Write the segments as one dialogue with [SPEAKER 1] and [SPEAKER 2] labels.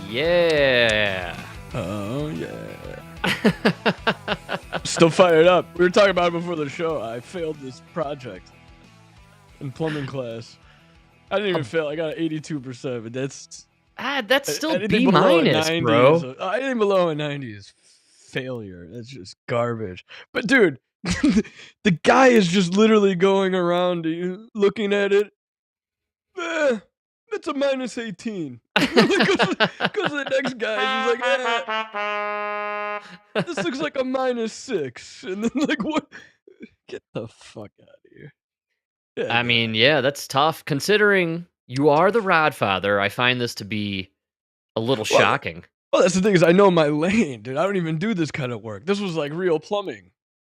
[SPEAKER 1] Yeah.
[SPEAKER 2] Oh, yeah. Still fired up. We were talking about it before the show. I failed this project in plumbing class. I didn't even fail. I got an 82%, but that's
[SPEAKER 1] still
[SPEAKER 2] anything
[SPEAKER 1] B
[SPEAKER 2] below a
[SPEAKER 1] minus,
[SPEAKER 2] 90
[SPEAKER 1] bro.
[SPEAKER 2] anything below a 90 is failure. That's just garbage. But dude, the guy is just literally going around looking at it. It's a minus 18. Goes to the next guy. He's like, this looks like a minus 6. And then like, what? Get the fuck out of here. Yeah,
[SPEAKER 1] I mean, yeah, that's tough. Considering you are the Rodfather, I find this to be a little shocking.
[SPEAKER 2] Well, that's the thing is I know my lane, dude. I don't even do this kind of work. This was like real plumbing.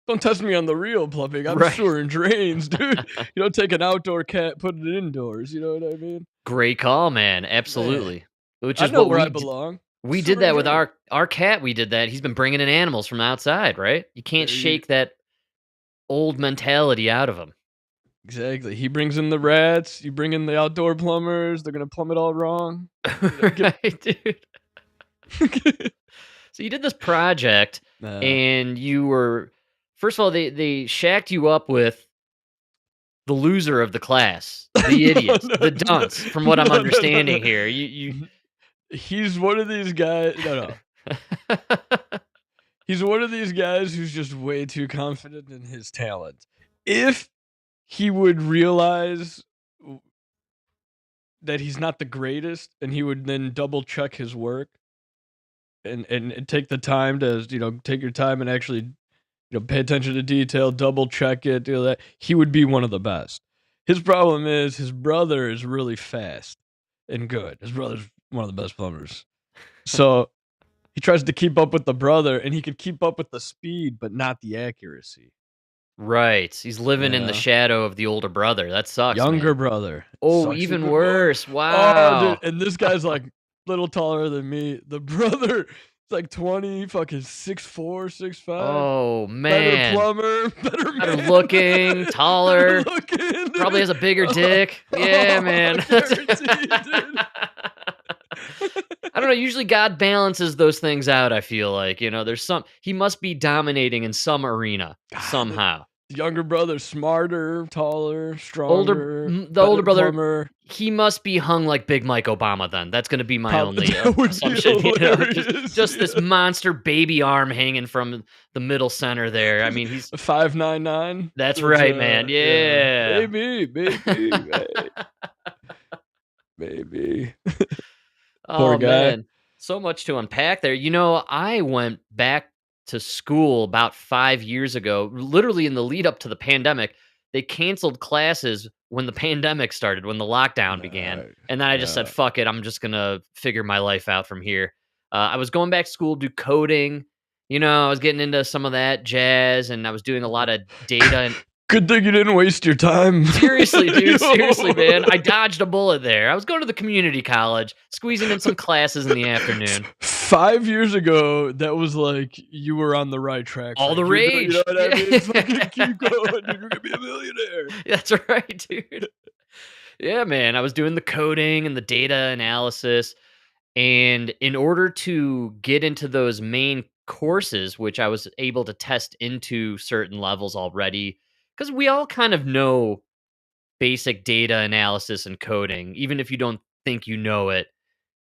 [SPEAKER 2] Don't test me on the real plumbing. I'm
[SPEAKER 1] Right.
[SPEAKER 2] sewer and drains, dude. You don't take an outdoor cat, put it indoors. You know what I mean?
[SPEAKER 1] Great call, man. Absolutely. Which
[SPEAKER 2] I
[SPEAKER 1] is
[SPEAKER 2] know
[SPEAKER 1] what
[SPEAKER 2] where
[SPEAKER 1] we
[SPEAKER 2] I belong.
[SPEAKER 1] we
[SPEAKER 2] Sewer
[SPEAKER 1] did that
[SPEAKER 2] and
[SPEAKER 1] with
[SPEAKER 2] drain.
[SPEAKER 1] our cat. We did that. He's been bringing in animals from outside, right? You can't shake that old mentality out of him.
[SPEAKER 2] Exactly. He brings in the rats. You bring in the outdoor plumbers. They're gonna plumb it all wrong.
[SPEAKER 1] Right, dude. So you did this project, and you were, first of all, they shacked you up with the loser of the class, the idiot, the dunce. From what I'm understanding here, you.
[SPEAKER 2] He's one of these guys. No. He's one of these guys who's just way too confident in his talent. If he would realize that he's not the greatest, and he would then double check his work and take the time to, take your time and actually, pay attention to detail, double check it, do that, he would be one of the best. His problem is his brother is really fast and good. His brother's one of the best plumbers. So he tries to keep up with the brother, and he could keep up with the speed, but not the accuracy.
[SPEAKER 1] Right. He's living in the shadow of the older brother. That sucks.
[SPEAKER 2] Younger
[SPEAKER 1] man.
[SPEAKER 2] brother.
[SPEAKER 1] Oh,
[SPEAKER 2] Sucks
[SPEAKER 1] even
[SPEAKER 2] even
[SPEAKER 1] worse.
[SPEAKER 2] more.
[SPEAKER 1] Wow.
[SPEAKER 2] Oh, dude. And this guy's like little taller than me. The brother is like 20, fucking 6'4", 6'5".
[SPEAKER 1] Oh,
[SPEAKER 2] Better
[SPEAKER 1] man.
[SPEAKER 2] plumber, better man.
[SPEAKER 1] looking, taller.
[SPEAKER 2] Better looking,
[SPEAKER 1] Probably has a bigger dick. Yeah, man.
[SPEAKER 2] Guaranteed, dude.
[SPEAKER 1] I don't know. Usually God balances those things out, I feel like. There's he must be dominating in some arena somehow.
[SPEAKER 2] The younger brother, smarter, taller, stronger.
[SPEAKER 1] The older brother,
[SPEAKER 2] plumber.
[SPEAKER 1] He must be hung like Big Mike Obama then. That's going to be my only
[SPEAKER 2] That would
[SPEAKER 1] assumption.
[SPEAKER 2] be hilarious,
[SPEAKER 1] Just this monster baby arm hanging from the middle center there. I mean, he's
[SPEAKER 2] 5'9".
[SPEAKER 1] That's right, man. Yeah.
[SPEAKER 2] Maybe. Maybe.
[SPEAKER 1] Oh,
[SPEAKER 2] guy.
[SPEAKER 1] man. So much to unpack there. I went back to school about 5 years ago, literally in the lead up to the pandemic. They canceled classes when the pandemic started, when the lockdown began. And then I just said, fuck it. I'm just going to figure my life out from here. I was going back to school, do coding. I was getting into some of that jazz, and I was doing a lot of data. And
[SPEAKER 2] good thing you didn't waste your time.
[SPEAKER 1] Seriously, dude. Seriously, man. I dodged a bullet there. I was going to the community college, squeezing in some classes in the afternoon.
[SPEAKER 2] 5 years ago, that was like you were on the right track.
[SPEAKER 1] All the rage.
[SPEAKER 2] You know what I mean? Fucking keep going. You're going to be a millionaire.
[SPEAKER 1] That's right, dude. Yeah, man. I was doing the coding and the data analysis. And in order to get into those main courses, which I was able to test into certain levels already, because we all kind of know basic data analysis and coding. Even if you don't think you know it,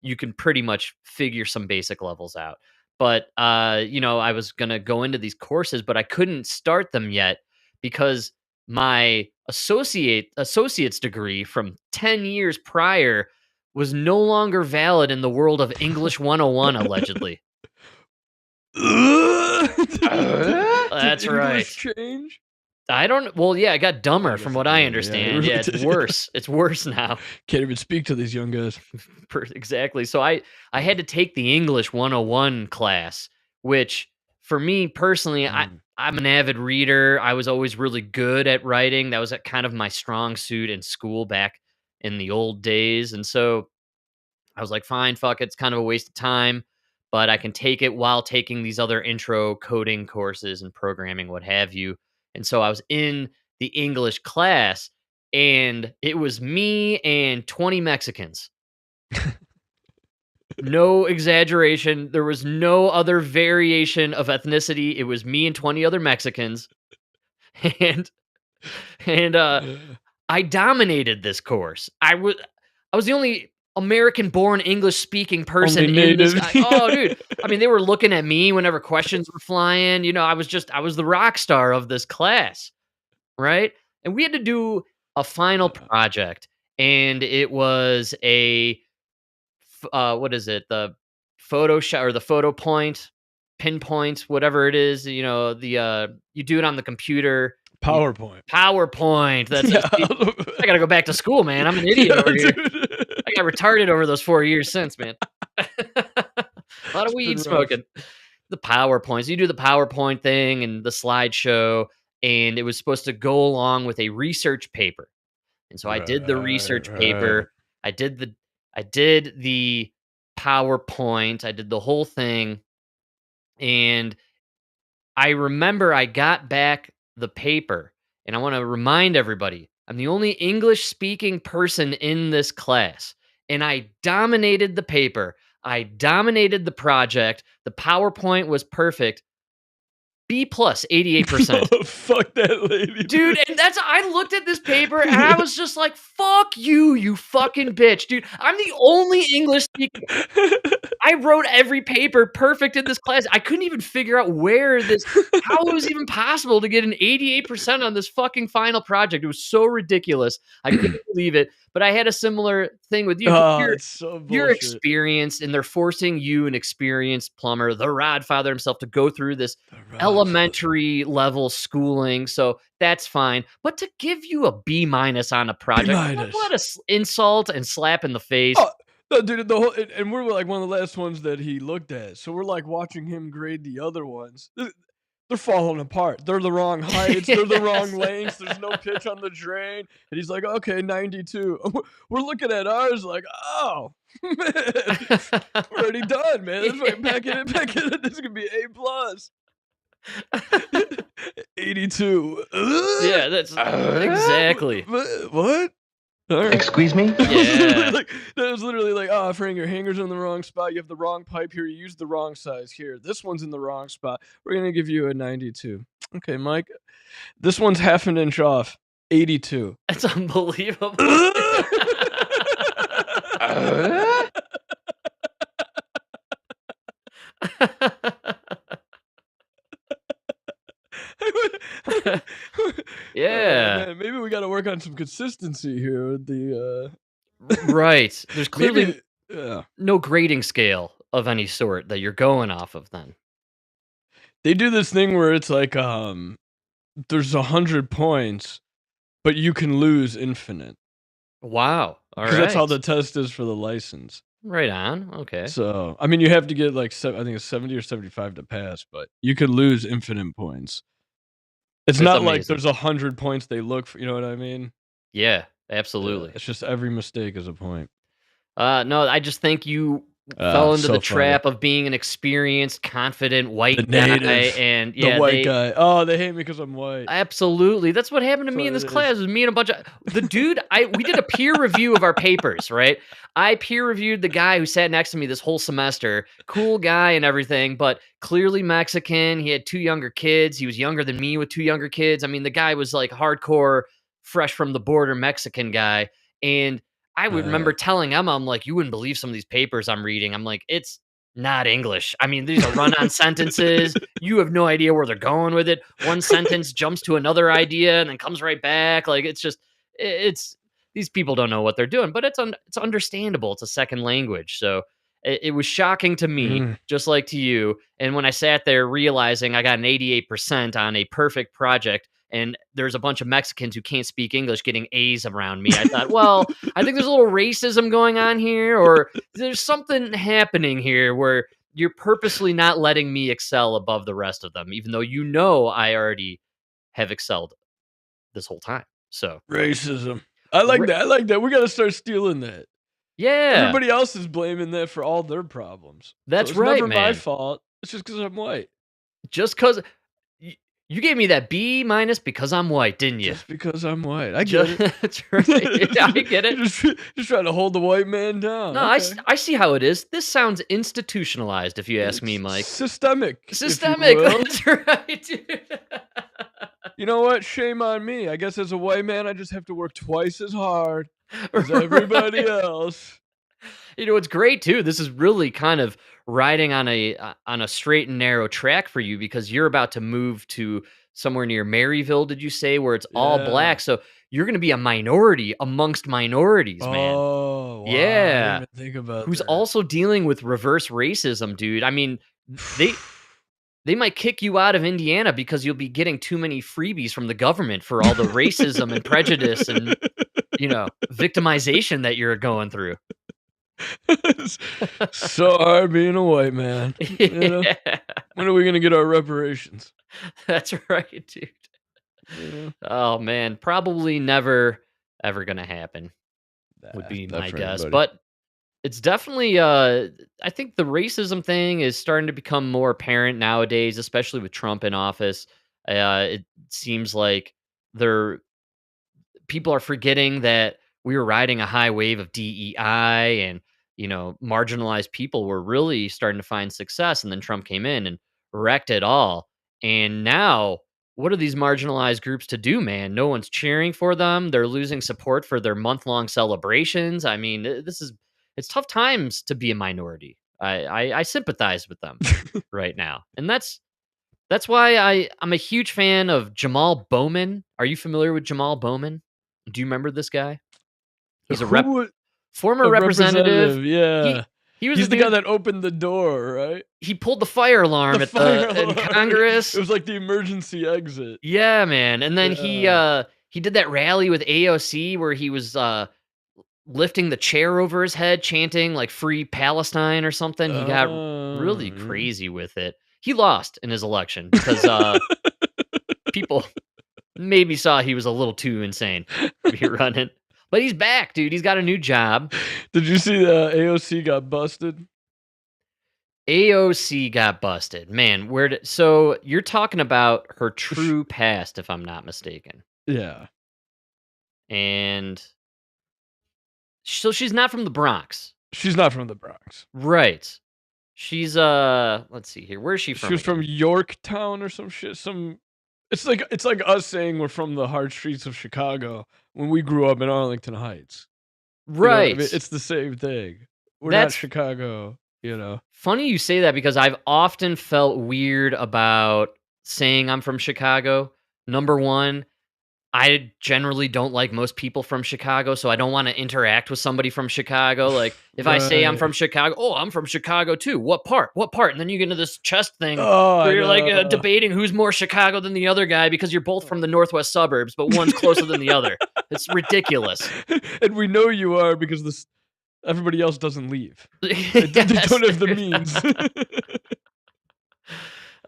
[SPEAKER 1] you can pretty much figure some basic levels out. But, I was going to go into these courses, but I couldn't start them yet because my associate's degree from 10 years prior was no longer valid in the world of English 101, allegedly.
[SPEAKER 2] Did
[SPEAKER 1] That's right.
[SPEAKER 2] English change?
[SPEAKER 1] Well, yeah, it got
[SPEAKER 2] Oh, I
[SPEAKER 1] dumber from
[SPEAKER 2] guess it
[SPEAKER 1] what I
[SPEAKER 2] did. Yeah, it
[SPEAKER 1] understand.
[SPEAKER 2] really
[SPEAKER 1] Yeah, it's
[SPEAKER 2] did, yeah.
[SPEAKER 1] worse. It's worse now.
[SPEAKER 2] Can't even speak to these young guys.
[SPEAKER 1] Exactly. So I had to take the English 101 class, which for me personally,
[SPEAKER 2] Mm.
[SPEAKER 1] I'm an avid reader. I was always really good at writing. That was kind of my strong suit in school back in the old days. And so I was like, fine, fuck it. It's kind of a waste of time, but I can take it while taking these other intro coding courses and programming, what have you. And so I was in the English class, and it was me and 20 Mexicans. No exaggeration. There was no other variation of ethnicity. It was me and 20 other Mexicans. And and I dominated this course. I was the only American-born English-speaking
[SPEAKER 2] Only
[SPEAKER 1] person in this
[SPEAKER 2] native.
[SPEAKER 1] guy. Oh, dude. I mean, they were looking at me whenever questions were flying. I was the rock star of this class, right? And we had to do a final project, and it was what is it? The Photoshop or the photo point, pinpoint, whatever it is, you do it on the computer. You
[SPEAKER 2] PowerPoint.
[SPEAKER 1] PowerPoint, that's it.
[SPEAKER 2] Yeah.
[SPEAKER 1] See, I gotta go back to school, man. I'm an idiot
[SPEAKER 2] Yeah,
[SPEAKER 1] over here.
[SPEAKER 2] dude.
[SPEAKER 1] I got retarded over those 4 years since, man. A lot of
[SPEAKER 2] It's been
[SPEAKER 1] weed
[SPEAKER 2] rough.
[SPEAKER 1] smoking. The PowerPoints. You do the PowerPoint thing and the slideshow, and it was supposed to go along with a research paper. And so I did the
[SPEAKER 2] Right,
[SPEAKER 1] research
[SPEAKER 2] right.
[SPEAKER 1] paper. I did the PowerPoint. I did the whole thing. And I remember I got back the paper, and I want to remind everybody I'm the only English speaking person in this class, and I dominated the paper. I dominated the project. The PowerPoint was perfect. B plus, 88%.
[SPEAKER 2] Fuck that lady,
[SPEAKER 1] Dude, and I looked at this paper and I was just like, fuck you, you fucking bitch, dude. I'm the only English speaking. I wrote every paper perfect in this class. I couldn't even figure out how it was even possible to get an 88% on this fucking final project. It was so ridiculous. I couldn't believe it. But I had a similar thing with you. 'Cause
[SPEAKER 2] Oh, it's so
[SPEAKER 1] You're
[SPEAKER 2] bullshit.
[SPEAKER 1] experienced, and they're forcing you, an experienced plumber, the Rodfather himself, to go through this
[SPEAKER 2] The Rodfather.
[SPEAKER 1] elementary level schooling. So that's fine. But to give you a B minus on a
[SPEAKER 2] B
[SPEAKER 1] project,
[SPEAKER 2] minus.
[SPEAKER 1] what a insult and slap in the face.
[SPEAKER 2] Oh, no, dude, the whole and we're like one of the last ones that he looked at. So we're like watching him grade the other ones. They're falling apart. They're the wrong heights. They're the wrong
[SPEAKER 1] Yes.
[SPEAKER 2] lengths. There's no pitch on the drain. And he's like, okay, 92. We're looking at ours like, oh, man, we're already done, man. This way, pack it. This could be A plus. 82.
[SPEAKER 1] Yeah, that's exactly.
[SPEAKER 2] What? All right.
[SPEAKER 3] Excuse me?
[SPEAKER 1] Yeah.
[SPEAKER 2] That was literally like, oh, Frank, your hanger's in the wrong spot. You have the wrong pipe here. You used the wrong size here. This one's in the wrong spot. We're gonna give you a 92. Okay, Mike. This one's half an inch off. 82.
[SPEAKER 1] That's unbelievable. Yeah.
[SPEAKER 2] Man, maybe we got to work on some consistency here with the
[SPEAKER 1] Right. There's clearly
[SPEAKER 2] maybe yeah.
[SPEAKER 1] no grading scale of any sort that you're going off of then.
[SPEAKER 2] They do this thing where it's like there's 100 points, but you can lose infinite.
[SPEAKER 1] Wow. All
[SPEAKER 2] Because that's how
[SPEAKER 1] right.
[SPEAKER 2] the test is for the license.
[SPEAKER 1] Right on. Okay.
[SPEAKER 2] So, I mean, you have to get like I think it's 70 or 75 to pass, but you could lose infinite points. It's
[SPEAKER 1] That's
[SPEAKER 2] not like
[SPEAKER 1] amazing.
[SPEAKER 2] there's 100 points they look for. You know what I mean?
[SPEAKER 1] Yeah,
[SPEAKER 2] Yeah,
[SPEAKER 1] absolutely.
[SPEAKER 2] it's just every mistake is a point.
[SPEAKER 1] No, I just think you fell into
[SPEAKER 2] So
[SPEAKER 1] the
[SPEAKER 2] funny.
[SPEAKER 1] trap of being an experienced, confident
[SPEAKER 2] The
[SPEAKER 1] white guy,
[SPEAKER 2] native,
[SPEAKER 1] and
[SPEAKER 2] the white guy. Oh, they hate me because I'm white.
[SPEAKER 1] absolutely. That's what happened to
[SPEAKER 2] That's
[SPEAKER 1] me
[SPEAKER 2] what
[SPEAKER 1] in this
[SPEAKER 2] it is.
[SPEAKER 1] class. It was me and a bunch of the dude. We did a peer review of our papers, right? I peer reviewed the guy who sat next to me this whole semester. Cool guy and everything, but clearly Mexican. He had 2 younger kids. He was younger than me with 2 younger kids. I mean, the guy was like hardcore, fresh from the border Mexican guy. And I would remember telling Emma, I'm like, you wouldn't believe some of these papers I'm reading. I'm like, it's not English. I mean, these are run-on sentences. You have no idea where they're going with it. One sentence jumps to another idea and then comes right back. Like it's these people don't know what they're doing, but it's understandable. It's a second language. So it was shocking to me,
[SPEAKER 2] Mm.
[SPEAKER 1] just like to you. And when I sat there realizing I got an 88% on a perfect project, and there's a bunch of Mexicans who can't speak English getting A's around me, I thought, well, I think there's a little racism going on here, or there's something happening here where you're purposely not letting me excel above the rest of them, even though you know I already have excelled this whole time. So,
[SPEAKER 2] Racism. I like
[SPEAKER 1] ri
[SPEAKER 2] that. I like that. We gotta start stealing that.
[SPEAKER 1] yeah,
[SPEAKER 2] Everybody else is blaming that for all their problems. So
[SPEAKER 1] that's
[SPEAKER 2] it's
[SPEAKER 1] right,
[SPEAKER 2] never my
[SPEAKER 1] man.
[SPEAKER 2] fault. It's just because 'cause I'm white.
[SPEAKER 1] Just 'cause you gave me that B minus because I'm white, didn't you?
[SPEAKER 2] Just because I'm white. I get
[SPEAKER 1] Just
[SPEAKER 2] it.
[SPEAKER 1] that's right. Yeah, I get it.
[SPEAKER 2] You're just trying to hold the white man down.
[SPEAKER 1] No,
[SPEAKER 2] Okay.
[SPEAKER 1] I see how it is. This sounds institutionalized, if you ask me,
[SPEAKER 2] It's
[SPEAKER 1] Mike.
[SPEAKER 2] systemic, if you
[SPEAKER 1] Systemic.
[SPEAKER 2] will.
[SPEAKER 1] That's right, dude.
[SPEAKER 2] You know what? Shame on me. I guess as a white man, I just have to work twice as hard as everybody
[SPEAKER 1] Right.
[SPEAKER 2] else.
[SPEAKER 1] You know, it's great too. This is really kind of riding on a straight and narrow track for you because you're about to move to somewhere near Maryville, did you say, where it's all
[SPEAKER 2] Yeah.
[SPEAKER 1] black? So you're going to be a minority amongst minorities, man.
[SPEAKER 2] Oh, wow. I didn't
[SPEAKER 1] Yeah.
[SPEAKER 2] even think about
[SPEAKER 1] Who's
[SPEAKER 2] that.
[SPEAKER 1] also dealing with reverse racism, dude. I mean, they they might kick you out of Indiana because you'll be getting too many freebies from the government for all the racism and prejudice and, victimization that you're going through.
[SPEAKER 2] It's so hard being a white man. You know?
[SPEAKER 1] Yeah.
[SPEAKER 2] When are we gonna get our reparations?
[SPEAKER 1] That's right, dude.
[SPEAKER 2] You know?
[SPEAKER 1] Oh, man. Probably never, ever gonna happen, would
[SPEAKER 2] Nah,
[SPEAKER 1] be
[SPEAKER 2] not
[SPEAKER 1] my
[SPEAKER 2] for
[SPEAKER 1] guess.
[SPEAKER 2] anybody.
[SPEAKER 1] But it's definitely, I think the racism thing is starting to become more apparent nowadays, especially with Trump in office. It seems like they're people are forgetting that we were riding a high wave of DEI and, marginalized people were really starting to find success. And then Trump came in and wrecked it all. And now, what are these marginalized groups to do, man? No one's cheering for them. They're losing support for their month long celebrations. I mean, it's tough times to be a minority. I sympathize with them right now. And that's why I'm a huge fan of Jamal Bowman. Are you familiar with Jamal Bowman? Do you remember this guy? He's a
[SPEAKER 2] Who would
[SPEAKER 1] former
[SPEAKER 2] a
[SPEAKER 1] representative.
[SPEAKER 2] representative,
[SPEAKER 1] He
[SPEAKER 2] yeah.
[SPEAKER 1] he was a
[SPEAKER 2] He's the guy
[SPEAKER 1] dude.
[SPEAKER 2] that opened the door, right?
[SPEAKER 1] He pulled the fire
[SPEAKER 2] The
[SPEAKER 1] alarm at
[SPEAKER 2] fire
[SPEAKER 1] the in
[SPEAKER 2] alarm. It
[SPEAKER 1] Congress.
[SPEAKER 2] was like the emergency exit.
[SPEAKER 1] Yeah, man. And then
[SPEAKER 2] Yeah.
[SPEAKER 1] he did that rally with AOC where he was lifting the chair over his head, chanting like "Free Palestine" or something. He got really
[SPEAKER 2] Yeah.
[SPEAKER 1] crazy with it. He lost in his election because people maybe saw he was a little too insane to be running. But he's back, dude. He's got a new job.
[SPEAKER 2] Did you see the AOC got busted?
[SPEAKER 1] AOC got busted. Man, so you're talking about her
[SPEAKER 2] Sh
[SPEAKER 1] true past, if I'm not mistaken.
[SPEAKER 2] Yeah.
[SPEAKER 1] And so she's not from the Bronx.
[SPEAKER 2] She's not from the Bronx.
[SPEAKER 1] Right. She's let's see here. Where's she
[SPEAKER 2] She
[SPEAKER 1] from
[SPEAKER 2] was from
[SPEAKER 1] again?
[SPEAKER 2] Yorktown or some shit. It's like us saying we're from the hard streets of Chicago when we grew up in Arlington Heights. You know what I
[SPEAKER 1] Right.
[SPEAKER 2] mean? It's the same thing. We're not
[SPEAKER 1] That's
[SPEAKER 2] Chicago, you know?
[SPEAKER 1] funny you say that because I've often felt weird about saying I'm from Chicago. Number 1, I generally don't like most people from Chicago, so I don't wanna interact with somebody from Chicago, like, if I say I'm
[SPEAKER 2] Right.
[SPEAKER 1] from Chicago, "Oh, I'm from Chicago too. What part? What part?" And then you get into this chest thing
[SPEAKER 2] Oh,
[SPEAKER 1] where
[SPEAKER 2] I
[SPEAKER 1] you're, like,
[SPEAKER 2] know.
[SPEAKER 1] debating who's more Chicago than the other guy because you're both from the northwest suburbs, but one's closer than the other. It's ridiculous.
[SPEAKER 2] And we know you are because this everybody else doesn't leave. They
[SPEAKER 1] Yes.
[SPEAKER 2] don't have the means.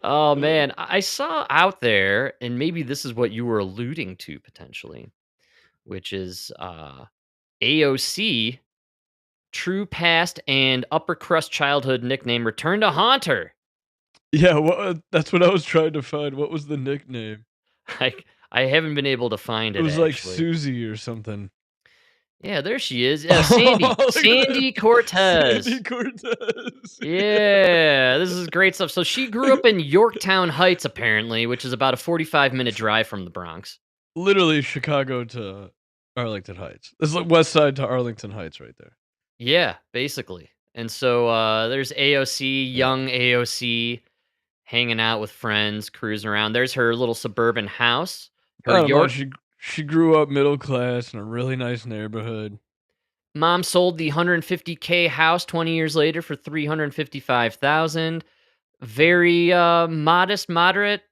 [SPEAKER 1] Oh, man. I saw out there, and maybe this is what you were alluding to potentially, which is, AOC true past and upper crust childhood nickname return to haunt her.
[SPEAKER 2] Yeah, that's what I was trying to find. What was the nickname?
[SPEAKER 1] I I haven't been able to find
[SPEAKER 2] It
[SPEAKER 1] it
[SPEAKER 2] was like
[SPEAKER 1] actually.
[SPEAKER 2] Susie or something.
[SPEAKER 1] Yeah, there she is. Yeah,
[SPEAKER 2] Oh,
[SPEAKER 1] Sandy.
[SPEAKER 2] look at that.
[SPEAKER 1] Sandy
[SPEAKER 2] Sandy
[SPEAKER 1] Cortez.
[SPEAKER 2] Cortez.
[SPEAKER 1] Yeah, this is great stuff. So she grew up in Yorktown Heights, apparently, which is about a 45-minute drive from the Bronx.
[SPEAKER 2] Literally Chicago to Arlington Heights. It's like West Side to Arlington Heights right there.
[SPEAKER 1] Yeah, basically. And so there's AOC,
[SPEAKER 2] Yeah.
[SPEAKER 1] young AOC, hanging out with friends, cruising around. There's her little suburban house. Her
[SPEAKER 2] I don't know.
[SPEAKER 1] York.
[SPEAKER 2] She grew up middle class in a really nice neighborhood.
[SPEAKER 1] Mom sold the 150K house 20 years later for 355,000. Very modest, moderate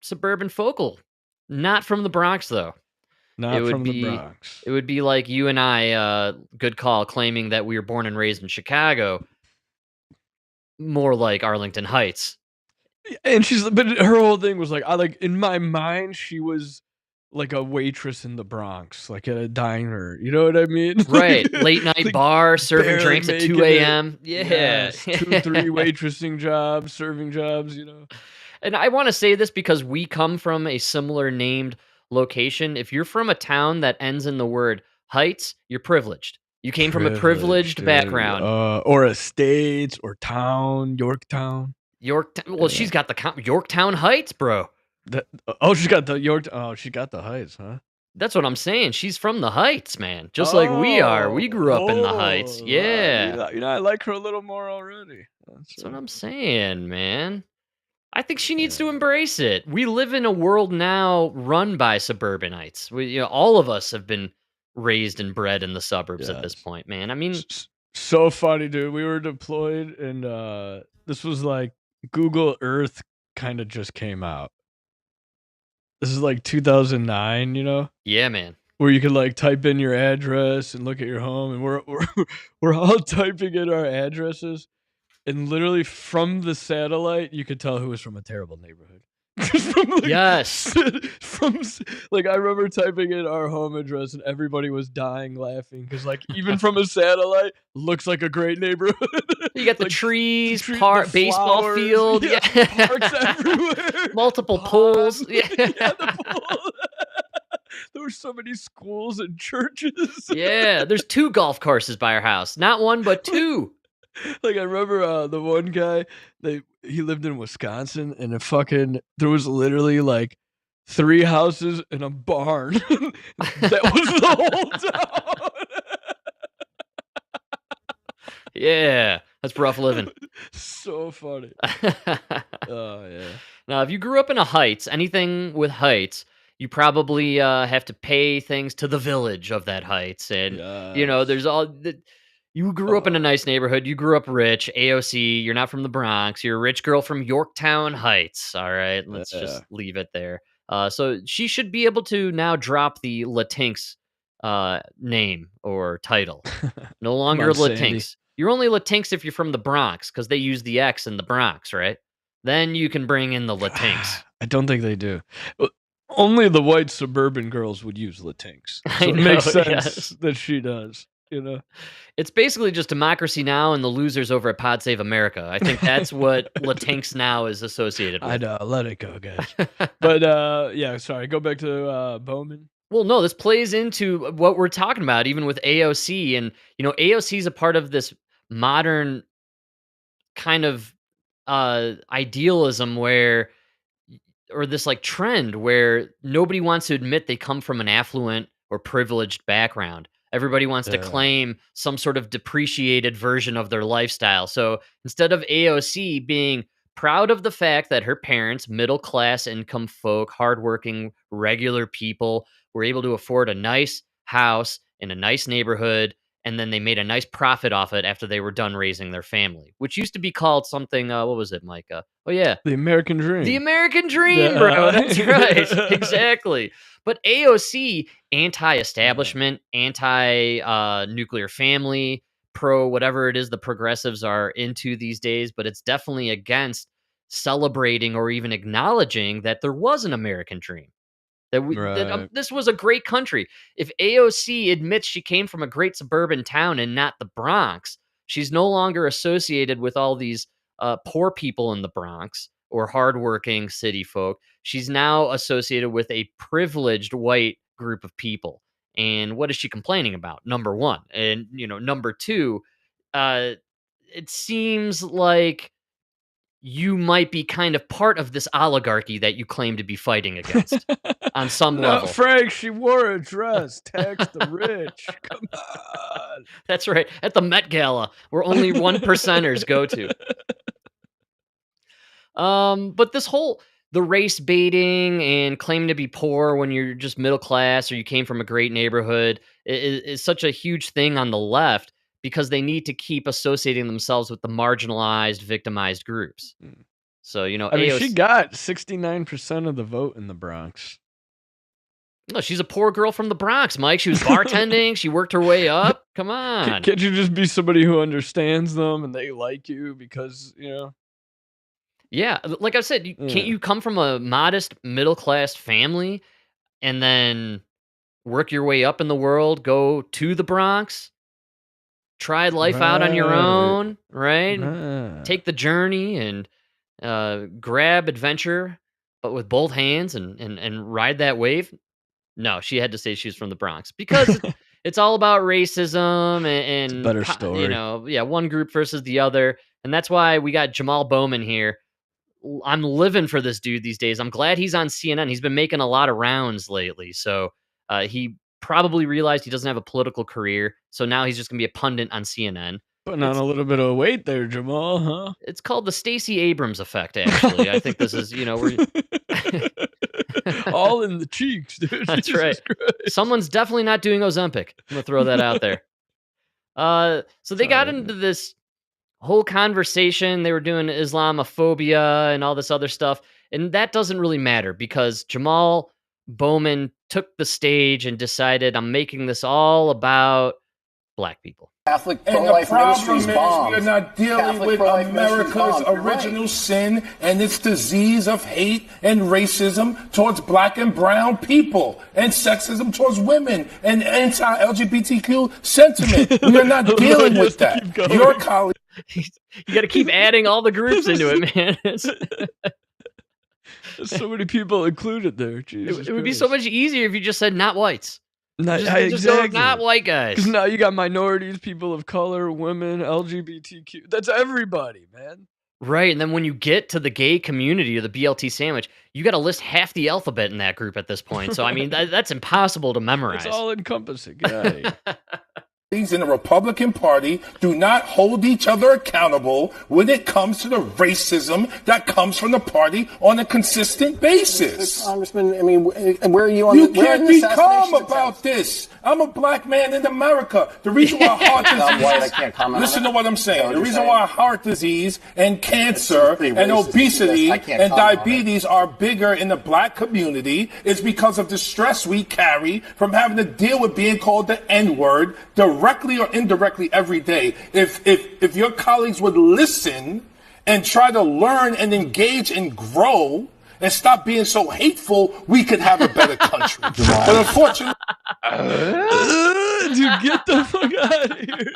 [SPEAKER 1] suburban focal. Not from the Bronx though. It
[SPEAKER 2] Not
[SPEAKER 1] would
[SPEAKER 2] from the
[SPEAKER 1] be
[SPEAKER 2] Bronx.
[SPEAKER 1] it would be like you and I, good call, claiming that we were born and raised in Chicago, more like Arlington Heights.
[SPEAKER 2] And but her whole thing was like, I like in my mind, she was like a waitress in the Bronx, like at a diner. You know what I mean?
[SPEAKER 1] Right, late night
[SPEAKER 2] Like
[SPEAKER 1] bar, serving
[SPEAKER 2] barely
[SPEAKER 1] drinks at 2
[SPEAKER 2] making it.
[SPEAKER 1] AM. Yeah.
[SPEAKER 2] Yes, 2, 3 waitressing jobs, serving jobs.
[SPEAKER 1] And I wanna say this because we come from a similar named location. If you're from a town that ends in the word Heights, you're privileged. You came from a
[SPEAKER 2] Privileged,
[SPEAKER 1] privileged
[SPEAKER 2] dude.
[SPEAKER 1] background.
[SPEAKER 2] Or estates or town, Yorktown.
[SPEAKER 1] Well,
[SPEAKER 2] Yeah.
[SPEAKER 1] she's got the Yorktown Heights, bro.
[SPEAKER 2] Oh, she got the York. Oh, she got the Heights, huh?
[SPEAKER 1] That's what I'm saying. She's from the Heights, man, just like we are. We
[SPEAKER 2] Oh,
[SPEAKER 1] grew up in the Heights.
[SPEAKER 2] oh,
[SPEAKER 1] Yeah.
[SPEAKER 2] I like her a little more already.
[SPEAKER 1] That's what I'm saying, man. I think she needs to
[SPEAKER 2] Yeah.
[SPEAKER 1] embrace it. We live in a world now run by suburbanites. All of us have been raised and bred in the suburbs at this
[SPEAKER 2] Yes.
[SPEAKER 1] point, man. I mean,
[SPEAKER 2] So funny, dude. We were deployed, and this was like Google Earth kind of just came out. This is like 2009,
[SPEAKER 1] yeah, man.
[SPEAKER 2] where you could like type in your address and look at your home, and we're all typing in our addresses, and literally from the satellite, you could tell who was from a terrible neighborhood. From like,
[SPEAKER 1] Yes.
[SPEAKER 2] like I remember typing in our home address, and everybody was dying laughing because like even from a satellite, looks like a great neighborhood.
[SPEAKER 1] You got the
[SPEAKER 2] Like
[SPEAKER 1] trees,
[SPEAKER 2] the
[SPEAKER 1] baseball
[SPEAKER 2] flowers,
[SPEAKER 1] field,
[SPEAKER 2] yeah,
[SPEAKER 1] yeah.
[SPEAKER 2] parks everywhere,
[SPEAKER 1] Multiple pools.
[SPEAKER 2] ponds,
[SPEAKER 1] Yeah.
[SPEAKER 2] yeah, the pool. There were so many schools and churches.
[SPEAKER 1] Yeah, there's 2 golf courses by our house. Not 1, but
[SPEAKER 2] Like
[SPEAKER 1] 2.
[SPEAKER 2] like, I remember, the one guy, he lived in Wisconsin, and there was literally, like, 3 houses and a barn. That was the whole town.
[SPEAKER 1] Yeah, that's rough living.
[SPEAKER 2] So funny. Oh, yeah.
[SPEAKER 1] Now, if you grew up in a Heights, anything with Heights, you probably, have to pay things to the village of that Heights, and,
[SPEAKER 2] Yes.
[SPEAKER 1] there's all the you grew up in a
[SPEAKER 2] Oh,
[SPEAKER 1] nice neighborhood, you grew up rich, AOC, you're not from the Bronx, you're a rich girl from Yorktown Heights, alright? Let's
[SPEAKER 2] yeah.
[SPEAKER 1] just leave it there. So she should be able to now drop the Latinx, name or title. No
[SPEAKER 2] Come
[SPEAKER 1] longer
[SPEAKER 2] on, Sandy.
[SPEAKER 1] Latinx. You're only Latinx if you're from the Bronx, because they use the X in the Bronx, right? Then you can bring in the Latinx.
[SPEAKER 2] I don't think they do. Uh, Only the white suburban girls would use Latinx,
[SPEAKER 1] I
[SPEAKER 2] so it
[SPEAKER 1] know,
[SPEAKER 2] makes sense
[SPEAKER 1] yes.
[SPEAKER 2] that she does.
[SPEAKER 1] It's basically just Democracy Now! And the losers over at Pod Save America. I think that's what Latinx Now is associated
[SPEAKER 2] I
[SPEAKER 1] with.
[SPEAKER 2] know, let it go, guys. But, yeah, sorry, go back to, Bowman.
[SPEAKER 1] Well, no, this plays into what we're talking about, even with AOC. And, AOC is a part of this modern kind of idealism where or this like trend where nobody wants to admit they come from an affluent or privileged background. Everybody wants to
[SPEAKER 2] Yeah,
[SPEAKER 1] claim some sort of depreciated version of their lifestyle. So instead of AOC being proud of the fact that her parents, middle class income folk, hardworking, regular people, were able to afford a nice house in a nice neighborhood, and then they made a nice profit off it after they were done raising their family, which used to be called something. What was it, Mike? Oh yeah,
[SPEAKER 2] the American
[SPEAKER 1] the
[SPEAKER 2] dream.
[SPEAKER 1] American dream, bro.
[SPEAKER 2] Yeah,
[SPEAKER 1] That's right. Exactly. But AOC,
[SPEAKER 2] yeah,
[SPEAKER 1] anti-establishment, anti-nuclear family, pro whatever it is the progressives are into these days, but it's definitely against celebrating or even acknowledging that there was an American dream. That
[SPEAKER 2] right.
[SPEAKER 1] this was a great country. If AOC admits she came from a great suburban town and not the Bronx, she's no longer associated with all these poor people in the Bronx or hardworking city folk. She's now associated with a privileged white group of people. And what is she complaining about? Number one, and number two, uh, it seems like you might be kind of part of this oligarchy that you claim to be fighting against on some
[SPEAKER 2] No,
[SPEAKER 1] level.
[SPEAKER 2] Frank, she wore a dress. Tax the rich. Come on.
[SPEAKER 1] That's right. At the Met Gala, where only one percenters go to. But this whole the race baiting and claiming to be poor when you're just middle class or you came from a great neighborhood is such a huge thing on the left because they need to keep associating themselves with the marginalized, victimized groups.
[SPEAKER 2] Mm.
[SPEAKER 1] So,
[SPEAKER 2] I mean, she
[SPEAKER 1] AOC,
[SPEAKER 2] got 69% of the vote in the Bronx.
[SPEAKER 1] no, she's a poor girl from the Bronx, Mike. She was bartending. She worked her way up. Come on.
[SPEAKER 2] Can't you just be somebody who understands them and they like you because,
[SPEAKER 1] Yeah, like I said, can't
[SPEAKER 2] Yeah.
[SPEAKER 1] you come from a modest middle class family and then work your way up in the world, go to the Bronx, try life out on your
[SPEAKER 2] Right.
[SPEAKER 1] own, right?
[SPEAKER 2] Right.
[SPEAKER 1] Take the journey and grab adventure, but with both hands and ride that wave. No, she had to say she's from the Bronx because it's all about racism
[SPEAKER 2] It's a better story.
[SPEAKER 1] yeah, one group versus the other, and that's why we got Jamal Bowman here. I'm living for this dude these days. I'm glad he's on CNN. He's been making a lot of rounds lately. So he probably realized he doesn't have a political career. So now he's just going to be a pundit on CNN.
[SPEAKER 2] Putting on
[SPEAKER 1] It's
[SPEAKER 2] a little bit of weight there, Jamal, huh?
[SPEAKER 1] it's called the Stacey Abrams effect, actually. I think this is, we're
[SPEAKER 2] all in the cheeks, dude.
[SPEAKER 1] that's
[SPEAKER 2] Jesus
[SPEAKER 1] right.
[SPEAKER 2] Christ.
[SPEAKER 1] Someone's definitely not doing Ozempic. I'm going to throw that out there. So they got into this whole conversation. They were doing Islamophobia and all this other stuff. And that doesn't really matter because Jamal Bowman took the stage and decided, I'm making this all about black people.
[SPEAKER 3] Catholic
[SPEAKER 4] And the
[SPEAKER 3] pro-life
[SPEAKER 4] problem
[SPEAKER 3] ministries
[SPEAKER 4] is
[SPEAKER 3] bombs.
[SPEAKER 4] we are not dealing
[SPEAKER 3] Catholic
[SPEAKER 4] with
[SPEAKER 3] pro-life ministries
[SPEAKER 4] America's
[SPEAKER 3] bombs. You're
[SPEAKER 4] original
[SPEAKER 3] right.
[SPEAKER 4] sin and its disease of hate and racism towards black and brown people and sexism towards women and anti-LGBTQ sentiment. We are not dealing with that. Your colleague.
[SPEAKER 1] You got to keep adding all the groups into it, man.
[SPEAKER 2] There's so many people included there. Jesus
[SPEAKER 1] It would be so
[SPEAKER 2] Christ.
[SPEAKER 1] much easier if you just said not whites.
[SPEAKER 2] Not,
[SPEAKER 1] Just go with not white guys.
[SPEAKER 2] Because now you got minorities, people of color, women, LGBTQ. That's everybody, man.
[SPEAKER 1] Right, and then when you get to the gay community or the BLT sandwich, you got to list half the alphabet in that group at this point. So I mean, that's impossible to memorize.
[SPEAKER 2] It's all encompassing. Yeah.
[SPEAKER 4] In the Republican Party do not hold each other accountable when it comes to the racism that comes from the party on a consistent basis.
[SPEAKER 3] Congressman, I mean, where are you on
[SPEAKER 4] You
[SPEAKER 3] the where are
[SPEAKER 4] can't
[SPEAKER 3] the
[SPEAKER 4] be calm
[SPEAKER 3] assassination
[SPEAKER 4] about
[SPEAKER 3] attempts?
[SPEAKER 4] this. I'm a black man in America. The reason why heart
[SPEAKER 3] I'm white, I
[SPEAKER 4] disease.
[SPEAKER 3] can't comment on
[SPEAKER 4] Listen
[SPEAKER 3] that.
[SPEAKER 4] to what I'm saying.
[SPEAKER 3] Know what
[SPEAKER 4] The
[SPEAKER 3] you're
[SPEAKER 4] reason
[SPEAKER 3] saying.
[SPEAKER 4] why heart disease and cancer
[SPEAKER 3] pretty
[SPEAKER 4] and
[SPEAKER 3] racist,
[SPEAKER 4] obesity
[SPEAKER 3] yes, I can't
[SPEAKER 4] and
[SPEAKER 3] comment on it.
[SPEAKER 4] diabetes are bigger in the black community is because of the stress we carry from having to deal with being called the N-word directly or indirectly every day. If your colleagues would listen and try to learn and engage and grow and stop being so hateful, we could have a better country. But unfortunately,
[SPEAKER 2] Dude, get the fuck out of here.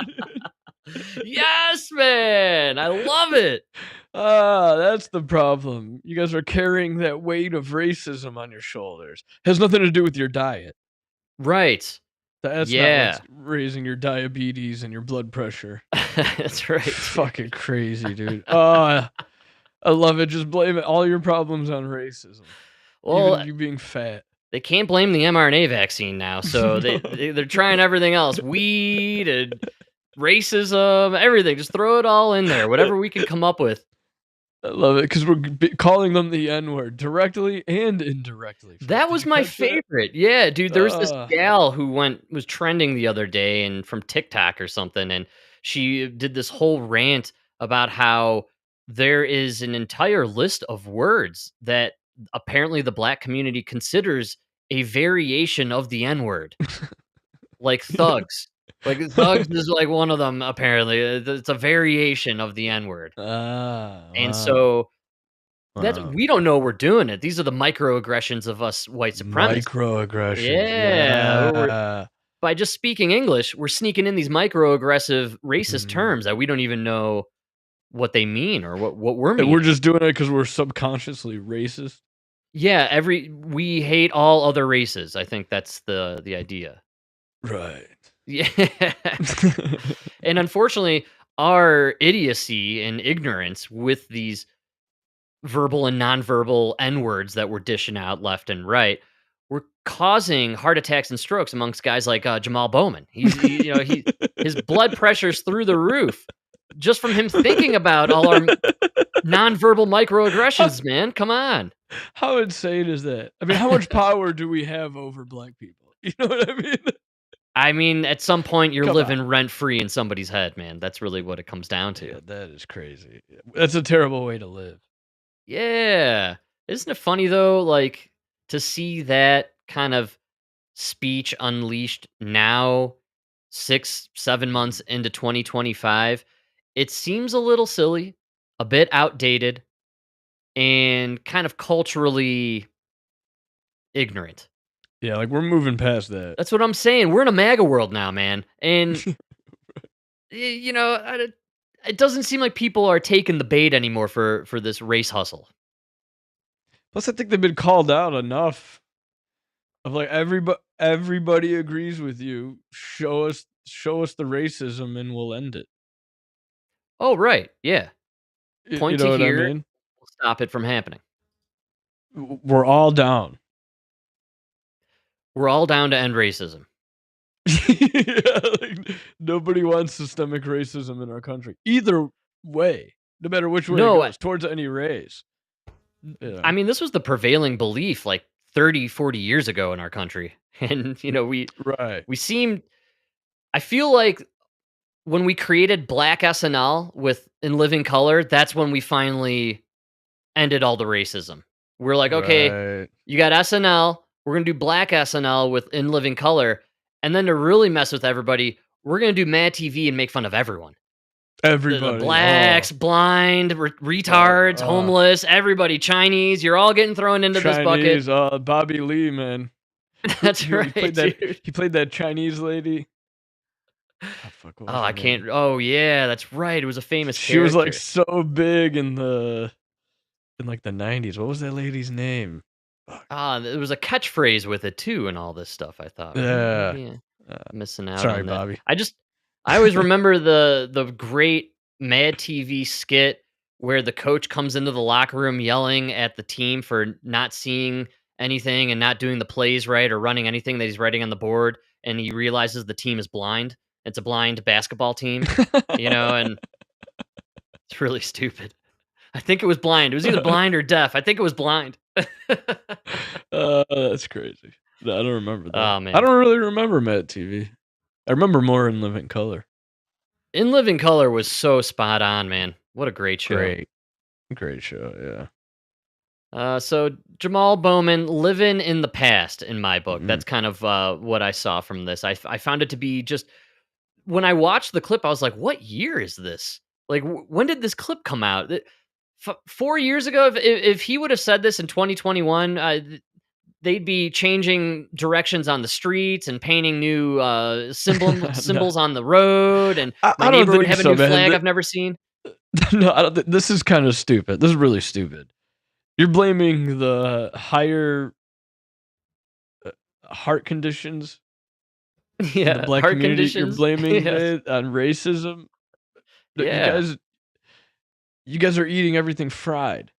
[SPEAKER 1] Yes, man. I love it.
[SPEAKER 2] That's the problem. You guys are carrying that weight of racism on your shoulders. Has nothing to do with your diet.
[SPEAKER 1] Right.
[SPEAKER 2] That's
[SPEAKER 1] Yeah.
[SPEAKER 2] not what's raising your diabetes and your blood pressure.
[SPEAKER 1] That's right.
[SPEAKER 2] Fucking crazy, dude. I love it. Just blame all your problems on racism.
[SPEAKER 1] Well,
[SPEAKER 2] Even you being fat.
[SPEAKER 1] they can't blame the mRNA vaccine now, so they're trying everything else. Weed and racism, everything. Just throw it all in there. Whatever we can come up with.
[SPEAKER 2] I love it because we're calling them the N-word directly and indirectly.
[SPEAKER 1] That
[SPEAKER 2] Did
[SPEAKER 1] was
[SPEAKER 2] you
[SPEAKER 1] my
[SPEAKER 2] catch that?
[SPEAKER 1] favorite. Yeah, dude. There was this
[SPEAKER 2] Uh.
[SPEAKER 1] gal who was trending the other day and from TikTok or something, and she did this whole rant about how there is an entire list of words that apparently the black community considers a variation of the N-word. Like thugs. Like thugs is like one of them, apparently. It's a variation of the N-word. And
[SPEAKER 2] Wow.
[SPEAKER 1] so that's
[SPEAKER 2] Wow.
[SPEAKER 1] we don't know we're doing it. These are the microaggressions of us white supremacists.
[SPEAKER 2] Microaggressions.
[SPEAKER 1] Yeah,
[SPEAKER 2] Yeah.
[SPEAKER 1] By just speaking English, we're sneaking in these microaggressive racist
[SPEAKER 2] Mhm.
[SPEAKER 1] terms that we don't even know what they mean or what we're
[SPEAKER 2] And
[SPEAKER 1] meaning.
[SPEAKER 2] we're just doing it because we're subconsciously racist.
[SPEAKER 1] Yeah, we hate all other races. I think that's the idea.
[SPEAKER 2] Right.
[SPEAKER 1] Yeah. And unfortunately, our idiocy and ignorance with these verbal and nonverbal N-words that we're dishing out left and right, we're causing heart attacks and strokes amongst guys like Jamal Bowman. His blood pressure's through the roof just from him thinking about all our nonverbal microaggressions, man. Come on.
[SPEAKER 2] How insane is that? I mean, how much power do we have over black people? You know what I mean?
[SPEAKER 1] I mean, at some point, you're
[SPEAKER 2] Come
[SPEAKER 1] living
[SPEAKER 2] on.
[SPEAKER 1] rent-free in somebody's head, man. That's really what it comes down to.
[SPEAKER 2] Yeah, that is crazy. That's a terrible way to live.
[SPEAKER 1] Yeah. Isn't it funny, though, like, to see that kind of speech unleashed now, 6, 7 months into 2025? It seems a little silly, a bit outdated, and kind of culturally ignorant.
[SPEAKER 2] Yeah, like we're moving past that.
[SPEAKER 1] That's what I'm saying. We're in a MAGA world now, man. And, you know, it doesn't seem like people are taking the bait anymore for this race hustle.
[SPEAKER 2] Plus, I think they've been called out enough. Of like everybody agrees with you. Show us the racism, and we'll end it.
[SPEAKER 1] Oh, right. Yeah.
[SPEAKER 2] You
[SPEAKER 1] Point
[SPEAKER 2] know
[SPEAKER 1] to
[SPEAKER 2] what I
[SPEAKER 1] here.
[SPEAKER 2] mean?
[SPEAKER 1] We'll stop it from happening.
[SPEAKER 2] We're all down.
[SPEAKER 1] We're all down to end racism.
[SPEAKER 2] Yeah, like, nobody wants systemic racism in our country. Either way, no matter which way
[SPEAKER 1] No,
[SPEAKER 2] it goes, towards any race. Yeah.
[SPEAKER 1] I mean, this was the prevailing belief like 30, 40 years ago in our country. And, you know, we seemed, I feel like when we created Black SNL with In Living Color, that's when we finally ended all the racism. We're like, okay, you got SNL, we're going to do Black SNL with In Living Color. And then to really mess with everybody, we're going to do Mad TV and make fun of everyone.
[SPEAKER 2] Everybody.
[SPEAKER 1] The blacks, blind, retards, homeless, everybody, Chinese, you're all getting thrown into this bucket.
[SPEAKER 2] Bobby Lee, man.
[SPEAKER 1] That's right,
[SPEAKER 2] he played that Chinese lady.
[SPEAKER 1] Oh, I can't. Oh, yeah, that's right. It was a famous
[SPEAKER 2] She
[SPEAKER 1] character.
[SPEAKER 2] was like so big in like the 90s. What was that lady's name?
[SPEAKER 1] There was a catchphrase with it too, and all this stuff. I thought,
[SPEAKER 2] yeah,
[SPEAKER 1] missing out.
[SPEAKER 2] Sorry,
[SPEAKER 1] on that.
[SPEAKER 2] Bobby.
[SPEAKER 1] I always remember the great Mad TV skit where the coach comes into the locker room yelling at the team for not seeing anything and not doing the plays right or running anything that he's writing on the board, and he realizes the team is blind. It's a blind basketball team, you know, and it's really stupid. I think it was blind. It was either blind or deaf. I think it was blind.
[SPEAKER 2] That's crazy. No, I don't remember that.
[SPEAKER 1] Oh, man.
[SPEAKER 2] I don't really remember Mad TV. I remember more In Living Color.
[SPEAKER 1] In Living Color was so spot on, man. What a great show.
[SPEAKER 2] Great show, yeah.
[SPEAKER 1] So Jamal Bowman living in the past in my book. That's kind of what I saw from this. I found it to be just, when I watched the clip, I was like, what year is this? Like, when did this clip come out? 4 years ago, if he would have said this in 2021, they'd be changing directions on the streets and painting new symbols on the road, and my neighbor would have a new flag I've never seen.
[SPEAKER 2] No, I don't. This is kind of stupid. This is really stupid. You're blaming the higher heart conditions.
[SPEAKER 1] Yeah,
[SPEAKER 2] the black
[SPEAKER 1] heart
[SPEAKER 2] community.
[SPEAKER 1] conditions.
[SPEAKER 2] You're blaming it on racism.
[SPEAKER 1] Yeah.
[SPEAKER 2] You guys are eating everything fried.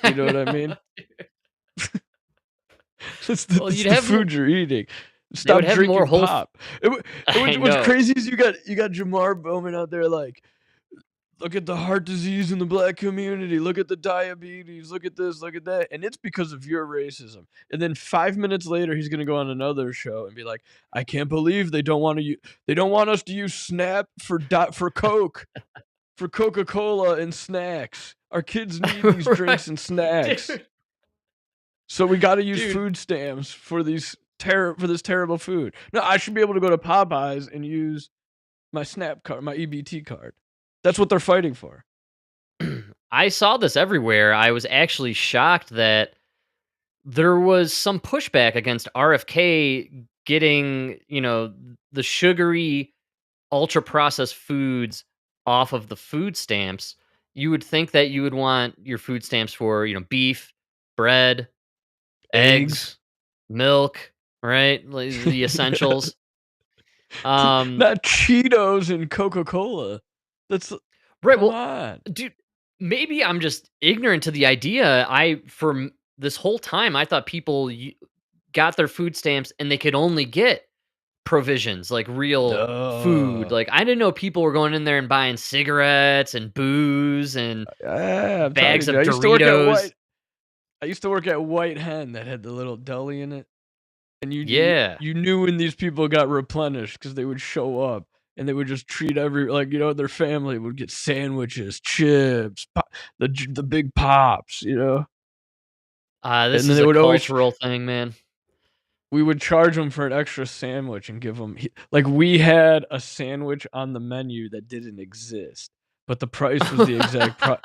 [SPEAKER 2] You know what I mean? It's the food you're eating. Stop drinking more pop. What's crazy is you got Jamar Bowman out there like, look at the heart disease in the black community. Look at the diabetes. Look at this. Look at that. And it's because of your racism. And then 5 minutes later, he's gonna go on another show and be like, I can't believe they don't want us to use Snap for Coke, for Coca-Cola and snacks. Our kids need these drinks and snacks. Dude. So we got to use food stamps for this terrible food. No, I should be able to go to Popeyes and use my Snap card, my EBT card. That's what they're fighting for.
[SPEAKER 1] I saw this everywhere. I was actually shocked that there was some pushback against RFK getting, the sugary, ultra-processed foods off of the food stamps. You would think that you would want your food stamps for, beef, bread, eggs, milk, right? Like the essentials.
[SPEAKER 2] Not Cheetos and Coca-Cola. That's
[SPEAKER 1] right. Dude, maybe I'm just ignorant to the idea. For this whole time, I thought people got their food stamps and they could only get provisions, like real food. Like, I didn't know people were going in there and buying cigarettes and booze and bags of Doritos.
[SPEAKER 2] I used to work at White Hen that had the little deli in it, and
[SPEAKER 1] Yeah.
[SPEAKER 2] you knew when these people got replenished because they would show up and they would just treat their family would get sandwiches, chips, the big pops,
[SPEAKER 1] This
[SPEAKER 2] and then
[SPEAKER 1] is
[SPEAKER 2] they
[SPEAKER 1] a
[SPEAKER 2] would always
[SPEAKER 1] cultural thing, man.
[SPEAKER 2] we would charge them for an extra sandwich and give them like we had a sandwich on the menu that didn't exist, but the price was the exact price.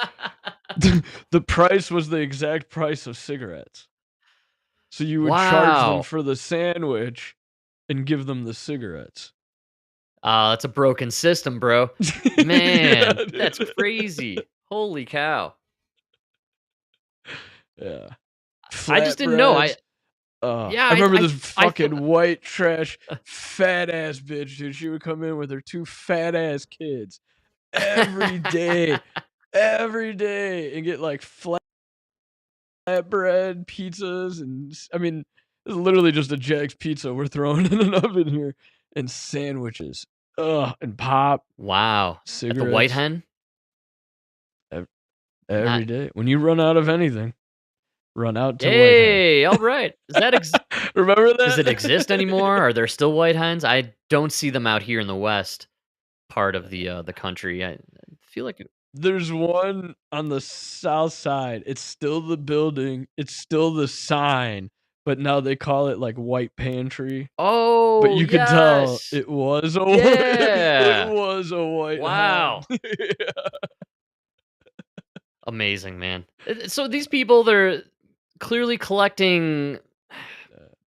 [SPEAKER 2] The price was the exact price of cigarettes. So you would charge them
[SPEAKER 1] Wow.
[SPEAKER 2] for the sandwich and give them the cigarettes.
[SPEAKER 1] That's a broken system, bro.
[SPEAKER 2] Yeah,
[SPEAKER 1] Man,
[SPEAKER 2] dude.
[SPEAKER 1] that's crazy. Holy cow.
[SPEAKER 2] Yeah.
[SPEAKER 1] I just didn't know.
[SPEAKER 2] Flatbreads.
[SPEAKER 1] Yeah,
[SPEAKER 2] I remember
[SPEAKER 1] I
[SPEAKER 2] this
[SPEAKER 1] I
[SPEAKER 2] fucking
[SPEAKER 1] thought
[SPEAKER 2] white trash fat ass bitch, dude. She would come in with her 2 fat ass kids every day, and get like flatbread pizzas I mean, it's literally just a Jack's pizza we're throwing in an oven here and sandwiches. And pop,
[SPEAKER 1] Wow. At the White
[SPEAKER 2] cigarettes
[SPEAKER 1] Hen? Not
[SPEAKER 2] every day. When you run out of anything, run out to White Hen.
[SPEAKER 1] Hey, all right.
[SPEAKER 2] Remember that?
[SPEAKER 1] Does it exist anymore? Are there still White Hens? I don't see them out here in the west part of the country. I feel like
[SPEAKER 2] There's one on the south side. It's still the building. It's still the sign, but now they call it like White Pantry. But
[SPEAKER 1] Oh,
[SPEAKER 2] you could tell
[SPEAKER 1] yes.
[SPEAKER 2] it was a
[SPEAKER 1] Yeah.
[SPEAKER 2] it was a White
[SPEAKER 1] Wow.
[SPEAKER 2] Hen. Yeah.
[SPEAKER 1] Amazing, man. So these people, they're clearly collecting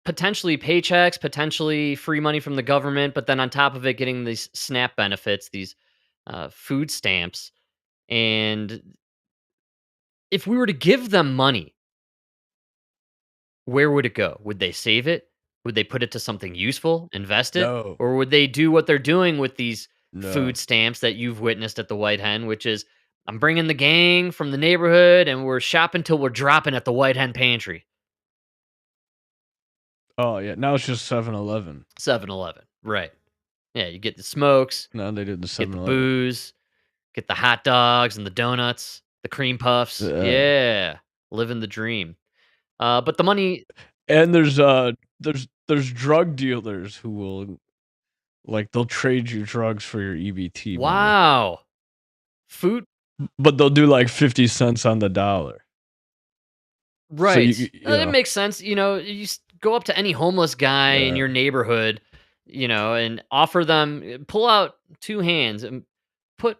[SPEAKER 1] potentially paychecks, potentially free money from the government, but then on top of it, getting these SNAP benefits, these food stamps. And if we were to give them money, where would it go? Would they save it? Would they put it to something useful, invest it?
[SPEAKER 2] No.
[SPEAKER 1] Or would they do what they're doing with these
[SPEAKER 2] No.
[SPEAKER 1] food stamps that you've witnessed at the White Hen, which is I'm bringing the gang from the neighborhood and we're shopping till we're dropping at the White Hen pantry.
[SPEAKER 2] Oh yeah. Now it's just 7-Eleven.
[SPEAKER 1] 7-Eleven. Right. Yeah, you get the smokes,
[SPEAKER 2] Now they did the
[SPEAKER 1] get the
[SPEAKER 2] 7-Eleven.
[SPEAKER 1] booze, get the hot dogs and the donuts, the cream puffs.
[SPEAKER 2] Yeah.
[SPEAKER 1] Yeah. Living the dream. But the money
[SPEAKER 2] And there's drug dealers who will they'll trade you drugs for your EBT money.
[SPEAKER 1] Wow. Food
[SPEAKER 2] But they'll do like 50 cents on the dollar.
[SPEAKER 1] Right.
[SPEAKER 2] you
[SPEAKER 1] It
[SPEAKER 2] know.
[SPEAKER 1] makes sense. Go up to any homeless guy in
[SPEAKER 2] Yeah.
[SPEAKER 1] your neighborhood, and offer them, pull out two hands and put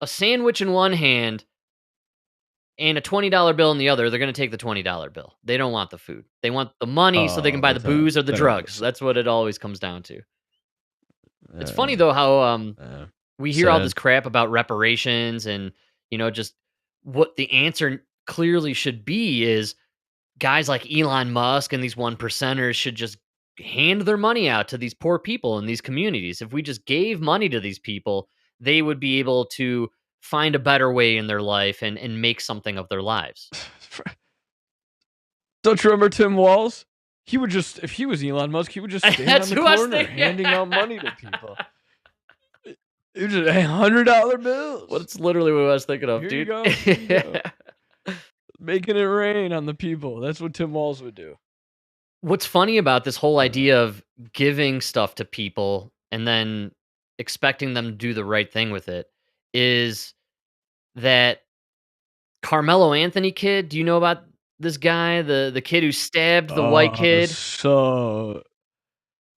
[SPEAKER 1] a sandwich in one hand and a $20 bill in the other. They're going to take the $20 bill. They don't want the food. They want the money so they can buy the booze or the drugs. That's what it always comes down to. It's funny though how we hear all this crap about reparations and just what the answer clearly should be is guys like Elon Musk and these one percenters should just hand their money out to these poor people in these communities. If we just gave money to these people, they would be able to find a better way in their life and make something of their lives.
[SPEAKER 2] Don't you remember Tim Walz? He would just, if he was Elon Musk, he would just stand
[SPEAKER 1] That's
[SPEAKER 2] on the
[SPEAKER 1] who I was
[SPEAKER 2] corner
[SPEAKER 1] thinking.
[SPEAKER 2] handing out money to people. He was just $100 bills.
[SPEAKER 1] Well, that's literally what I was thinking of,
[SPEAKER 2] Here
[SPEAKER 1] dude.
[SPEAKER 2] you go. Here you go. Making it rain on the people. That's what Tim Walz would do.
[SPEAKER 1] What's funny about this whole idea of giving stuff to people and then expecting them to do the right thing with it is that Carmelo Anthony kid. Do you know about this guy? The kid who stabbed the white kid?
[SPEAKER 2] So,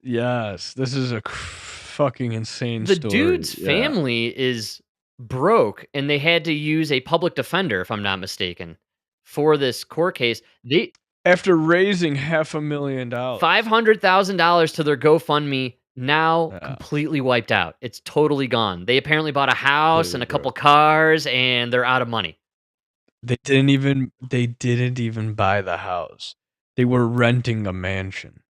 [SPEAKER 2] yes, this is a fucking insane
[SPEAKER 1] The
[SPEAKER 2] story.
[SPEAKER 1] dude's
[SPEAKER 2] Yeah.
[SPEAKER 1] family is broke and they had to use a public defender, if I'm not mistaken, for this court case.
[SPEAKER 2] After raising $500,000.
[SPEAKER 1] $500,000 to their GoFundMe, now
[SPEAKER 2] Yeah.
[SPEAKER 1] completely wiped out. It's totally gone. They apparently bought a house and a
[SPEAKER 2] Completely
[SPEAKER 1] couple cars, and they're out of money.
[SPEAKER 2] They didn't even buy the house. They were renting a mansion.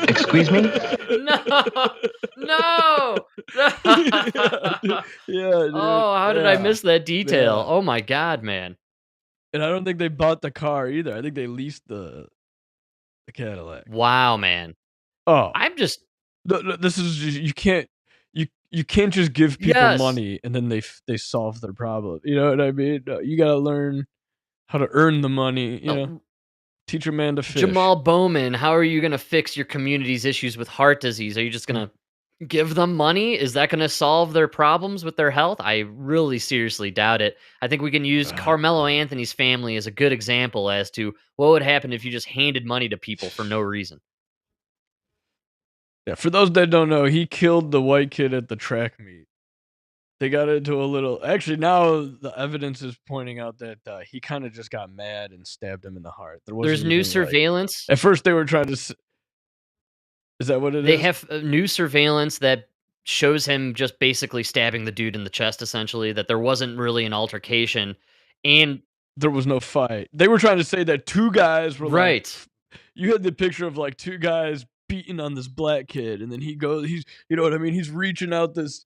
[SPEAKER 5] Excuse me?
[SPEAKER 1] No.
[SPEAKER 2] Yeah, dude.
[SPEAKER 1] Oh, how did I
[SPEAKER 2] Yeah.
[SPEAKER 1] miss that detail?
[SPEAKER 2] Yeah.
[SPEAKER 1] Oh my God, man.
[SPEAKER 2] And I don't think they bought the car either. I think they leased the Cadillac.
[SPEAKER 1] Wow, man.
[SPEAKER 2] Oh,
[SPEAKER 1] I'm just
[SPEAKER 2] this is just, you can't you can't just give people
[SPEAKER 1] Yes.
[SPEAKER 2] money and then they solve their problem. You know what I mean? No, you gotta learn how to earn the money. You know, teach a man to fish.
[SPEAKER 1] Jamal Bowman, how are you going to fix your community's issues with heart disease? Are you just going to give them money? Is that going to solve their problems with their health? I really seriously doubt it. I think we can use Carmelo Anthony's family as a good example as to what would happen if you just handed money to people for no reason.
[SPEAKER 2] Yeah, for those that don't know, he killed the white kid at the track meet. They got into a little. Actually, now the evidence is pointing out that he kind of just got mad and stabbed him in the heart.
[SPEAKER 1] There's new surveillance.
[SPEAKER 2] At first, they were trying to. Is that what it is?
[SPEAKER 1] They have new surveillance that shows him just basically stabbing the dude in the chest, essentially, that there wasn't really an altercation. And
[SPEAKER 2] there was no fight. They were trying to say that two guys were
[SPEAKER 1] right.
[SPEAKER 2] You had the picture of like two guys beating on this black kid, and then he's, you know what I mean? He's reaching out this.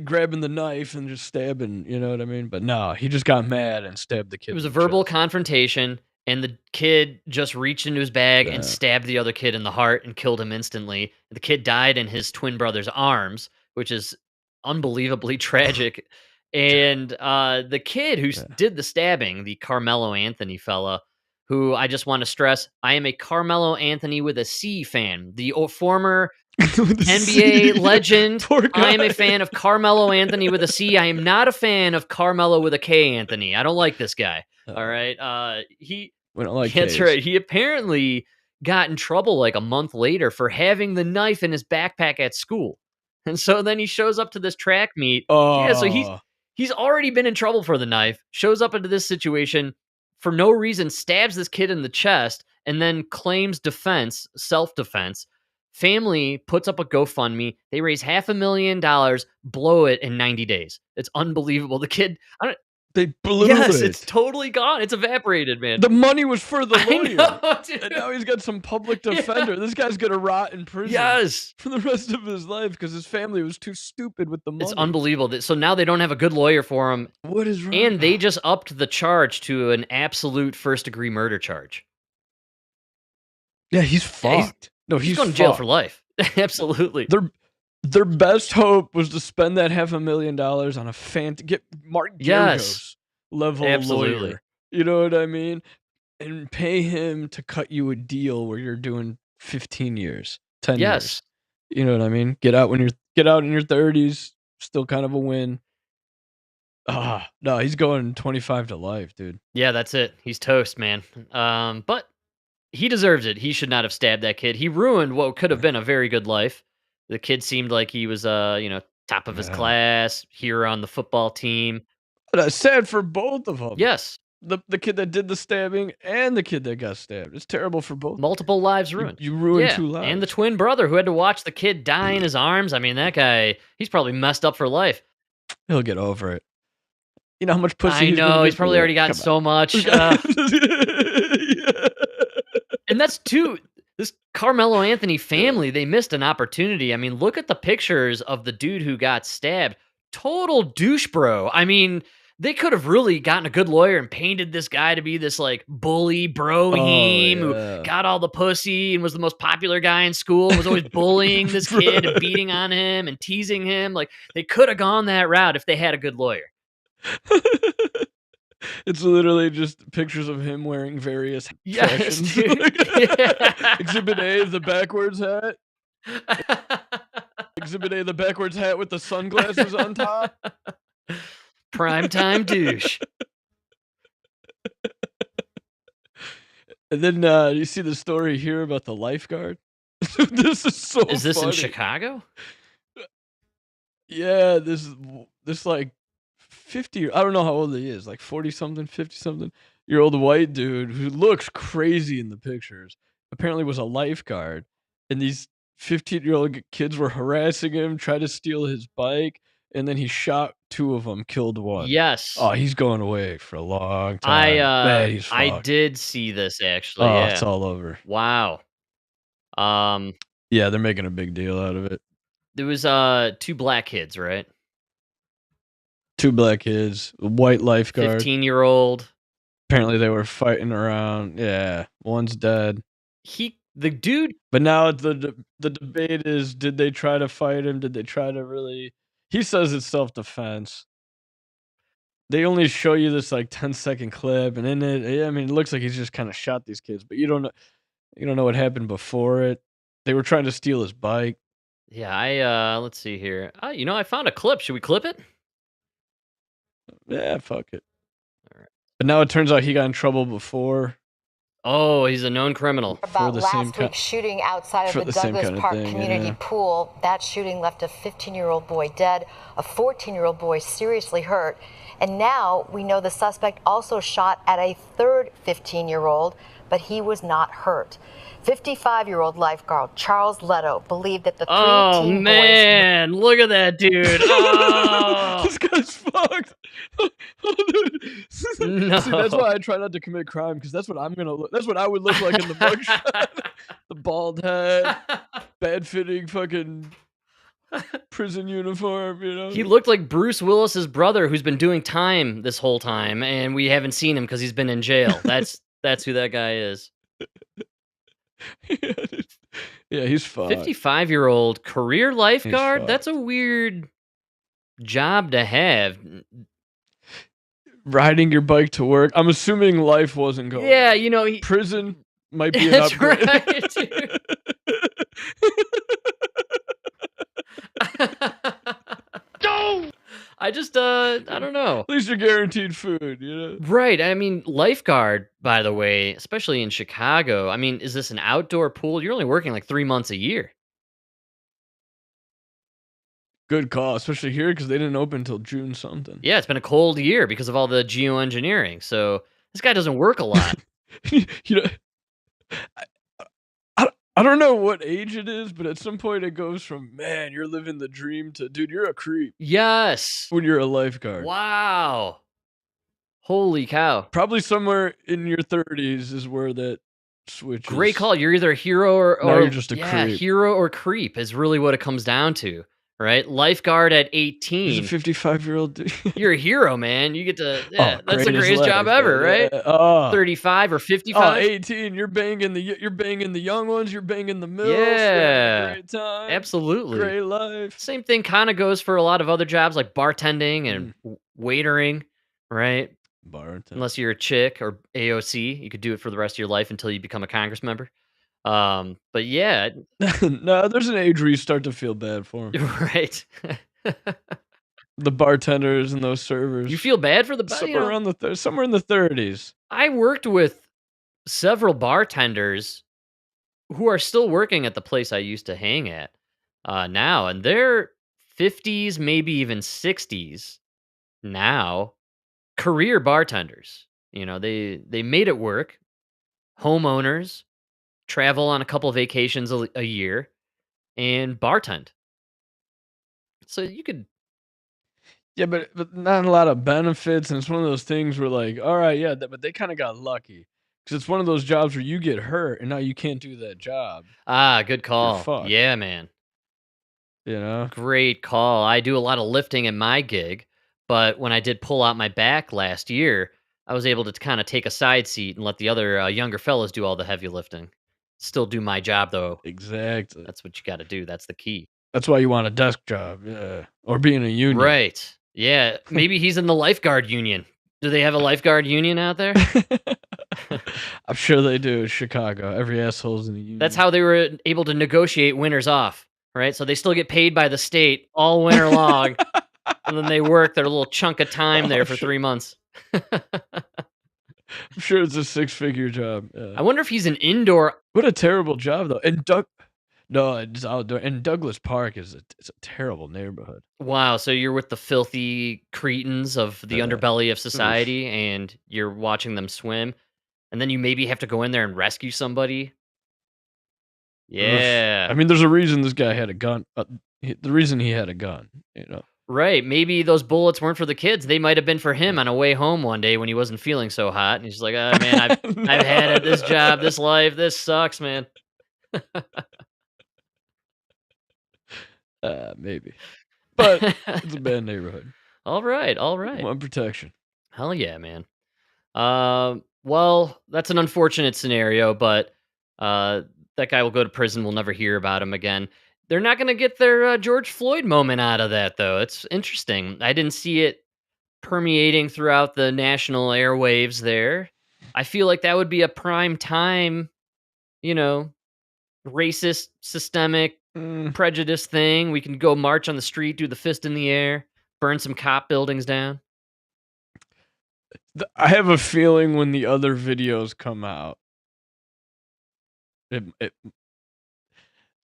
[SPEAKER 2] Grabbing the knife and just stabbing, you know what I mean? But no, he just got mad and stabbed the kid.
[SPEAKER 1] It was a verbal confrontation, and the kid just reached into his bag and stabbed the other kid in the heart and killed him instantly. The kid died in his twin brother's arms, which is unbelievably tragic. And the kid who did the stabbing, the Carmelo Anthony fella, who I just want to stress, I am a Carmelo Anthony with a C fan, the former NBA legend. I am a fan of Carmelo Anthony with a C. I am not a fan of Carmelo with a K Anthony. I don't like this guy. All right. We don't like that's Ks. Right. He apparently got in trouble like a month later for having the knife in his backpack at school. And so then he shows up to this track meet. Yeah, so he's already been in trouble for the knife, shows up into this situation for no reason, stabs this kid in the chest, and then claims self-defense. Family puts up a GoFundMe. They raise $500,000, blow it in 90 days. It's unbelievable. The kid,
[SPEAKER 2] they blew it.
[SPEAKER 1] Yes, it's totally gone. It's evaporated, man.
[SPEAKER 2] The money was for the lawyer.
[SPEAKER 1] I know, dude.
[SPEAKER 2] And now he's got some public defender. This guy's going to rot in prison for the rest of his life because his family was too stupid with the money.
[SPEAKER 1] It's unbelievable. So now they don't have a good lawyer for him.
[SPEAKER 2] What is wrong?
[SPEAKER 1] And they just upped the charge to an absolute first-degree murder charge.
[SPEAKER 2] Yeah, he's fucked.
[SPEAKER 1] He's going to jail for life. Absolutely.
[SPEAKER 2] Their best hope was to spend that $500,000 on a get Mark Geragos level lawyer. You know what I mean? And pay him to cut you a deal where you're doing 15 years, 10 years. You know what I mean? Get out in your 30s, still kind of a win. No, he's going 25 to life, dude.
[SPEAKER 1] Yeah, that's it. He's toast, man. But he deserves it. He should not have stabbed that kid. He ruined what could have been a very good life. The kid seemed like he was, top of his class, hero on the football team.
[SPEAKER 2] But sad for both of them.
[SPEAKER 1] Yes.
[SPEAKER 2] The kid that did the stabbing and the kid that got stabbed. It's terrible for both.
[SPEAKER 1] Multiple lives ruined.
[SPEAKER 2] You ruined 2 lives.
[SPEAKER 1] And the twin brother who had to watch the kid die in his arms. I mean, that guy, he's probably messed up for life.
[SPEAKER 2] He'll get over it. You know how much pussy
[SPEAKER 1] he's probably already gotten so much. And that's this Carmelo Anthony family, they missed an opportunity. I mean, look at the pictures of the dude who got stabbed. Total douche bro. I mean, they could have really gotten a good lawyer and painted this guy to be this like bully bro-heme who got all the pussy and was the most popular guy in school and was always bullying this kid and beating on him and teasing him. Like, they could have gone that route if they had a good lawyer.
[SPEAKER 2] It's literally just pictures of him wearing various fashions. Exhibit A, the backwards hat. Exhibit A, the backwards hat with the sunglasses on top.
[SPEAKER 1] Primetime douche.
[SPEAKER 2] And then you see the story here about the lifeguard. This is so
[SPEAKER 1] Is this
[SPEAKER 2] funny.
[SPEAKER 1] in Chicago?
[SPEAKER 2] Yeah, this like 50, I don't know how old he is, like 40-something, 50-something year old white dude who looks crazy in the pictures, apparently was a lifeguard, and these 15-year-old kids were harassing him, tried to steal his bike, and then he shot 2 of them, killed 1.
[SPEAKER 1] Yes.
[SPEAKER 2] Oh, he's going away for a long time.
[SPEAKER 1] I did see this actually.
[SPEAKER 2] Oh,
[SPEAKER 1] yeah.
[SPEAKER 2] It's all over.
[SPEAKER 1] Wow.
[SPEAKER 2] Yeah, they're making a big deal out of it.
[SPEAKER 1] There was 2 black kids, right?
[SPEAKER 2] 2 black kids, a white lifeguard.
[SPEAKER 1] 15-year-old.
[SPEAKER 2] Apparently they were fighting around. Yeah, one's dead.
[SPEAKER 1] The The dude
[SPEAKER 2] But now the debate is, did they try to fight him? Did they try to really? He says it's self-defense. They only show you this like 10-second clip, and in it, I mean, it looks like he's just kind of shot these kids, but you don't know. You don't know what happened before it. They were trying to steal his bike.
[SPEAKER 1] Yeah, let's see here. I found a clip. Should we clip it?
[SPEAKER 2] Yeah, fuck it.
[SPEAKER 1] All right.
[SPEAKER 2] But now it turns out he got in trouble before.
[SPEAKER 1] Oh, he's a known criminal.
[SPEAKER 5] About last week's shooting outside of the Douglas Park community pool. That shooting left a 15-year-old boy dead, a 14-year-old boy seriously hurt. And now we know the suspect also shot at a third 15-year-old, but he was not hurt. 55-year-old lifeguard Charles Leto believed that the three teen
[SPEAKER 1] man, look at that dude. Oh.
[SPEAKER 2] This guy's fucked.
[SPEAKER 1] No.
[SPEAKER 2] See, that's why I try not to commit crime, because that's what I'm gonna look. That's what I would look like in the mugshot. The bald head, bad fitting fucking prison uniform.
[SPEAKER 1] He looked like Bruce Willis's brother, who's been doing time this whole time, and we haven't seen him because he's been in jail. That's who that guy is.
[SPEAKER 2] Yeah, he's fucked.
[SPEAKER 1] 55-year-old career lifeguard? That's a weird job to have.
[SPEAKER 2] Riding your bike to work. I'm assuming life wasn't going.
[SPEAKER 1] Yeah,
[SPEAKER 2] prison might be an upgrade.
[SPEAKER 1] Right, dude. I just, I don't know.
[SPEAKER 2] At least you're guaranteed food,
[SPEAKER 1] Right. I mean, lifeguard, by the way, especially in Chicago. I mean, is this an outdoor pool? You're only working like 3 months a year.
[SPEAKER 2] Good call, especially here because they didn't open until June something.
[SPEAKER 1] Yeah, it's been a cold year because of all the geoengineering. So this guy doesn't work a lot.
[SPEAKER 2] I don't know what age it is, but at some point it goes from, man, you're living the dream to, dude, you're a creep.
[SPEAKER 1] Yes.
[SPEAKER 2] When you're a lifeguard.
[SPEAKER 1] Wow. Holy cow.
[SPEAKER 2] Probably somewhere in your 30s is where that switches.
[SPEAKER 1] Great call. You're either a hero or
[SPEAKER 2] you're just a creep.
[SPEAKER 1] Hero or creep is really what it comes down to. Right? Lifeguard at 18.
[SPEAKER 2] He's a 55-year-old dude.
[SPEAKER 1] You're a hero, man. You get to, that's the greatest
[SPEAKER 2] life,
[SPEAKER 1] job ever, right? 35 or 55.
[SPEAKER 2] 18, you're banging the young ones, you're banging the mills.
[SPEAKER 1] Yeah.
[SPEAKER 2] Great time.
[SPEAKER 1] Absolutely.
[SPEAKER 2] Great life.
[SPEAKER 1] Same thing kind of goes for a lot of other jobs like bartending and waitering, right?
[SPEAKER 2] Bartending.
[SPEAKER 1] Unless you're a chick or AOC, you could do it for the rest of your life until you become a Congress member. But yeah.
[SPEAKER 2] No, there's an age where you start to feel bad for them.
[SPEAKER 1] Right.
[SPEAKER 2] The bartenders and those servers.
[SPEAKER 1] You feel bad for the
[SPEAKER 2] somewhere around somewhere in the 30s.
[SPEAKER 1] I worked with several bartenders who are still working at the place I used to hang at now, and they're 50s, maybe even 60s now. Career bartenders. They made it work. Homeowners. Travel on a couple of vacations a year and bartend. So you could.
[SPEAKER 2] Yeah, but not a lot of benefits. And it's one of those things where like, all right, yeah, but they kind of got lucky because it's one of those jobs where you get hurt and now you can't do that job.
[SPEAKER 1] Good call. Yeah, man. Great call. I do a lot of lifting at my gig, but when I did pull out my back last year, I was able to kind of take a side seat and let the other younger fellas do all the heavy lifting. Still do my job, though.
[SPEAKER 2] Exactly.
[SPEAKER 1] That's what you got to do. That's the key.
[SPEAKER 2] That's why you want a desk job, yeah, or be in a union.
[SPEAKER 1] Right. Yeah. Maybe he's in the lifeguard union. Do they have a lifeguard union out there?
[SPEAKER 2] I'm sure they do in Chicago. Every asshole's in a union.
[SPEAKER 1] That's how they were able to negotiate winters off, right? So they still get paid by the state all winter long, and then they work their little chunk of time there for 3 months.
[SPEAKER 2] I'm sure it's a 6-figure job. Yeah.
[SPEAKER 1] I wonder if he's an indoor.
[SPEAKER 2] What a terrible job, though. And it's outdoor. And Douglas Park it's a terrible neighborhood.
[SPEAKER 1] Wow. So you're with the filthy cretins of the underbelly of society, and you're watching them swim, and then you maybe have to go in there and rescue somebody. Yeah.
[SPEAKER 2] I mean, there's a reason this guy had a gun. The reason he had a gun,
[SPEAKER 1] Right. Maybe those bullets weren't for the kids. They might have been for him on a way home one day when he wasn't feeling so hot. And he's like, oh, man, I've had it. This job, this life, this sucks, man.
[SPEAKER 2] Maybe. But it's a bad neighborhood.
[SPEAKER 1] All right.
[SPEAKER 2] Want protection.
[SPEAKER 1] Hell yeah, man. Well, that's an unfortunate scenario, but that's that guy will go to prison. We'll never hear about him again. They're not going to get their George Floyd moment out of that, though. It's interesting. I didn't see it permeating throughout the national airwaves there. I feel like that would be a prime time, racist, systemic, prejudice thing. We can go march on the street, do the fist in the air, burn some cop buildings down.
[SPEAKER 2] I have a feeling when the other videos come out,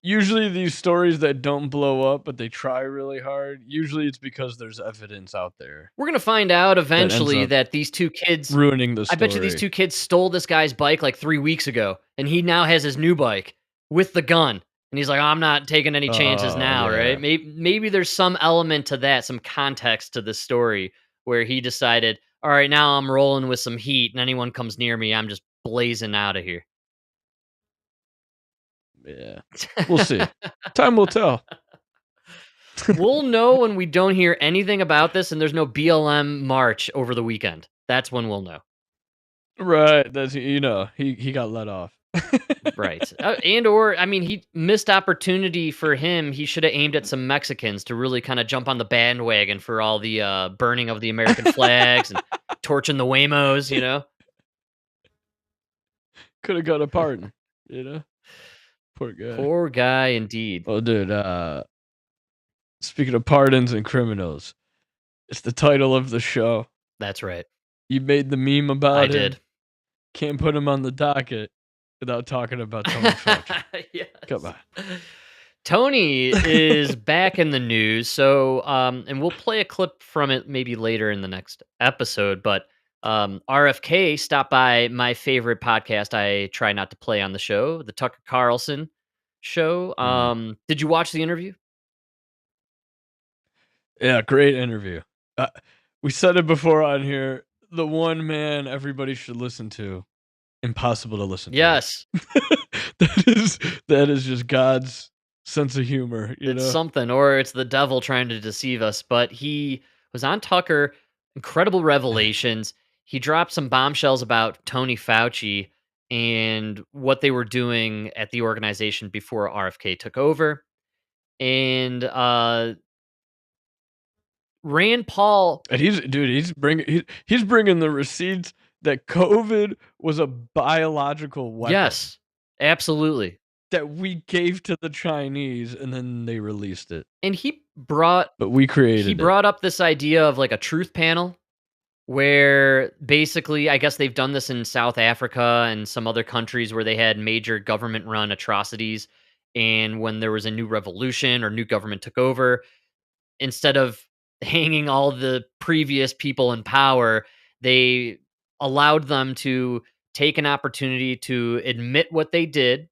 [SPEAKER 2] usually these stories that don't blow up, but they try really hard, usually it's because there's evidence out there.
[SPEAKER 1] We're going to find out eventually that these two kids
[SPEAKER 2] ruining the story.
[SPEAKER 1] I bet you these two kids stole this guy's bike like 3 weeks ago, and he now has his new bike with the gun. And he's like, I'm not taking any chances now, right? Maybe there's some element to that, some context to this story where he decided, all right, now I'm rolling with some heat, and anyone comes near me, I'm just blazing out of here.
[SPEAKER 2] Yeah, we'll see. Time will tell.
[SPEAKER 1] We'll know when we don't hear anything about this and there's no BLM march over the weekend. That's when we'll know.
[SPEAKER 2] Right. That's, he got let off.
[SPEAKER 1] Right. He missed opportunity for him. He should have aimed at some Mexicans to really kind of jump on the bandwagon for all the burning of the American flags and torching the Waymos,
[SPEAKER 2] Could have got a pardon, Poor guy.
[SPEAKER 1] Poor guy, indeed.
[SPEAKER 2] Oh, dude. Speaking of pardons and criminals, it's the title of the show.
[SPEAKER 1] That's right.
[SPEAKER 2] You made the meme about him.
[SPEAKER 1] I did.
[SPEAKER 2] Can't put him on the docket without talking about Tony Fauci.
[SPEAKER 1] Yes.
[SPEAKER 2] Come on.
[SPEAKER 1] Tony is back in the news. So, and we'll play a clip from it maybe later in the next episode. But RFK stopped by my favorite podcast I try not to play on the show, the Tucker Carlson show. Did you watch the interview?
[SPEAKER 2] Yeah, great interview. We said it before on here. The one man everybody should listen to. Impossible to listen to.
[SPEAKER 1] Yes.
[SPEAKER 2] that is just God's sense of humor.
[SPEAKER 1] It's something, or it's the devil trying to deceive us. But he was on Tucker. Incredible revelations. He dropped some bombshells about Tony Fauci and what they were doing at the organization before RFK took over. And Rand Paul,
[SPEAKER 2] and he's bringing the receipts that COVID was a biological weapon.
[SPEAKER 1] Yes, absolutely.
[SPEAKER 2] That we gave to the Chinese, and then they released it.
[SPEAKER 1] And
[SPEAKER 2] we created.
[SPEAKER 1] He brought up this idea of like a truth panel, where basically, I guess they've done this in South Africa and some other countries where they had major government-run atrocities, and when there was a new revolution or new government took over, instead of hanging all the previous people in power, they allowed them to take an opportunity to admit what they did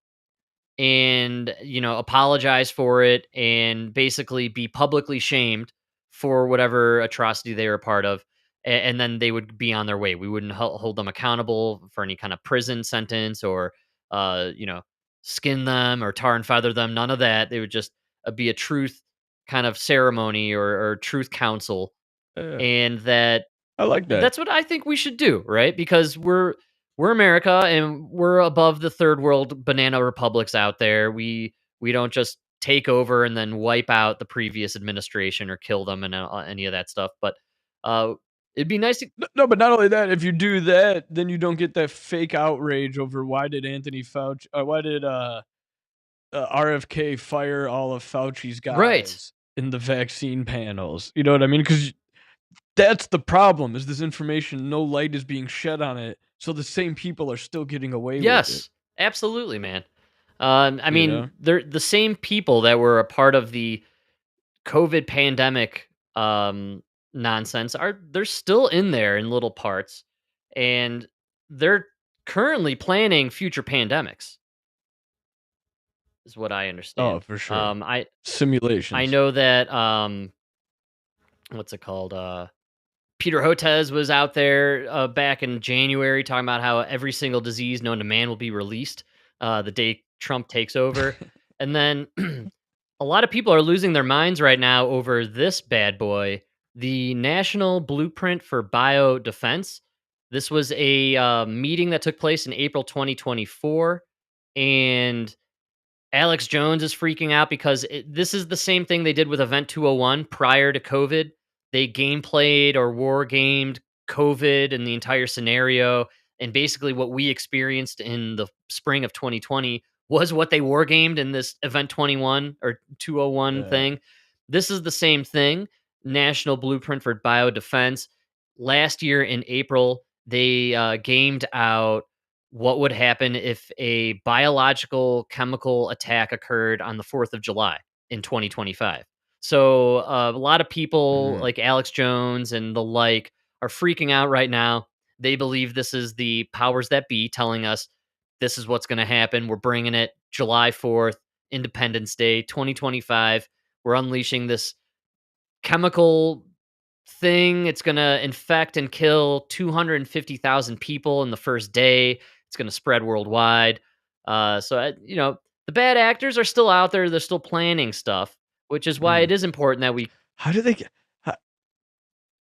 [SPEAKER 1] and, apologize for it and basically be publicly shamed for whatever atrocity they were a part of. And then they would be on their way. We wouldn't hold them accountable for any kind of prison sentence or, skin them or tar and feather them. None of that. They would just be a truth kind of ceremony or truth council. And that
[SPEAKER 2] I like that.
[SPEAKER 1] That's what I think we should do, right? Because we're America and we're above the third world banana republics out there. We don't just take over and then wipe out the previous administration or kill them and any of that stuff. But it'd be nice to...
[SPEAKER 2] No, but not only that, if you do that, then you don't get that fake outrage over why did RFK fire all of Fauci's guys in the vaccine panels. You know what I mean? Because that's the problem, is this information, no light is being shed on it, so the same people are still getting away with it.
[SPEAKER 1] Yes, absolutely, man. They're the same people that were a part of the COVID pandemic nonsense. They're still in there in little parts, and they're currently planning future pandemics, is what I understand.
[SPEAKER 2] Oh, for sure. Simulations.
[SPEAKER 1] I know that, what's it called? Peter Hotez was out there back in January talking about how every single disease known to man will be released the day Trump takes over. And then a lot of people are losing their minds right now over this bad boy, the National Blueprint for Biodefense. This was a meeting that took place in April 2024. And Alex Jones is freaking out because this is the same thing they did with Event 201 prior to COVID. They gameplayed or war gamed COVID and the entire scenario. And basically, what we experienced in the spring of 2020 was what they war gamed in this Event 21 or 201 thing. This is the same thing. National Blueprint for Biodefense. Last year in April, they gamed out what would happen if a biological chemical attack occurred on the 4th of July in 2025. So a lot of people like Alex Jones and the like are freaking out right now. They believe this is the powers that be telling us this is what's going to happen. We're bringing it July 4th, Independence Day, 2025. We're unleashing this chemical thing. It's going to infect and kill 250,000 people in the first day. It's going to spread worldwide. The bad actors are still out there. They're still planning stuff, which is why it is important that we.
[SPEAKER 2] How do they get? I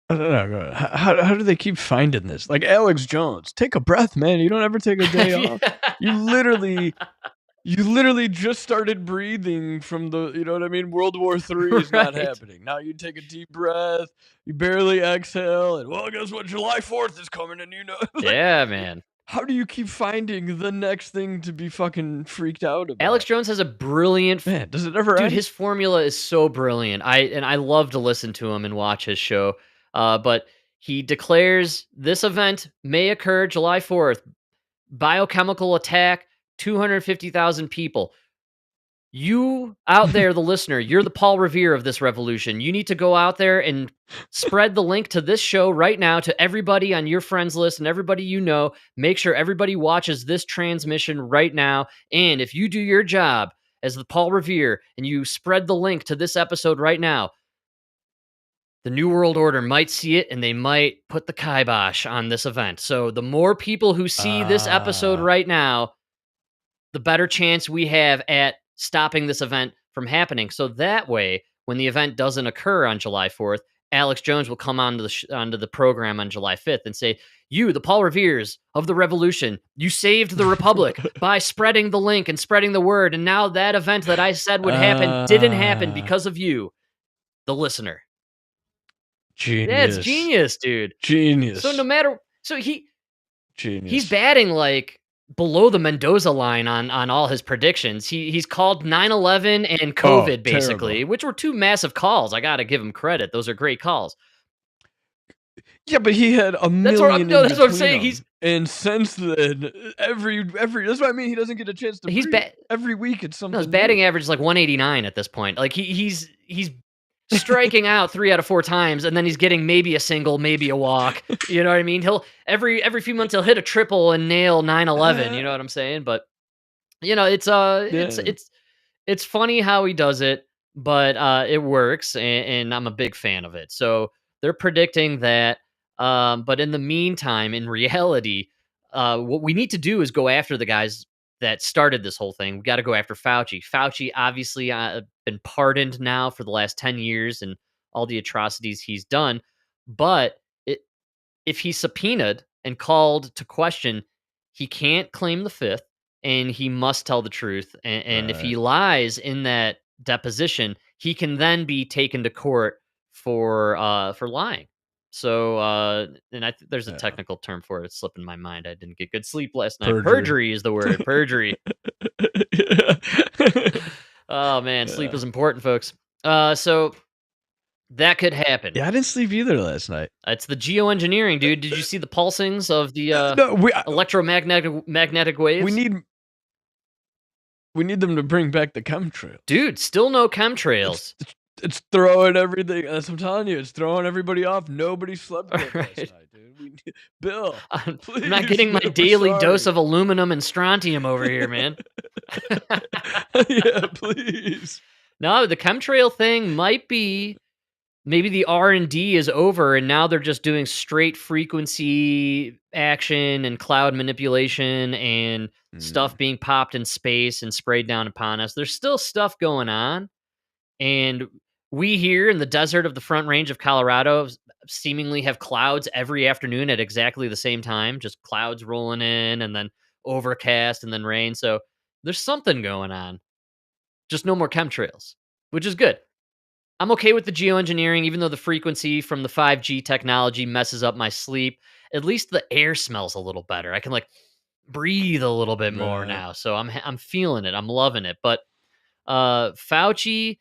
[SPEAKER 2] don't know. How do they keep finding this? Like Alex Jones, take a breath, man. You don't ever take a day off. You literally just started breathing from the, you know what I mean? World War III is not happening. Now you take a deep breath, you barely exhale, and well, guess what? July 4th is coming, and you know.
[SPEAKER 1] Yeah, man.
[SPEAKER 2] How do you keep finding the next thing to be fucking freaked out about?
[SPEAKER 1] Alex Jones has a brilliant...
[SPEAKER 2] Man, does it ever
[SPEAKER 1] end?
[SPEAKER 2] Dude,
[SPEAKER 1] his formula is so brilliant. I love to listen to him and watch his show. But he declares this event may occur July 4th. Biochemical attack, 250,000 people. You out there, the listener, you're the Paul Revere of this revolution. You need to go out there and spread the link to this show right now to everybody on your friends list and everybody you know. Make sure everybody watches this transmission right now. And if you do your job as the Paul Revere and you spread the link to this episode right now, the New World Order might see it and they might put the kibosh on this event. So the more people who see this episode right now, the better chance we have at stopping this event from happening. So that way, when the event doesn't occur on July 4th, Alex Jones will come onto the program on July 5th and say, you, the Paul Reveres of the revolution, you saved the Republic by spreading the link and spreading the word. And now that event that I said would happen didn't happen because of you, the listener.
[SPEAKER 2] Genius.
[SPEAKER 1] Yeah, it's genius, dude.
[SPEAKER 2] Genius.
[SPEAKER 1] So no matter... So
[SPEAKER 2] Genius.
[SPEAKER 1] He's batting like below the Mendoza line on all his predictions. He's called 9/11 and COVID basically,
[SPEAKER 2] terrible.
[SPEAKER 1] which were two massive calls. I got to give him credit. Those are great calls.
[SPEAKER 2] Yeah, but he had a million.
[SPEAKER 1] That's what I'm saying.
[SPEAKER 2] And since then, every that's what I mean. He doesn't get a chance to. Every week it's something.
[SPEAKER 1] No, his batting average is like 189 at this point. Like he's striking out 3 out of 4 times, and then he's getting maybe a single, maybe a walk. You know what I mean? He'll every few months he'll hit a triple and nail 9/11. You know what I'm saying? But you know, it's funny how he does it, but it works, and I'm a big fan of it. So they're predicting that. But in the meantime, in reality, what we need to do is go after the guys that started this whole thing. We got to go after Fauci. Fauci obviously been pardoned now for the last 10 years and all the atrocities he's done. But if he's subpoenaed and called to question, he can't claim the fifth, and he must tell the truth. And if he lies in that deposition, he can then be taken to court for lying. So, and there's a technical term for it. It's slipping my mind. I didn't get good sleep last night. Perjury is the word. Perjury. Oh man, sleep is important, folks. So that could happen.
[SPEAKER 2] Yeah, I didn't sleep either last night.
[SPEAKER 1] It's the geoengineering, dude. Did you see the pulsings of the electromagnetic waves?
[SPEAKER 2] We need them to bring back the chemtrails.
[SPEAKER 1] Dude, still no chemtrails.
[SPEAKER 2] It's throwing everything. As I'm telling you, it's throwing everybody off. Nobody slept last night, dude. Bill, please,
[SPEAKER 1] I'm not getting my daily dose of aluminum and strontium over here, man.
[SPEAKER 2] Yeah, please.
[SPEAKER 1] No, the chemtrail thing might be maybe the R&D is over, and now they're just doing straight frequency action and cloud manipulation and stuff being popped in space and sprayed down upon us. There's still stuff going on, and we here in the desert of the Front Range of Colorado seemingly have clouds every afternoon at exactly the same time, just clouds rolling in and then overcast and then rain. So there's something going on. Just no more chemtrails, which is good. I'm okay with the geoengineering, even though the frequency from the 5G technology messes up my sleep. At least the air smells a little better. I can like breathe a little bit more
[SPEAKER 2] Right.
[SPEAKER 1] now. So I'm feeling it. I'm loving it. But Fauci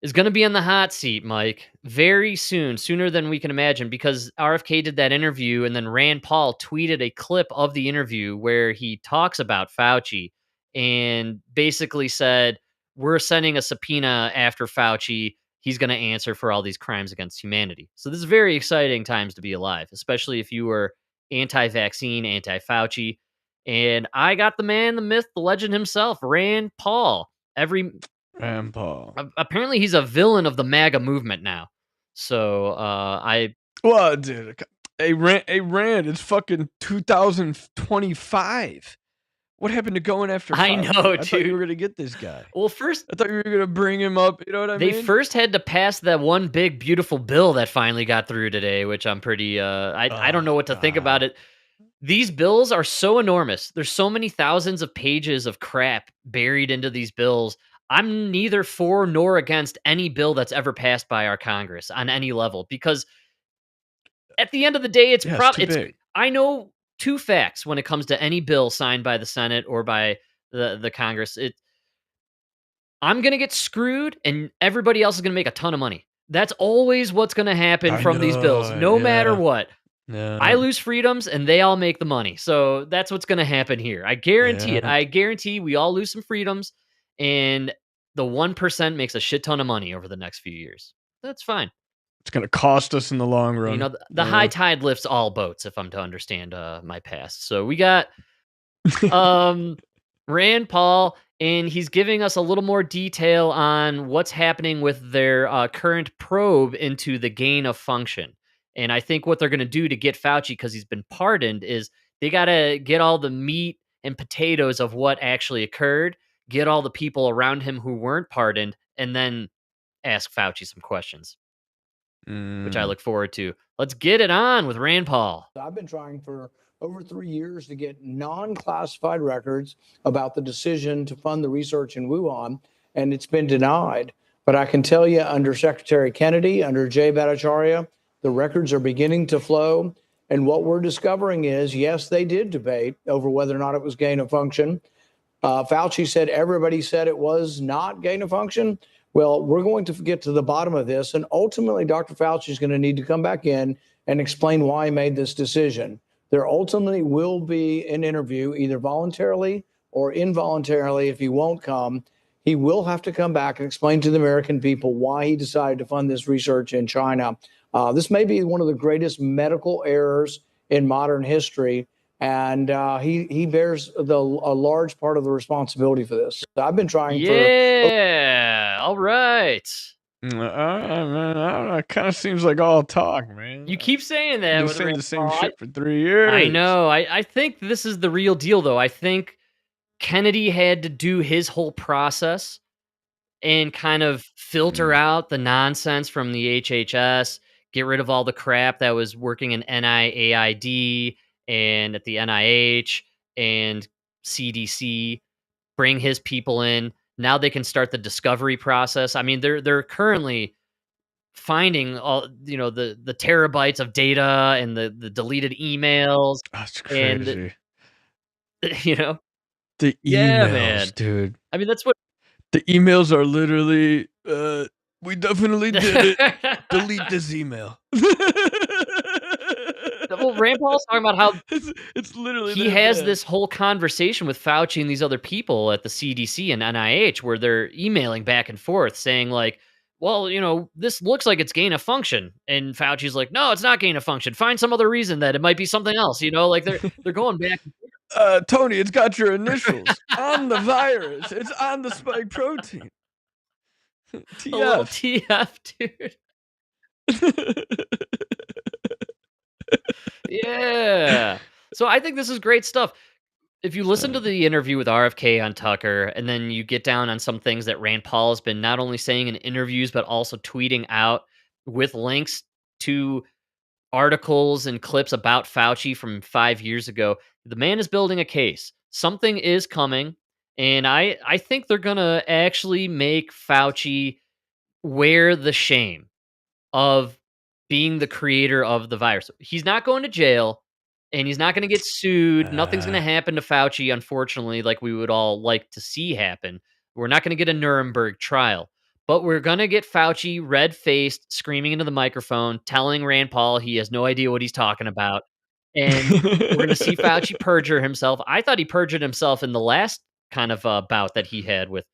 [SPEAKER 1] is going to be on the hot seat, Mike, very soon, sooner than we can imagine, because RFK did that interview and then Rand Paul tweeted a clip of the interview where he talks about Fauci and basically said, we're sending a subpoena after Fauci. He's going to answer for all these crimes against humanity. So this is very exciting times to be alive, especially if you were anti-vaccine, anti-Fauci. And I got the man, the myth, the legend himself, Rand Paul.
[SPEAKER 2] Rand Paul.
[SPEAKER 1] Apparently he's a villain of the MAGA movement now. So
[SPEAKER 2] well, dude, hey Rand, it's fucking 2025. What happened to going after Fauci?
[SPEAKER 1] I know, dude.
[SPEAKER 2] I thought you were gonna get this guy.
[SPEAKER 1] Well, first
[SPEAKER 2] I thought you were gonna bring him up. You know what I mean?
[SPEAKER 1] They first had to pass that one big beautiful bill that finally got through today, which I'm pretty I don't know what to think about it. These bills are so enormous. There's so many thousands of pages of crap buried into these bills. I'm neither for nor against any bill that's ever passed by our Congress on any level, because at the end of the day, it's I know two facts when it comes to any bill signed by the Senate or by the Congress. I'm going to get screwed and everybody else is going to make a ton of money. That's always what's going to happen from these bills, no matter what.
[SPEAKER 2] Yeah.
[SPEAKER 1] I lose freedoms and they all make the money. So that's what's going to happen here. I guarantee it. I guarantee we all lose some freedoms and the 1% makes a shit ton of money over the next few years. That's fine.
[SPEAKER 2] It's going to cost us in the long run.
[SPEAKER 1] You know, the high tide lifts all boats, if I'm to understand my past. So we got Rand Paul, and he's giving us a little more detail on what's happening with their current probe into the gain of function. And I think what they're going to do to get Fauci, because he's been pardoned, is they got to get all the meat and potatoes of what actually occurred, get all the people around him who weren't pardoned, and then ask Fauci some questions, which I look forward to. Let's get it on with Rand Paul.
[SPEAKER 3] I've been trying for over 3 years to get non-classified records about the decision to fund the research in Wuhan, and it's been denied. But I can tell you, under Secretary Kennedy, under Jay Bhattacharya, the records are beginning to flow. And what we're discovering is, yes, they did debate over whether or not it was gain of function. Fauci said everybody said it was not gain of function. Well, we're going to get to the bottom of this. And ultimately, Dr. Fauci is going to need to come back in and explain why he made this decision. There ultimately will be an interview, either voluntarily or involuntarily. If he won't come, he will have to come back and explain to the American people why he decided to fund this research in China. This may be one of the greatest medical errors in modern history, and he bears a large part of the responsibility for this. I've been trying for...
[SPEAKER 1] Yeah, all right.
[SPEAKER 2] Man, I don't know. It kind of seems like all talk, man.
[SPEAKER 1] You keep saying that.
[SPEAKER 2] You've been saying the same shit for 3 years.
[SPEAKER 1] I know. I think this is the real deal, though. I think Kennedy had to do his whole process and kind of filter out the nonsense from the HHS, get rid of all the crap that was working in NIAID and at the NIH and CDC, bring his people in. Now they can start the discovery process. I mean, they're currently finding all, the terabytes of data and the deleted emails.
[SPEAKER 2] That's crazy.
[SPEAKER 1] And,
[SPEAKER 2] the emails, man. Dude.
[SPEAKER 1] I mean, that's what
[SPEAKER 2] the emails are literally. We definitely did it. Delete this email.
[SPEAKER 1] Well, Rand Paul's talking about how
[SPEAKER 2] it's literally
[SPEAKER 1] he has this whole conversation with Fauci and these other people at the CDC and NIH where they're emailing back and forth saying like, well, this looks like it's gain of function. And Fauci's like, no, it's not gain of function. Find some other reason that it might be something else. Like they're going back.
[SPEAKER 2] Tony, it's got your initials on the virus. It's on the spike protein.
[SPEAKER 1] TF. TF, dude. Yeah. So I think this is great stuff. If you listen to the interview with RFK on Tucker, and then you get down on some things that Rand Paul has been not only saying in interviews, but also tweeting out with links to articles and clips about Fauci from 5 years ago, the man is building a case. Something is coming, And I think they're gonna actually make Fauci wear the shame of being the creator of the virus. He's not going to jail, and he's not gonna get sued. Nothing's gonna happen to Fauci, unfortunately, like we would all like to see happen. We're not gonna get a Nuremberg trial, but we're gonna get Fauci red-faced, screaming into the microphone, telling Rand Paul he has no idea what he's talking about, and we're gonna see Fauci perjure himself. I thought he perjured himself in the last kind of, bout that he had with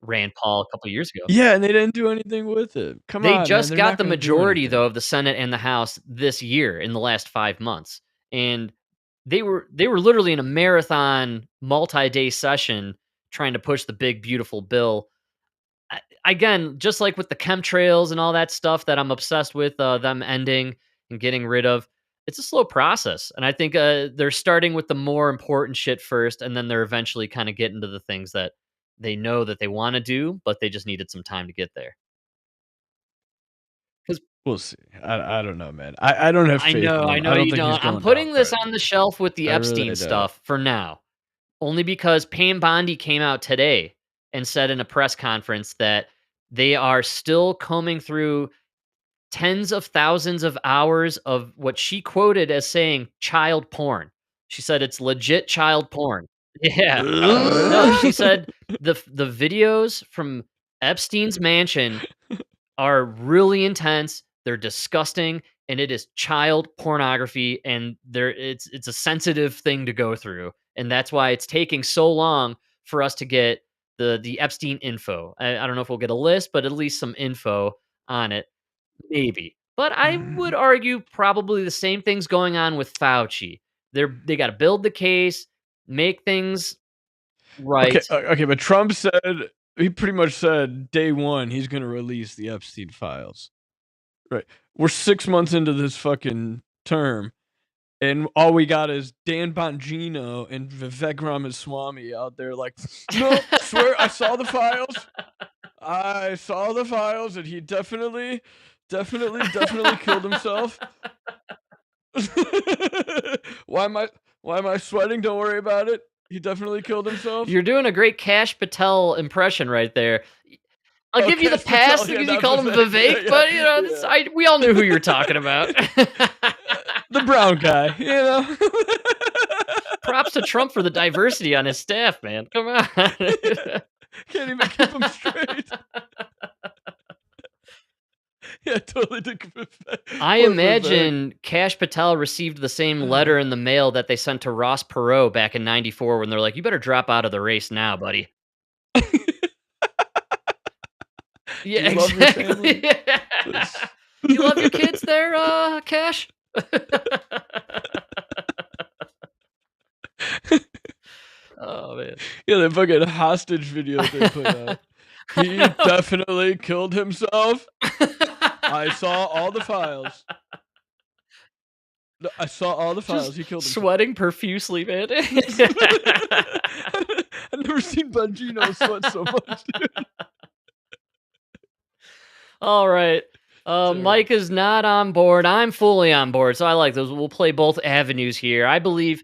[SPEAKER 1] Rand Paul a couple years ago.
[SPEAKER 2] Yeah, and they didn't do anything with it. Come
[SPEAKER 1] They
[SPEAKER 2] on, man,
[SPEAKER 1] just
[SPEAKER 2] they're
[SPEAKER 1] got
[SPEAKER 2] not
[SPEAKER 1] the
[SPEAKER 2] gonna do
[SPEAKER 1] majority,
[SPEAKER 2] anything.
[SPEAKER 1] though, of the Senate and the House this year in the last 5 months, and they were literally in a marathon, multi-day session trying to push the big, beautiful bill. Again, just like with the chemtrails and all that stuff that I'm obsessed with, them ending and getting rid of, it's a slow process, and I think, they're starting with the more important shit first, and then they're eventually kinda getting to the things that they know that they wanna do, but they just needed some time to get there. 'Cause
[SPEAKER 2] We'll see. I don't know, man. I don't have faith in
[SPEAKER 1] I
[SPEAKER 2] him.
[SPEAKER 1] know
[SPEAKER 2] I don't
[SPEAKER 1] you
[SPEAKER 2] think he's
[SPEAKER 1] don't. I'm
[SPEAKER 2] going down
[SPEAKER 1] putting
[SPEAKER 2] for
[SPEAKER 1] this on the
[SPEAKER 2] anything.
[SPEAKER 1] shelf with the
[SPEAKER 2] I really
[SPEAKER 1] Epstein
[SPEAKER 2] don't.
[SPEAKER 1] stuff for now, only because Pam Bondi came out today and said in a press conference that they are still combing through tens of thousands of hours of what she quoted as saying child porn. She said it's legit child porn. Yeah. No, she said the videos from Epstein's mansion are really intense, they're disgusting, and it is child pornography, and it's a sensitive thing to go through, and that's why it's taking so long for us to get the Epstein info. I don't know if we'll get a list, but at least some info on it, maybe. But I would argue probably the same thing's going on with Fauci. They gotta build the case, make things
[SPEAKER 2] Okay,
[SPEAKER 1] right.
[SPEAKER 2] okay, but Trump said he pretty much said day one he's gonna release the Epstein files. Right. We're 6 months into this fucking term, and all we got is Dan Bongino and Vivek Ramaswamy out there like, "No, swear I saw the files. I saw the files, and he definitely killed himself." Why am I sweating? Don't worry about it. He definitely killed himself.
[SPEAKER 1] You're doing a great Cash Patel impression right there. I'll give you the
[SPEAKER 2] Cash Patel,
[SPEAKER 1] pass
[SPEAKER 2] yeah,
[SPEAKER 1] because you
[SPEAKER 2] not
[SPEAKER 1] called him
[SPEAKER 2] Vivek.
[SPEAKER 1] Vivek, but you know, we all knew who you're talking about.
[SPEAKER 2] The brown guy, you know.
[SPEAKER 1] Props to Trump for the diversity on his staff, man. Come on.
[SPEAKER 2] Can't even keep him straight. Yeah, totally.
[SPEAKER 1] I imagine Cash Patel received the same letter in the mail that they sent to Ross Perot back in '94 when they're like, "You better drop out of the race now, buddy." Yeah,
[SPEAKER 2] you love your
[SPEAKER 1] exactly.
[SPEAKER 2] family?
[SPEAKER 1] Yeah. You love your kids there, Cash? Oh, man.
[SPEAKER 2] Yeah, the fucking hostage videos they put out. He definitely killed himself. I saw all the files. I saw all the files.
[SPEAKER 1] Just
[SPEAKER 2] he killed himself.
[SPEAKER 1] sweating profusely, man.
[SPEAKER 2] I've never seen Bongino sweat so much, dude.
[SPEAKER 1] All right. Mike is not on board. I'm fully on board, so I like those. We'll play both avenues here. I believe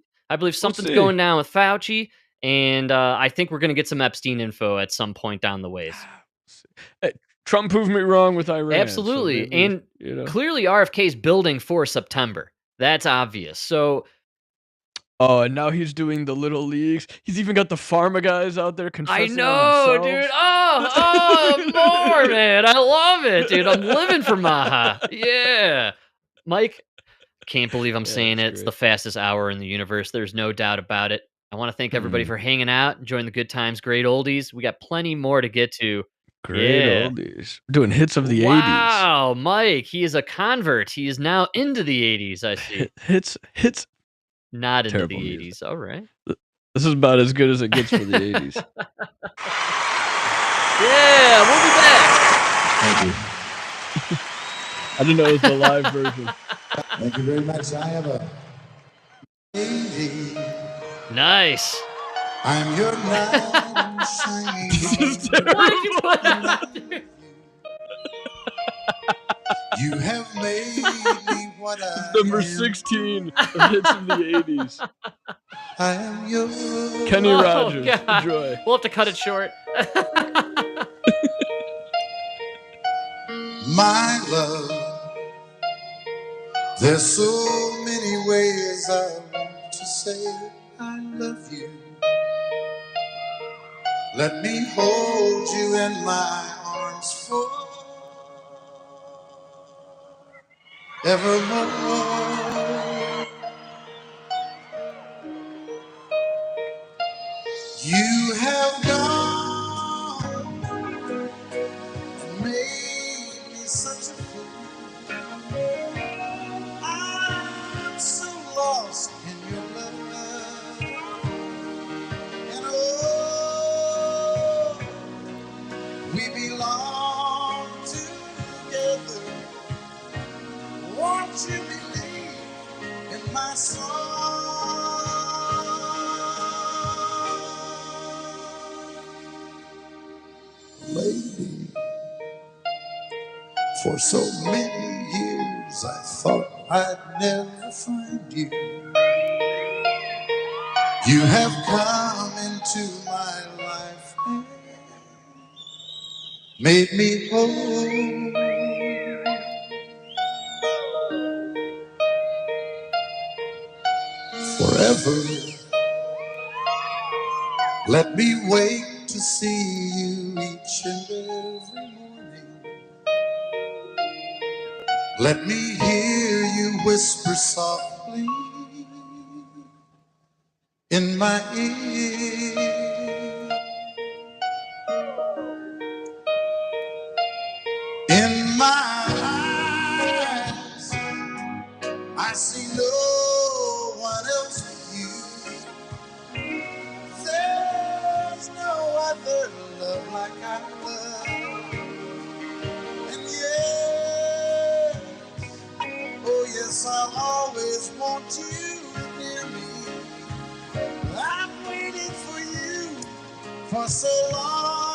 [SPEAKER 1] something's going down with Fauci, and I think we're going to get some Epstein info at some point down the ways.
[SPEAKER 2] Hey, Trump proved me wrong with Iran.
[SPEAKER 1] Absolutely,
[SPEAKER 2] so maybe,
[SPEAKER 1] and
[SPEAKER 2] you know.
[SPEAKER 1] clearly RFK's building for September. That's obvious. So.
[SPEAKER 2] Oh, and now he's doing the little leagues. He's even got the pharma guys out there confessing.
[SPEAKER 1] I know,
[SPEAKER 2] on
[SPEAKER 1] dude. Oh, more, man. I love it, dude. I'm living for MAHA. Yeah. Mike, can't believe I'm saying it. It's the fastest hour in the universe. There's no doubt about it. I want to thank everybody for hanging out, enjoying the good times, great oldies. We got plenty more to get to.
[SPEAKER 2] Great oldies. We're doing hits of the 80s.
[SPEAKER 1] Wow, Mike. He is a convert. He is now into the 80s, I see.
[SPEAKER 2] Hits.
[SPEAKER 1] Not into
[SPEAKER 2] Terrible
[SPEAKER 1] the 80s.
[SPEAKER 2] music.
[SPEAKER 1] All right.
[SPEAKER 2] This is about as good as it gets for the 80s.
[SPEAKER 1] Yeah, we'll be back.
[SPEAKER 6] Thank you.
[SPEAKER 2] I didn't know it was the live version.
[SPEAKER 6] Thank you very much. I have a lady.
[SPEAKER 1] Nice.
[SPEAKER 6] I'm your night singing.
[SPEAKER 1] Why did you put that?
[SPEAKER 6] You have made me what I
[SPEAKER 2] Number
[SPEAKER 6] am.
[SPEAKER 2] 16 of hits of the 80s.
[SPEAKER 6] I am yours.
[SPEAKER 2] Kenny
[SPEAKER 1] Oh,
[SPEAKER 2] Rogers.
[SPEAKER 1] God.
[SPEAKER 2] Enjoy.
[SPEAKER 1] We'll have to cut it short.
[SPEAKER 6] My love, there's so many ways I want to say I love you. Let me hold you in my arms forevermore. You have gone and made me such a fool. I'm so lost in your love. And oh, we belong together. Won't you believe in my song? Lady, for so many years I thought I'd never find you. You have come into my life and made me whole. Forever, let me wait to see you each and every morning. Let me hear you whisper softly in my ear. In my eyes, I see no one else but you. There's no other love like I love. And yes, oh yes, I'll always want you near me. I've waited for you for so long.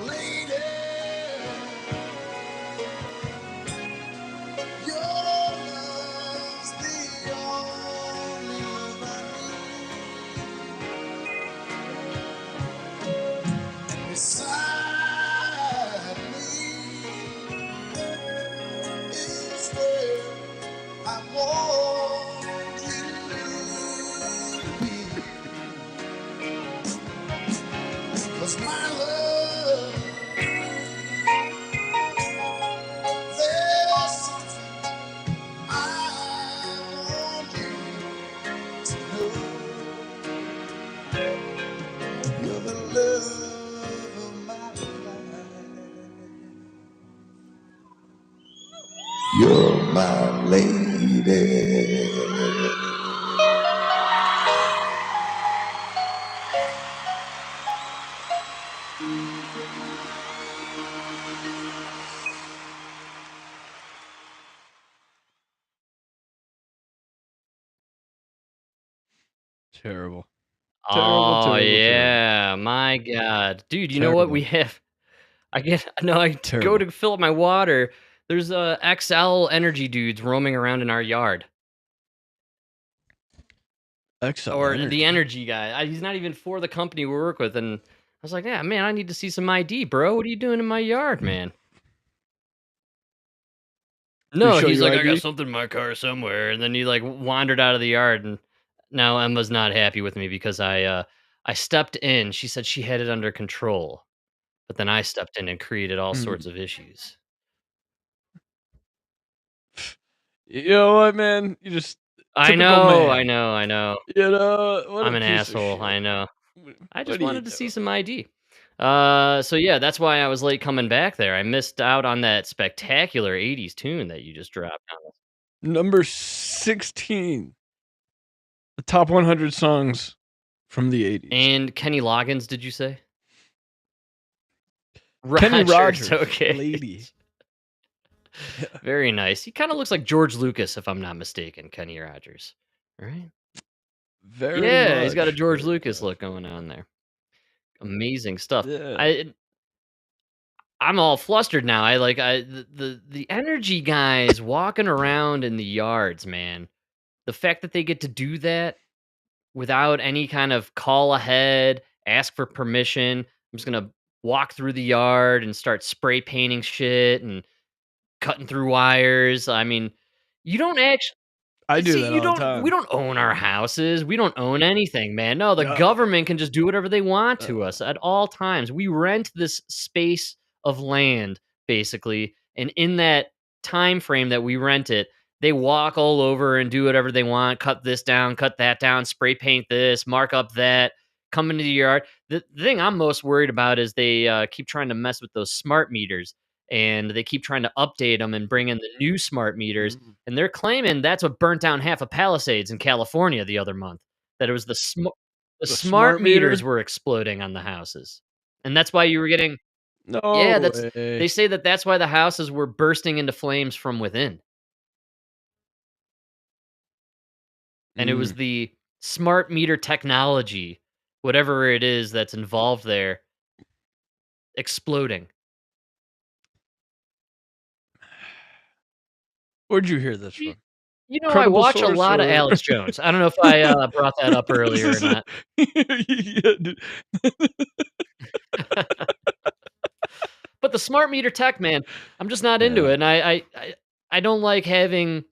[SPEAKER 6] Lady, your love's the only love I need. Beside me is where I want you to be. 'Cause my love, there's something I want you to know. You're the love of my life. You're my lady.
[SPEAKER 2] Terrible.
[SPEAKER 1] Oh,
[SPEAKER 2] Terrible.
[SPEAKER 1] yeah. My God. Dude, you know what we
[SPEAKER 2] Terrible.
[SPEAKER 1] have? I go
[SPEAKER 2] Terrible.
[SPEAKER 1] to fill up my water. There's XL energy dudes roaming around in our yard.
[SPEAKER 2] XL
[SPEAKER 1] Or
[SPEAKER 2] Energy.
[SPEAKER 1] the energy guy. He's not even for the company we work with. And I was like, yeah, man, I need to see some ID, bro. What are you doing in my yard, man? No,
[SPEAKER 2] show
[SPEAKER 1] he's
[SPEAKER 2] you
[SPEAKER 1] like, I got
[SPEAKER 2] ID?
[SPEAKER 1] something in my car somewhere. And then he like wandered out of the yard. And now Emma's not happy with me because I stepped in. She said she had it under control. But then I stepped in and created all sorts of issues.
[SPEAKER 2] You know what, man? You just
[SPEAKER 1] I
[SPEAKER 2] typical
[SPEAKER 1] know,
[SPEAKER 2] man.
[SPEAKER 1] I know, I know.
[SPEAKER 2] You know, what
[SPEAKER 1] I'm
[SPEAKER 2] a
[SPEAKER 1] an
[SPEAKER 2] piece of
[SPEAKER 1] asshole.
[SPEAKER 2] shit.
[SPEAKER 1] I know. I
[SPEAKER 2] What
[SPEAKER 1] just
[SPEAKER 2] do you
[SPEAKER 1] wanted to
[SPEAKER 2] do?
[SPEAKER 1] see some ID. So yeah, that's why I was late coming back there. I missed out on that spectacular 80s tune that you just dropped on us.
[SPEAKER 2] Number 16. The top 100 songs from the 80s.
[SPEAKER 1] And Kenny Loggins, did you say?
[SPEAKER 2] Kenny Rogers.
[SPEAKER 1] Okay.
[SPEAKER 2] Lady.
[SPEAKER 1] Very nice. He kind of looks like George Lucas, if I'm not mistaken, Kenny Rogers. Right?
[SPEAKER 2] Very
[SPEAKER 1] Yeah, he's got a
[SPEAKER 2] much,
[SPEAKER 1] George
[SPEAKER 2] very
[SPEAKER 1] Lucas
[SPEAKER 2] much.
[SPEAKER 1] look going on there. Amazing stuff.
[SPEAKER 2] Yeah.
[SPEAKER 1] I'm all flustered now. The energy guys walking around in the yards, man. The fact that they get to do that without any kind of call ahead, ask for permission. I'm just gonna walk through the yard and start spray painting shit and cutting through wires. I mean, you don't actually
[SPEAKER 2] I do
[SPEAKER 1] see,
[SPEAKER 2] that all the
[SPEAKER 1] we
[SPEAKER 2] time.
[SPEAKER 1] don't own our houses. We don't own anything, man. No, the government can just do whatever they want to us at all times. We rent this space of land, basically, and in that time frame that we rent it, they walk all over and do whatever they want, cut this down, cut that down, spray paint this, mark up that, come into the yard. The thing I'm most worried about is they keep trying to mess with those smart meters, and they keep trying to update them and bring in the new smart meters. And they're claiming that's what burnt down half of Palisades in California the other month. That it was the smart
[SPEAKER 2] smart meter?
[SPEAKER 1] meters were exploding on the houses, and that's why you were getting.
[SPEAKER 2] No
[SPEAKER 1] Yeah,
[SPEAKER 2] way.
[SPEAKER 1] they say that's why the houses were bursting into flames from within, and it was the smart meter technology, whatever it is that's involved there, exploding.
[SPEAKER 2] Where'd you hear this from?
[SPEAKER 1] You know, I
[SPEAKER 2] Credible
[SPEAKER 1] watch a
[SPEAKER 2] source
[SPEAKER 1] lot of
[SPEAKER 2] or-
[SPEAKER 1] Alex Jones. I don't know if I brought that up earlier or not.
[SPEAKER 2] Yeah, dude.
[SPEAKER 1] But the smart meter tech, man, I'm just not into it, and I don't like having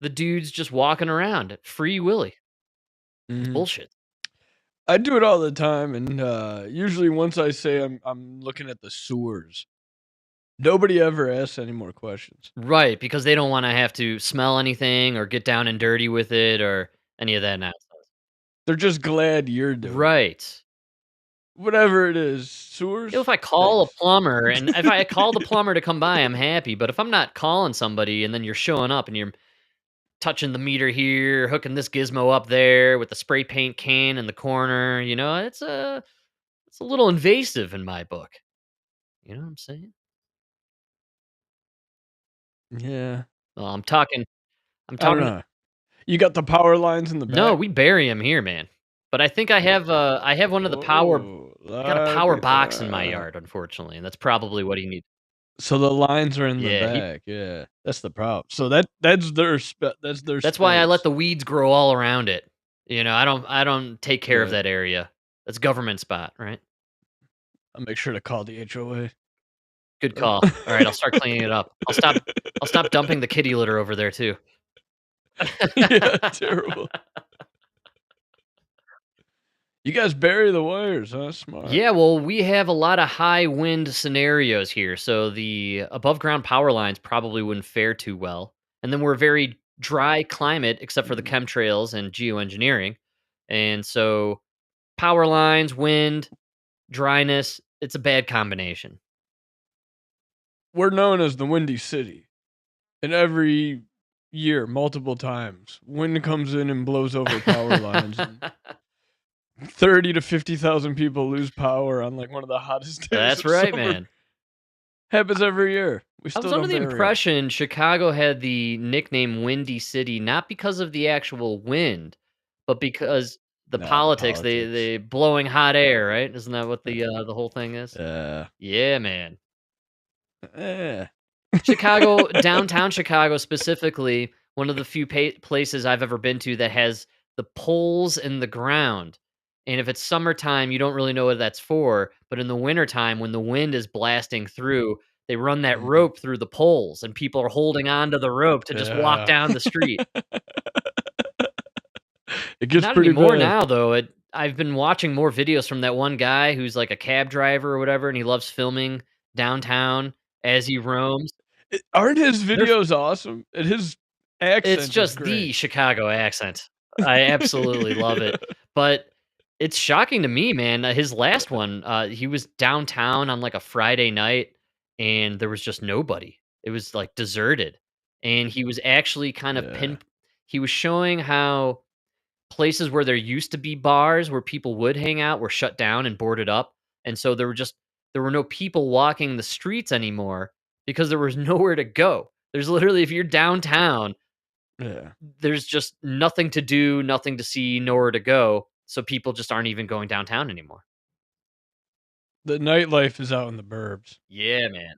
[SPEAKER 1] the dudes just walking around free willy. It's bullshit.
[SPEAKER 2] I do it all the time, and usually once I say I'm looking at the sewers, nobody ever asks any more questions.
[SPEAKER 1] Right, because they don't wanna have to smell anything or get down and dirty with it or any of that nonsense.
[SPEAKER 2] They're just glad you're doing it.
[SPEAKER 1] Right.
[SPEAKER 2] Whatever it is, sewers.
[SPEAKER 1] If I call a
[SPEAKER 2] thanks.
[SPEAKER 1] plumber and if I call the plumber to come by, I'm happy, but if I'm not calling somebody and then you're showing up and you're touching the meter here, hooking this gizmo up there with the spray paint can in the corner, you know, it's a little invasive in my book. You know what I'm saying?
[SPEAKER 2] Yeah.
[SPEAKER 1] Well, I'm talking
[SPEAKER 2] I don't know. You got the power lines in the back?
[SPEAKER 1] No, we bury them here, man. But I think I have one of the power I got a power box in my yard, unfortunately, and that's probably what he needs.
[SPEAKER 2] So the lines are in the
[SPEAKER 1] Yeah,
[SPEAKER 2] back. Yeah, that's the problem. So that's their
[SPEAKER 1] That's why I let
[SPEAKER 2] space.
[SPEAKER 1] the weeds grow all around it. You know, I don't take care of
[SPEAKER 2] Good.
[SPEAKER 1] that area. That's government spot, right?
[SPEAKER 2] I'll make sure to call the HOA.
[SPEAKER 1] Good call. All right, I'll start cleaning it up. I'll stop dumping the kitty litter over there too.
[SPEAKER 2] Yeah, terrible. You guys bury the wires, huh? Smart.
[SPEAKER 1] Yeah, well, we have a lot of high wind scenarios here, so the above ground power lines probably wouldn't fare too well. And then we're a very dry climate, except for the chemtrails and geoengineering. And so power lines, wind, dryness, it's a bad combination.
[SPEAKER 2] We're known as the Windy City. And every year, multiple times, wind comes in and blows over power lines. 30 to 50,000 people lose power on like one of the hottest days.
[SPEAKER 1] That's
[SPEAKER 2] of
[SPEAKER 1] right,
[SPEAKER 2] summer.
[SPEAKER 1] man.
[SPEAKER 2] Happens every year. We
[SPEAKER 1] I
[SPEAKER 2] still
[SPEAKER 1] was
[SPEAKER 2] don't
[SPEAKER 1] under the
[SPEAKER 2] bury 'em.
[SPEAKER 1] impression Chicago had the nickname Windy City not because of the actual wind, but because the politics, they blowing hot air, right? Isn't that what the whole thing is? Yeah, man.
[SPEAKER 2] Yeah.
[SPEAKER 1] Chicago, downtown Chicago specifically, one of the few places I've ever been to that has the poles in the ground. And if it's summertime, you don't really know what that's for. But in the wintertime, when the wind is blasting through, they run that rope through the poles, and people are holding on to the rope to just walk down the street.
[SPEAKER 2] It gets
[SPEAKER 1] Not
[SPEAKER 2] pretty
[SPEAKER 1] anymore
[SPEAKER 2] bad.
[SPEAKER 1] now, though. I've been watching more videos from that one guy who's like a cab driver or whatever, and he loves filming downtown as he roams.
[SPEAKER 2] Aren't his videos awesome? And his accent
[SPEAKER 1] It's just
[SPEAKER 2] is great.
[SPEAKER 1] the Chicago accent. I absolutely love it. But it's shocking to me, man. His last one, he was downtown on like a Friday night and there was just nobody. It was like deserted. And he was actually kind of he was showing how places where there used to be bars where people would hang out were shut down and boarded up. And so there were no people walking the streets anymore because there was nowhere to go. There's literally, if you're downtown, there's just nothing to do, nothing to see, nowhere to go. So people just aren't even going downtown anymore.
[SPEAKER 2] The nightlife is out in the burbs.
[SPEAKER 1] Yeah, man.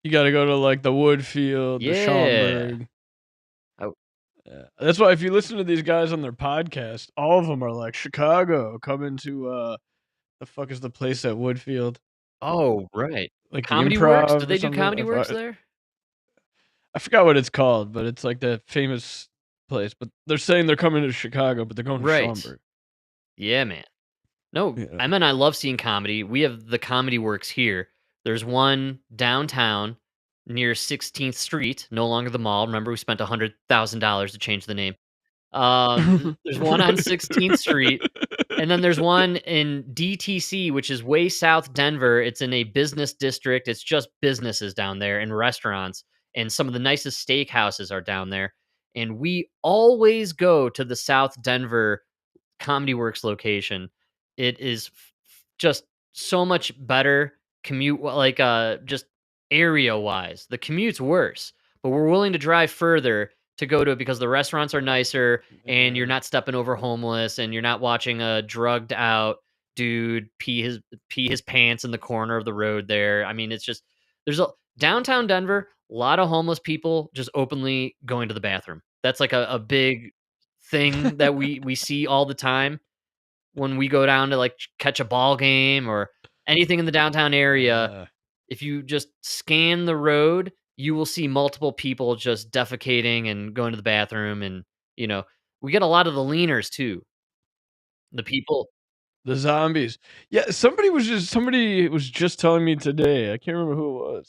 [SPEAKER 2] You gotta go to, like, the Woodfield, the
[SPEAKER 1] Yeah.
[SPEAKER 2] Schaumburg.
[SPEAKER 1] Oh.
[SPEAKER 2] Yeah. That's why if you listen to these guys on their podcast, all of them are like, "Chicago, coming to, the fuck is the place at Woodfield?"
[SPEAKER 1] Oh, right.
[SPEAKER 2] Like, the
[SPEAKER 1] Comedy Works? Do
[SPEAKER 2] Improv or
[SPEAKER 1] they do
[SPEAKER 2] something?
[SPEAKER 1] Comedy Works there?
[SPEAKER 2] I forgot what it's called, but it's, like, that famous place, but they're saying they're coming to Chicago, but they're going to
[SPEAKER 1] Right.
[SPEAKER 2] Schaumburg.
[SPEAKER 1] Yeah, man. No,
[SPEAKER 2] Yeah.
[SPEAKER 1] I mean, I love seeing comedy. We have the Comedy Works here. There's one downtown near 16th Street, no longer the mall. Remember, we spent $100,000 to change the name. There's one on 16th Street, and then there's one in DTC, which is way south Denver. It's in a business district. It's just businesses down there and restaurants, and some of the nicest steakhouses are down there. And we always go to the South Denver Comedy Works location. It is just so much better like just area wise. The commute's worse, but we're willing to drive further to go to it because the restaurants are nicer and you're not stepping over homeless and you're not watching a drugged out dude pee his pants in the corner of the road there. I mean, it's just there's a downtown Denver, a lot of homeless people just openly going to the bathroom. That's like a big thing that we see all the time when we go down to like catch a ball game or anything in the downtown area. If you just scan the road, you will see multiple people just defecating and going to the bathroom. And, we get a lot of the leaners too. The people.
[SPEAKER 2] The zombies. Yeah, somebody was just telling me today, I can't remember who it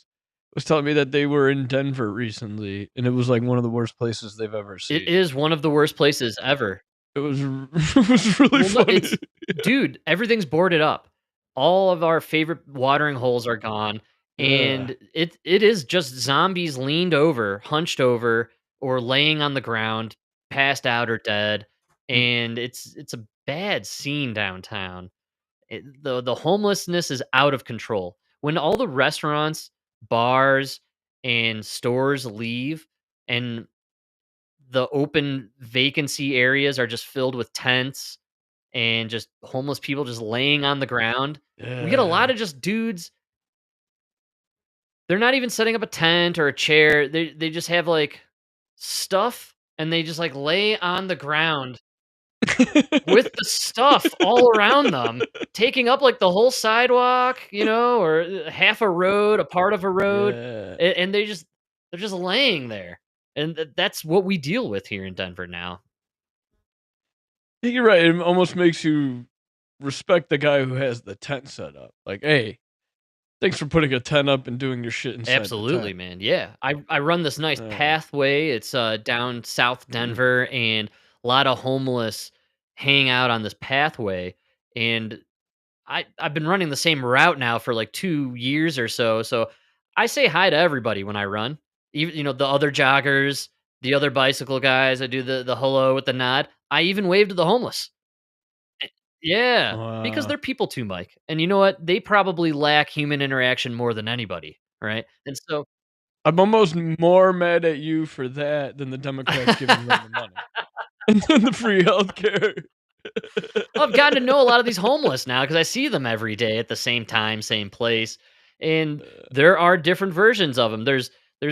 [SPEAKER 2] was telling me that they were in Denver recently, and it was, like, one of the worst places they've ever seen.
[SPEAKER 1] It is one of the worst places ever.
[SPEAKER 2] It was it was really funny.
[SPEAKER 1] Dude, everything's boarded up. All of our favorite watering holes are gone, and it is just zombies leaned over, hunched over, or laying on the ground, passed out or dead, and it's a bad scene downtown. The homelessness is out of control. When all the restaurants, bars, and stores leave, and the open vacancy areas are just filled with tents and just homeless people just laying on the ground. We get a lot of just dudes. They're not even setting up a tent or a chair. They just have like stuff and they just like lay on the ground with the stuff all around them, taking up like the whole sidewalk, or half a road, a part of a road, and they're just laying there. And that's what we deal with here in Denver now.
[SPEAKER 2] You're right. It almost makes you respect the guy who has the tent set up. Like, hey, thanks for putting a tent up and doing your shit inside.
[SPEAKER 1] Absolutely, man. Yeah. I run this nice pathway. It's down South Denver, and a lot of homeless hang out on this pathway. And I've been running the same route now for like 2 years or so. So I say hi to everybody when I run. Even the other joggers, the other bicycle guys. I do the hello with the nod. I even wave to the homeless. Yeah, because they're people too, Mike. And you know what? They probably lack human interaction more than anybody, right? And so
[SPEAKER 2] I'm almost more mad at you for that than the Democrats giving them the money. And then the free healthcare.
[SPEAKER 1] I've gotten to know a lot of these homeless now because I see them every day at the same time, same place. And there are different versions of them. There's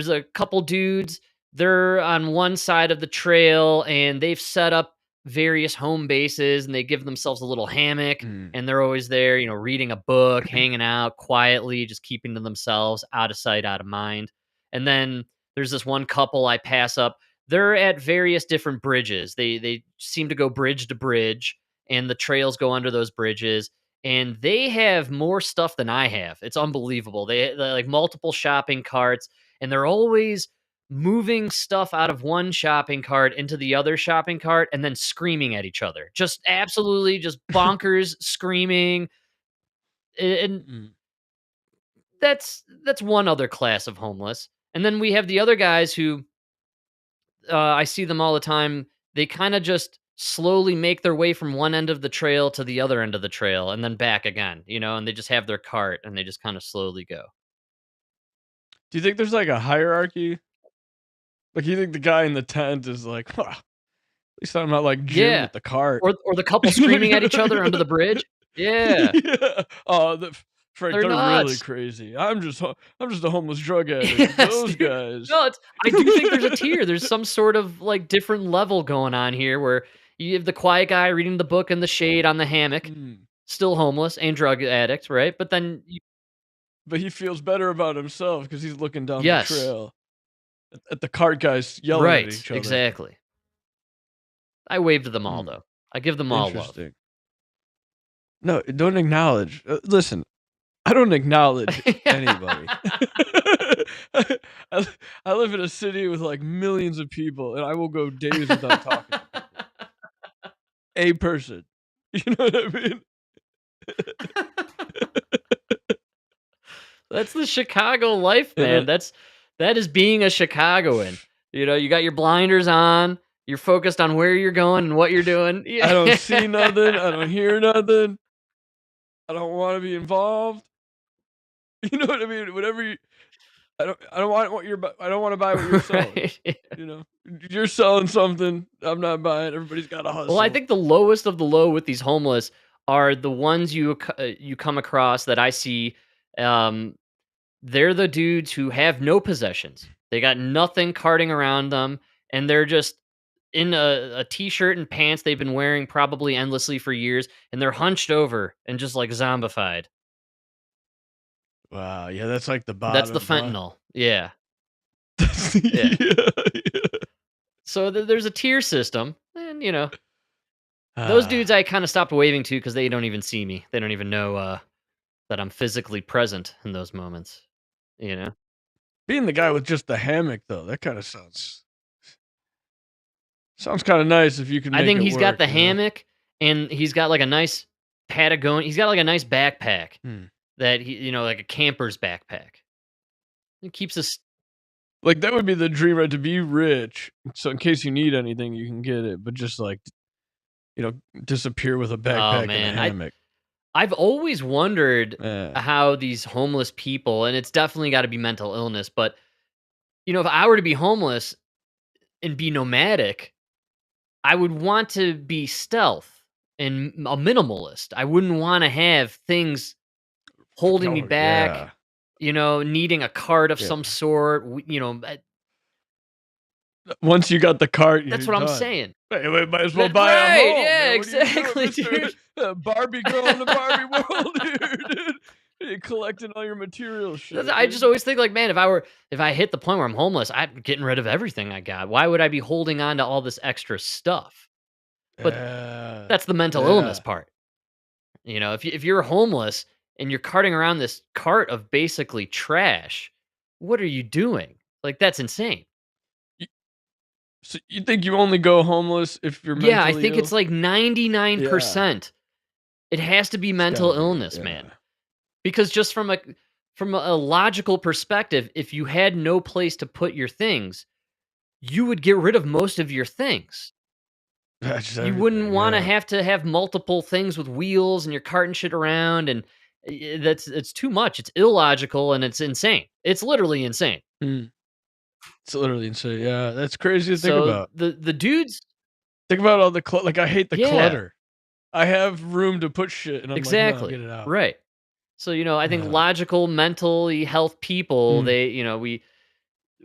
[SPEAKER 1] a couple dudes, they're on one side of the trail and they've set up various home bases and they give themselves a little hammock and they're always there, reading a book, hanging out quietly, just keeping to themselves, out of sight, out of mind. And then there's this one couple I pass up. They're at various different bridges. They seem to go bridge to bridge, and the trails go under those bridges. And they have more stuff than I have. It's unbelievable. They're like multiple shopping carts, and they're always moving stuff out of one shopping cart into the other shopping cart and then screaming at each other. Just absolutely just bonkers screaming. And that's one other class of homeless. And then we have the other guys who I see them all the time. They kind of just slowly make their way from one end of the trail to the other end of the trail and then back again, and they just have their cart and they just kind of slowly go.
[SPEAKER 2] Do you think there's like a hierarchy? Like, you think the guy in the tent is like, at least I'm not like Jim with the cart.
[SPEAKER 1] Or the couple screaming at each other under the bridge? Yeah.
[SPEAKER 2] Yeah. Frank,
[SPEAKER 1] They're
[SPEAKER 2] they're really
[SPEAKER 1] nuts.
[SPEAKER 2] crazy. I'm just a homeless drug addict.
[SPEAKER 1] Yes,
[SPEAKER 2] Those
[SPEAKER 1] dude.
[SPEAKER 2] guys.
[SPEAKER 1] No, I do think there's a tier. There's some sort of like different level going on here where you have the quiet guy reading the book in the shade on the hammock, still homeless and drug addict, right? But then,
[SPEAKER 2] but he feels better about himself because he's looking down
[SPEAKER 1] yes,
[SPEAKER 2] the trail at the cart guys yelling at each other.
[SPEAKER 1] Exactly. I wave to them all, though. I give them all love.
[SPEAKER 2] No, don't acknowledge. Listen, I don't acknowledge anybody. I live in a city with like millions of people, and I will go days without talking to people. A person. You know what I mean?
[SPEAKER 1] That's the Chicago life, man. That is being a Chicagoan. You know, you got your blinders on. You're focused on where you're going and what you're doing.
[SPEAKER 2] I don't see nothing. I don't hear nothing. I don't want to be involved. You know what I mean? Whatever you, I don't want what you're. I don't want to buy what you're selling.
[SPEAKER 1] Right.
[SPEAKER 2] You know, you're selling something. I'm not buying. Everybody's got a hustle.
[SPEAKER 1] Well, I think the lowest of the low with these homeless are the ones you come across that I see. They're the dudes who have no possessions. They got nothing carting around them, and they're just in a t-shirt and pants they've been wearing probably endlessly for years, and they're hunched over and just like zombified.
[SPEAKER 2] Wow, yeah, that's like the bottom.
[SPEAKER 1] That's the fentanyl. Yeah.
[SPEAKER 2] Yeah.
[SPEAKER 1] So there's a tier system, and you know, those dudes I kind of stopped waving to because they don't even see me. They don't even know that I'm physically present in those moments. You know,
[SPEAKER 2] being the guy with just the hammock though, that kind of sounds kind of nice if you can.
[SPEAKER 1] I think he's got the
[SPEAKER 2] you know?
[SPEAKER 1] hammock, and he's got like a nice Patagonia. He's got like a nice backpack that he, you know, like a camper's backpack. It keeps us.
[SPEAKER 2] Like that would be the dream, right? To be rich, so in case you need anything, you can get it. But just like, you know, disappear with a backpack and a hammock.
[SPEAKER 1] I've always wondered how these homeless people, and it's definitely got to be mental illness, but you know, if I were to be homeless and be nomadic, I would want to be stealth and a minimalist. I wouldn't want to have things holding me back.
[SPEAKER 2] Yeah.
[SPEAKER 1] You know, needing a cart of some sort. You know,
[SPEAKER 2] once you got the cart,
[SPEAKER 1] that's what I'm saying.
[SPEAKER 2] Hey, we might as well buy a home.
[SPEAKER 1] Yeah,
[SPEAKER 2] man.
[SPEAKER 1] exactly, dude.
[SPEAKER 2] Barbie girl in the Barbie world, dude. You're collecting all your material shit.
[SPEAKER 1] I just always think like, man, if I hit the point where I'm homeless, I'm getting rid of everything I got. Why would I be holding on to all this extra stuff? But that's the mental illness part. You know, if you're homeless and you're carting around this cart of basically trash, what are you doing? Like, that's insane.
[SPEAKER 2] So you think you only go homeless if you're mentally
[SPEAKER 1] I think
[SPEAKER 2] ill?
[SPEAKER 1] it's like 99%. It has to be mental illness, man. Because just from a logical perspective, if you had no place to put your things, you would get rid of most of your things. You wouldn't want to have multiple things with wheels and your cart and shit around, and it's too much. It's illogical and it's insane. It's literally insane.
[SPEAKER 2] It's literally insane. Yeah, that's crazy to think about.
[SPEAKER 1] The dudes
[SPEAKER 2] think about all the like. I hate the clutter. I have room to put shit, and I'm like, no, get it out.
[SPEAKER 1] Right. So you know, I think logical, mentally health people, they, you know,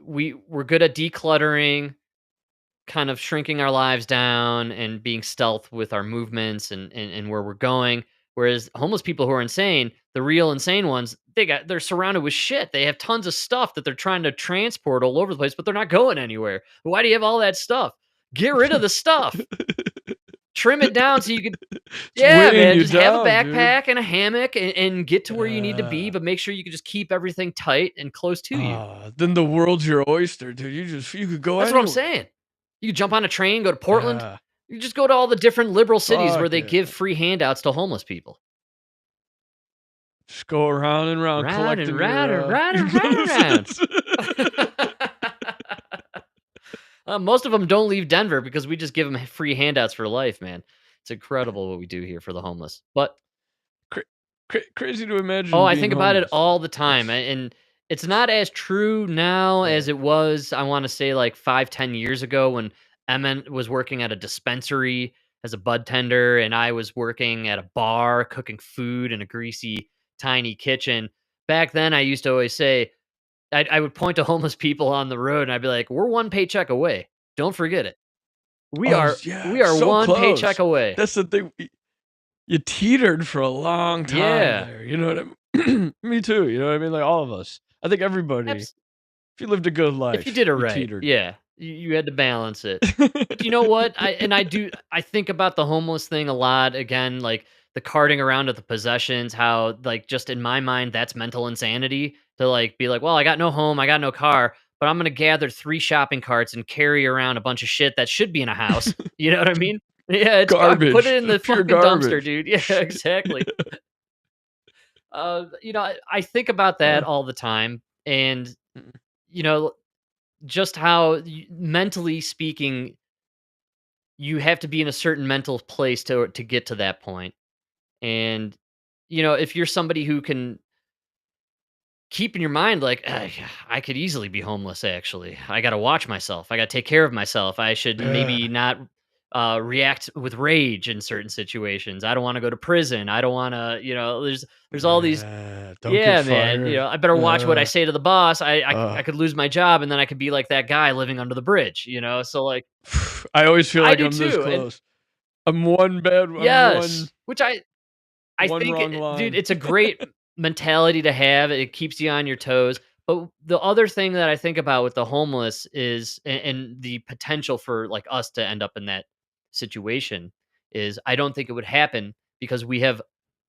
[SPEAKER 1] we're good at decluttering, kind of shrinking our lives down and being stealth with our movements and where we're going. Whereas homeless people who are insane, the real insane ones, they're surrounded with shit. They have tons of stuff that they're trying to transport all over the place, but they're not going anywhere. Why do you have all that stuff? Get rid of the stuff. Trim it down so you can, man, just have a backpack and a hammock and get to where you need to be, but make sure you can just keep everything tight and close to you.
[SPEAKER 2] Then the world's your oyster, dude. You could go.
[SPEAKER 1] That's what I'm saying. You could jump on a train, go to Portland. You just go to all the different liberal cities where they give free handouts to homeless people.
[SPEAKER 2] Just go around and around, collecting
[SPEAKER 1] around. Most of them don't leave Denver because we just give them free handouts for life, man. It's incredible what we do here for the homeless. But
[SPEAKER 2] crazy to imagine.
[SPEAKER 1] Oh, I think about it all the time, and it's not as true now as it was. I want to say like 5-10 years ago when Emmett was working at a dispensary as a bud tender, and I was working at a bar cooking food in a greasy tiny kitchen. Back then, I used to always say, I would point to homeless people on the road and I'd be like, we're one paycheck away. Don't forget it. We
[SPEAKER 2] Oh,
[SPEAKER 1] are
[SPEAKER 2] yeah,
[SPEAKER 1] we are
[SPEAKER 2] so
[SPEAKER 1] one paycheck
[SPEAKER 2] close.
[SPEAKER 1] away.
[SPEAKER 2] That's the thing. You teetered for a long time
[SPEAKER 1] Yeah.
[SPEAKER 2] there. You know what I mean? Me too. You know what I mean? Like all of us. I think everybody.
[SPEAKER 1] Abs-
[SPEAKER 2] If you lived a good life,
[SPEAKER 1] if you did it right,
[SPEAKER 2] teetered.
[SPEAKER 1] yeah, you had to balance it. But you know what? I think about the homeless thing a lot. Again, like the carting around of the possessions, how like just in my mind that's mental insanity to like be like, well, I got no home, I got no car, but I'm gonna gather 3 shopping carts and carry around a bunch of shit that should be in a house. You know what I mean? Yeah, it's
[SPEAKER 2] Garbage.
[SPEAKER 1] put it in the
[SPEAKER 2] Pure
[SPEAKER 1] fucking dumpster,
[SPEAKER 2] garbage.
[SPEAKER 1] dude. Yeah, exactly. I think about that all the time, and you know, just how mentally speaking, you have to be in a certain mental place to get to that point. And if you're somebody who can keep in your mind like, I could easily be homeless. Actually, I got to watch myself. I got to take care of myself. I should maybe not react with rage in certain situations. I don't want to go to prison. I don't want to. There's all these.
[SPEAKER 2] Don't
[SPEAKER 1] Yeah,
[SPEAKER 2] get
[SPEAKER 1] man.
[SPEAKER 2] fired.
[SPEAKER 1] I better watch what I say to the boss. I could lose my job, and then I could be like that guy living under the bridge. So like,
[SPEAKER 2] I always feel
[SPEAKER 1] I
[SPEAKER 2] like
[SPEAKER 1] do
[SPEAKER 2] I'm this
[SPEAKER 1] too, and
[SPEAKER 2] close. I'm one bad.
[SPEAKER 1] yes, which I
[SPEAKER 2] one
[SPEAKER 1] think,
[SPEAKER 2] wrong line.
[SPEAKER 1] dude, it's a great mentality to have. It keeps you on your toes. But the other thing that I think about with the homeless is, and the potential for like us to end up in that situation is, I don't think it would happen because we have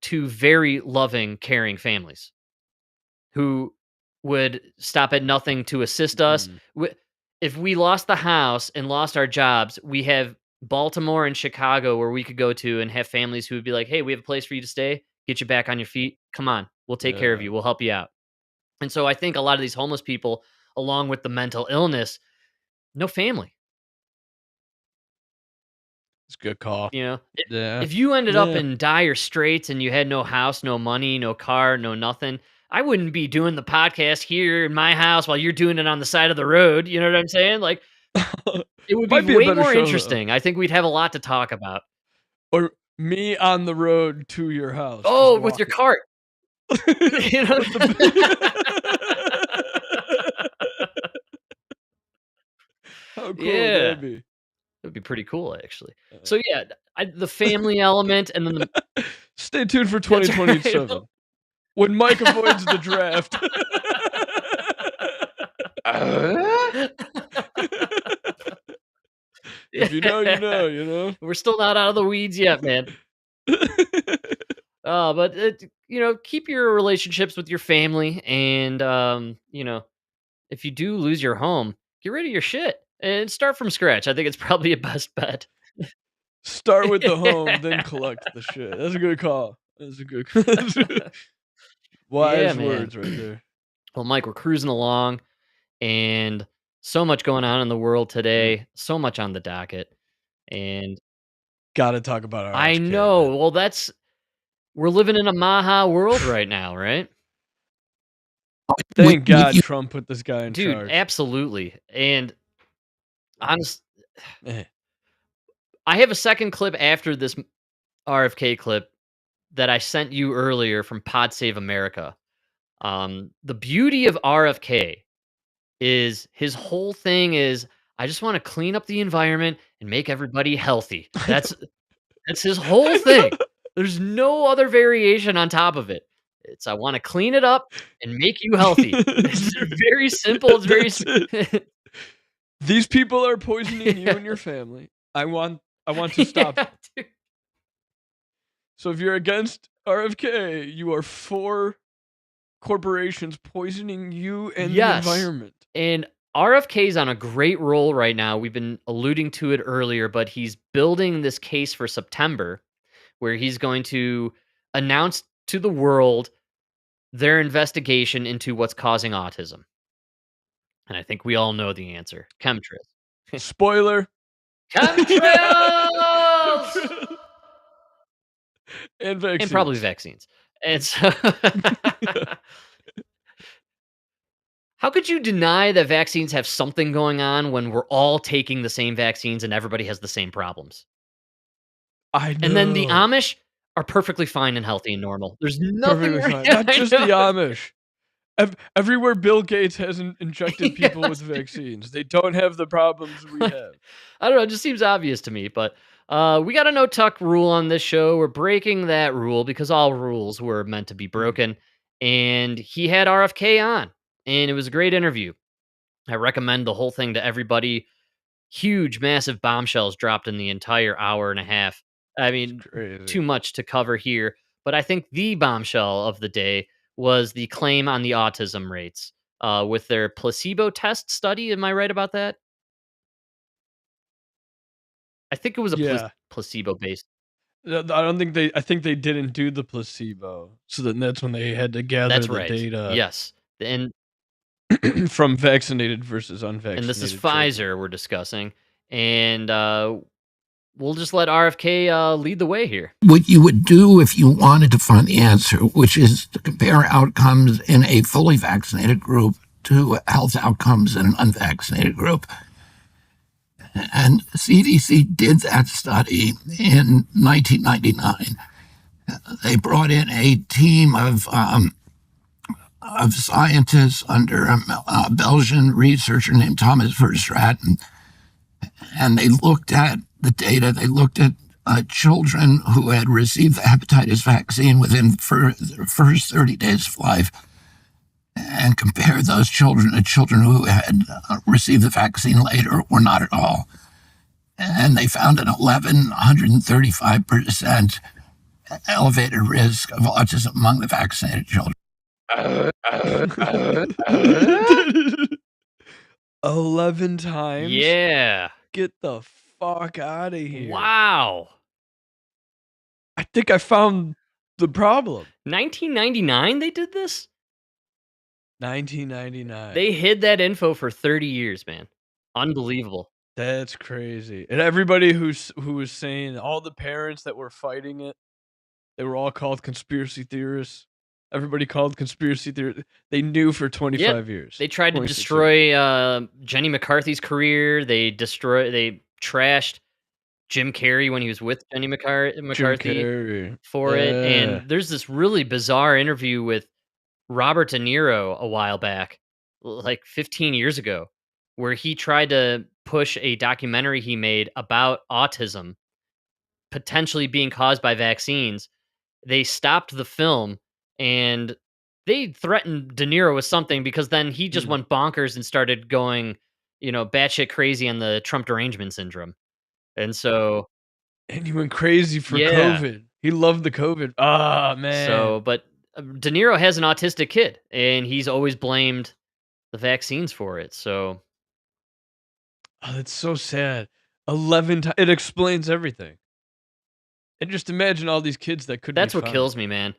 [SPEAKER 1] 2 very loving, caring families who would stop at nothing to assist us. If we lost the house and lost our jobs, we have Baltimore and Chicago where we could go to and have families who would be like, hey, we have a place for you to stay, get you back on your feet. Come on, we'll take care of you. We'll help you out. And so I think a lot of these homeless people, along with the mental illness, no family.
[SPEAKER 2] It's a good call.
[SPEAKER 1] If you ended up in dire straits and you had no house, no money, no car, no nothing, I wouldn't be doing the podcast here in my house while you're doing it on the side of the road. You know what I'm saying? Like, it would be way more interesting. I think we'd have a lot to talk about.
[SPEAKER 2] Or me on the road to your house.
[SPEAKER 1] Oh, with your cart.
[SPEAKER 2] How cool would that be?
[SPEAKER 1] It'd be pretty cool, actually. So yeah, the family element, and then
[SPEAKER 2] stay tuned for 2027 right. When Mike avoids the draft. If you know, you know. You know.
[SPEAKER 1] We're still not out of the weeds yet, man. But keep your relationships with your family, and if you do lose your home, get rid of your shit and start from scratch. I think it's probably a best bet.
[SPEAKER 2] Start with the home, then collect the shit. That's a good call. That's a good wise words right there.
[SPEAKER 1] Well, Mike, we're cruising along, and so much going on in the world today. So much on the docket, and
[SPEAKER 2] gotta talk about our.
[SPEAKER 1] I know. Man. Well, we're living in a MAHA world right now, right?
[SPEAKER 2] Thank God Trump put this guy in charge.
[SPEAKER 1] Dude, absolutely. And honest, I have a second clip after this RFK clip that I sent you earlier from Pod Save America. The beauty of RFK is his whole thing is, I just want to clean up the environment and make everybody healthy. That's his whole thing. There's no other variation on top of it. It's, I want to clean it up and make you healthy. It's very simple. It's very
[SPEAKER 2] These people are poisoning you and your family. I want to stop. Dude. So if you're against RFK, you are for corporations poisoning you and the environment.
[SPEAKER 1] And RFK's on a great roll right now. We've been alluding to it earlier, but he's building this case for September where he's going to announce to the world their investigation into what's causing autism. And I think we all know the answer. Chemtrails.
[SPEAKER 2] Spoiler.
[SPEAKER 1] Chemtrails!
[SPEAKER 2] And vaccines.
[SPEAKER 1] And probably vaccines. And so how could you deny that vaccines have something going on when we're all taking the same vaccines and everybody has the same problems?
[SPEAKER 2] I know.
[SPEAKER 1] And then the Amish are perfectly fine and healthy and normal. There's nothing
[SPEAKER 2] Perfectly
[SPEAKER 1] wrong.
[SPEAKER 2] fine. Not
[SPEAKER 1] I
[SPEAKER 2] just
[SPEAKER 1] know.
[SPEAKER 2] the Amish. Everywhere Bill Gates hasn't injected people with
[SPEAKER 1] Yes, dude.
[SPEAKER 2] vaccines, they don't have the problems we
[SPEAKER 1] Like,
[SPEAKER 2] have.
[SPEAKER 1] I don't know, it just seems obvious to me, but, we got a no tuck rule on this show. We're breaking that rule because all rules were meant to be broken, and he had RFK on, and it was a great interview. I recommend the whole thing to everybody. Huge, massive bombshells dropped in the entire hour and a half. I
[SPEAKER 2] It's
[SPEAKER 1] mean,
[SPEAKER 2] crazy.
[SPEAKER 1] too much to cover here, but I think the bombshell of the day was the claim on the autism rates, with their placebo test study. Am I right about that? I think it was a
[SPEAKER 2] Yeah.
[SPEAKER 1] placebo-based.
[SPEAKER 2] I don't think I think they didn't do the placebo, so then that's when they had to gather
[SPEAKER 1] That's
[SPEAKER 2] the
[SPEAKER 1] right.
[SPEAKER 2] data
[SPEAKER 1] Yes, and
[SPEAKER 2] from vaccinated versus
[SPEAKER 1] this is
[SPEAKER 2] unvaccinated children.
[SPEAKER 1] Pfizer we're discussing, and, we'll just let RFK, lead the way here.
[SPEAKER 6] What you would do if you wanted to find the answer, which is to compare outcomes in a fully vaccinated group to health outcomes in an unvaccinated group. And CDC did that study in 1999. They brought in a team of scientists under a Belgian researcher named Thomas Verstraeten, and they looked at the data. They looked at children who had received the hepatitis vaccine within the first 30 days of life and compared those children to children who had received the vaccine later or not at all. And they found an 1,135% elevated risk of autism among the vaccinated children.
[SPEAKER 2] 11 times?
[SPEAKER 1] Yeah.
[SPEAKER 2] Get the fuck out of here.
[SPEAKER 1] Wow.
[SPEAKER 2] I think I found the problem.
[SPEAKER 1] 1999 they did this?
[SPEAKER 2] 1999.
[SPEAKER 1] They hid that info for 30 years, man. Unbelievable.
[SPEAKER 2] That's crazy. And everybody who was saying, all the parents that were fighting it, they were all called conspiracy theorists. Everybody called conspiracy theorists. They knew for 25 years.
[SPEAKER 1] They tried to
[SPEAKER 2] 26 years.
[SPEAKER 1] destroy Jenny McCarthy's career. They trashed Jim Carrey when he was with Jenny McCarthy for it. And there's this really bizarre interview with Robert De Niro a while back, like 15 years ago, where he tried to push a documentary he made about autism potentially being caused by vaccines. They stopped the film and they threatened De Niro with something because then he just went bonkers and started going, batshit crazy on the Trump derangement syndrome. And so,
[SPEAKER 2] and he went crazy for
[SPEAKER 1] Yeah.
[SPEAKER 2] COVID. He loved the COVID. Ah, man.
[SPEAKER 1] but De Niro has an autistic kid and he's always blamed the vaccines for it. So,
[SPEAKER 2] Oh, that's so sad. 11 times. It explains everything. And just imagine all these kids that couldn't
[SPEAKER 1] that's
[SPEAKER 2] be
[SPEAKER 1] what
[SPEAKER 2] found.
[SPEAKER 1] kills me, man.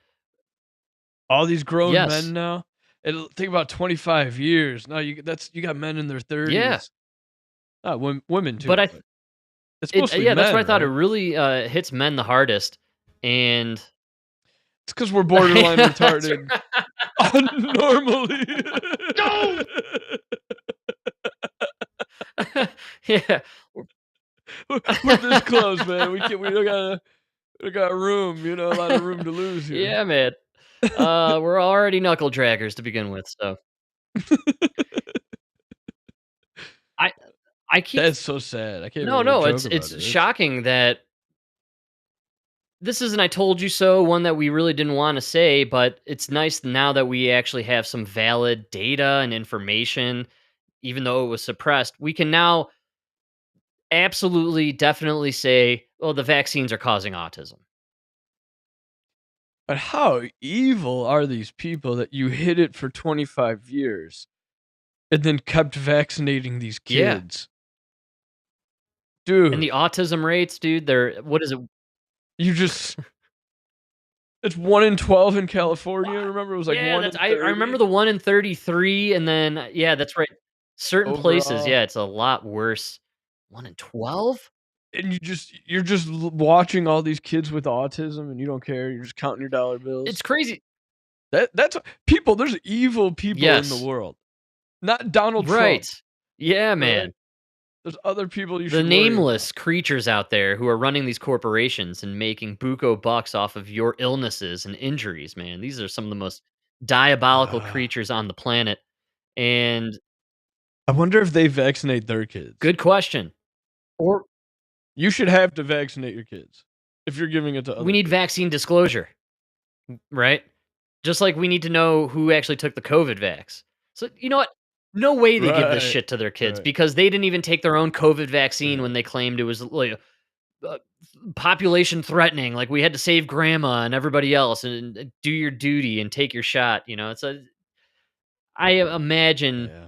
[SPEAKER 2] All these grown
[SPEAKER 1] Yes.
[SPEAKER 2] men now. And think about 25 years. Now you got men in their 30s.
[SPEAKER 1] Yeah.
[SPEAKER 2] Women too.
[SPEAKER 1] But
[SPEAKER 2] it's mostly men,
[SPEAKER 1] that's why I thought it
[SPEAKER 2] right?
[SPEAKER 1] really hits men the hardest. And
[SPEAKER 2] It's because we're borderline
[SPEAKER 1] That's
[SPEAKER 2] retarded. Normally.
[SPEAKER 1] No! Yeah.
[SPEAKER 2] We're this close, man. We don't got room, a lot of room to lose here.
[SPEAKER 1] Yeah, man. We're already knuckle draggers to begin with, so I keep
[SPEAKER 2] That's so sad. I can't
[SPEAKER 1] No,
[SPEAKER 2] even
[SPEAKER 1] no,
[SPEAKER 2] joke about
[SPEAKER 1] it's
[SPEAKER 2] it.
[SPEAKER 1] shocking that this is an "I told you so" one that we really didn't want to say, but it's nice now that we actually have some valid data and information, even though it was suppressed. We can now absolutely, definitely say, "Oh, the vaccines are causing autism."
[SPEAKER 2] But how evil are these people that you hid it for 25 years and then kept vaccinating these
[SPEAKER 1] Yeah.
[SPEAKER 2] kids?
[SPEAKER 1] And
[SPEAKER 2] Dude,
[SPEAKER 1] the autism rates, dude, what is it?
[SPEAKER 2] you just it's 1 in 12 in California. Remember, it was like
[SPEAKER 1] Yeah,
[SPEAKER 2] 1 in
[SPEAKER 1] I
[SPEAKER 2] 30?
[SPEAKER 1] remember the 1 in 33, and then yeah, that's right. Certain places,
[SPEAKER 2] Overall.
[SPEAKER 1] yeah, it's a lot worse. 1 in 12?
[SPEAKER 2] And you're just watching all these kids with autism and you don't care. You're just counting your dollar bills.
[SPEAKER 1] It's crazy.
[SPEAKER 2] That's people. There's evil people in
[SPEAKER 1] Yes.
[SPEAKER 2] the world. Not Donald
[SPEAKER 1] Right.
[SPEAKER 2] Trump.
[SPEAKER 1] Yeah, man.
[SPEAKER 2] Right? There's other people you
[SPEAKER 1] The
[SPEAKER 2] should worry
[SPEAKER 1] nameless
[SPEAKER 2] about.
[SPEAKER 1] creatures out there who are running these corporations and making buco bucks off of your illnesses and injuries, man. These are some of the most diabolical
[SPEAKER 2] Ah.
[SPEAKER 1] creatures on the planet. And
[SPEAKER 2] I wonder if they vaccinate their kids.
[SPEAKER 1] good question. Or
[SPEAKER 2] You should have to vaccinate your kids if you're giving it to other
[SPEAKER 1] we need
[SPEAKER 2] people.
[SPEAKER 1] vaccine disclosure, right? Just like we need to know who actually took the COVID vax. So, you know what? No way they give this
[SPEAKER 2] Right,
[SPEAKER 1] shit to their kids
[SPEAKER 2] right.
[SPEAKER 1] because they didn't even take their own COVID vaccine
[SPEAKER 2] Yeah.
[SPEAKER 1] when they claimed it was like population threatening. Like we had to save grandma and everybody else and do your duty and take your shot. You know, I imagine.
[SPEAKER 2] Yeah.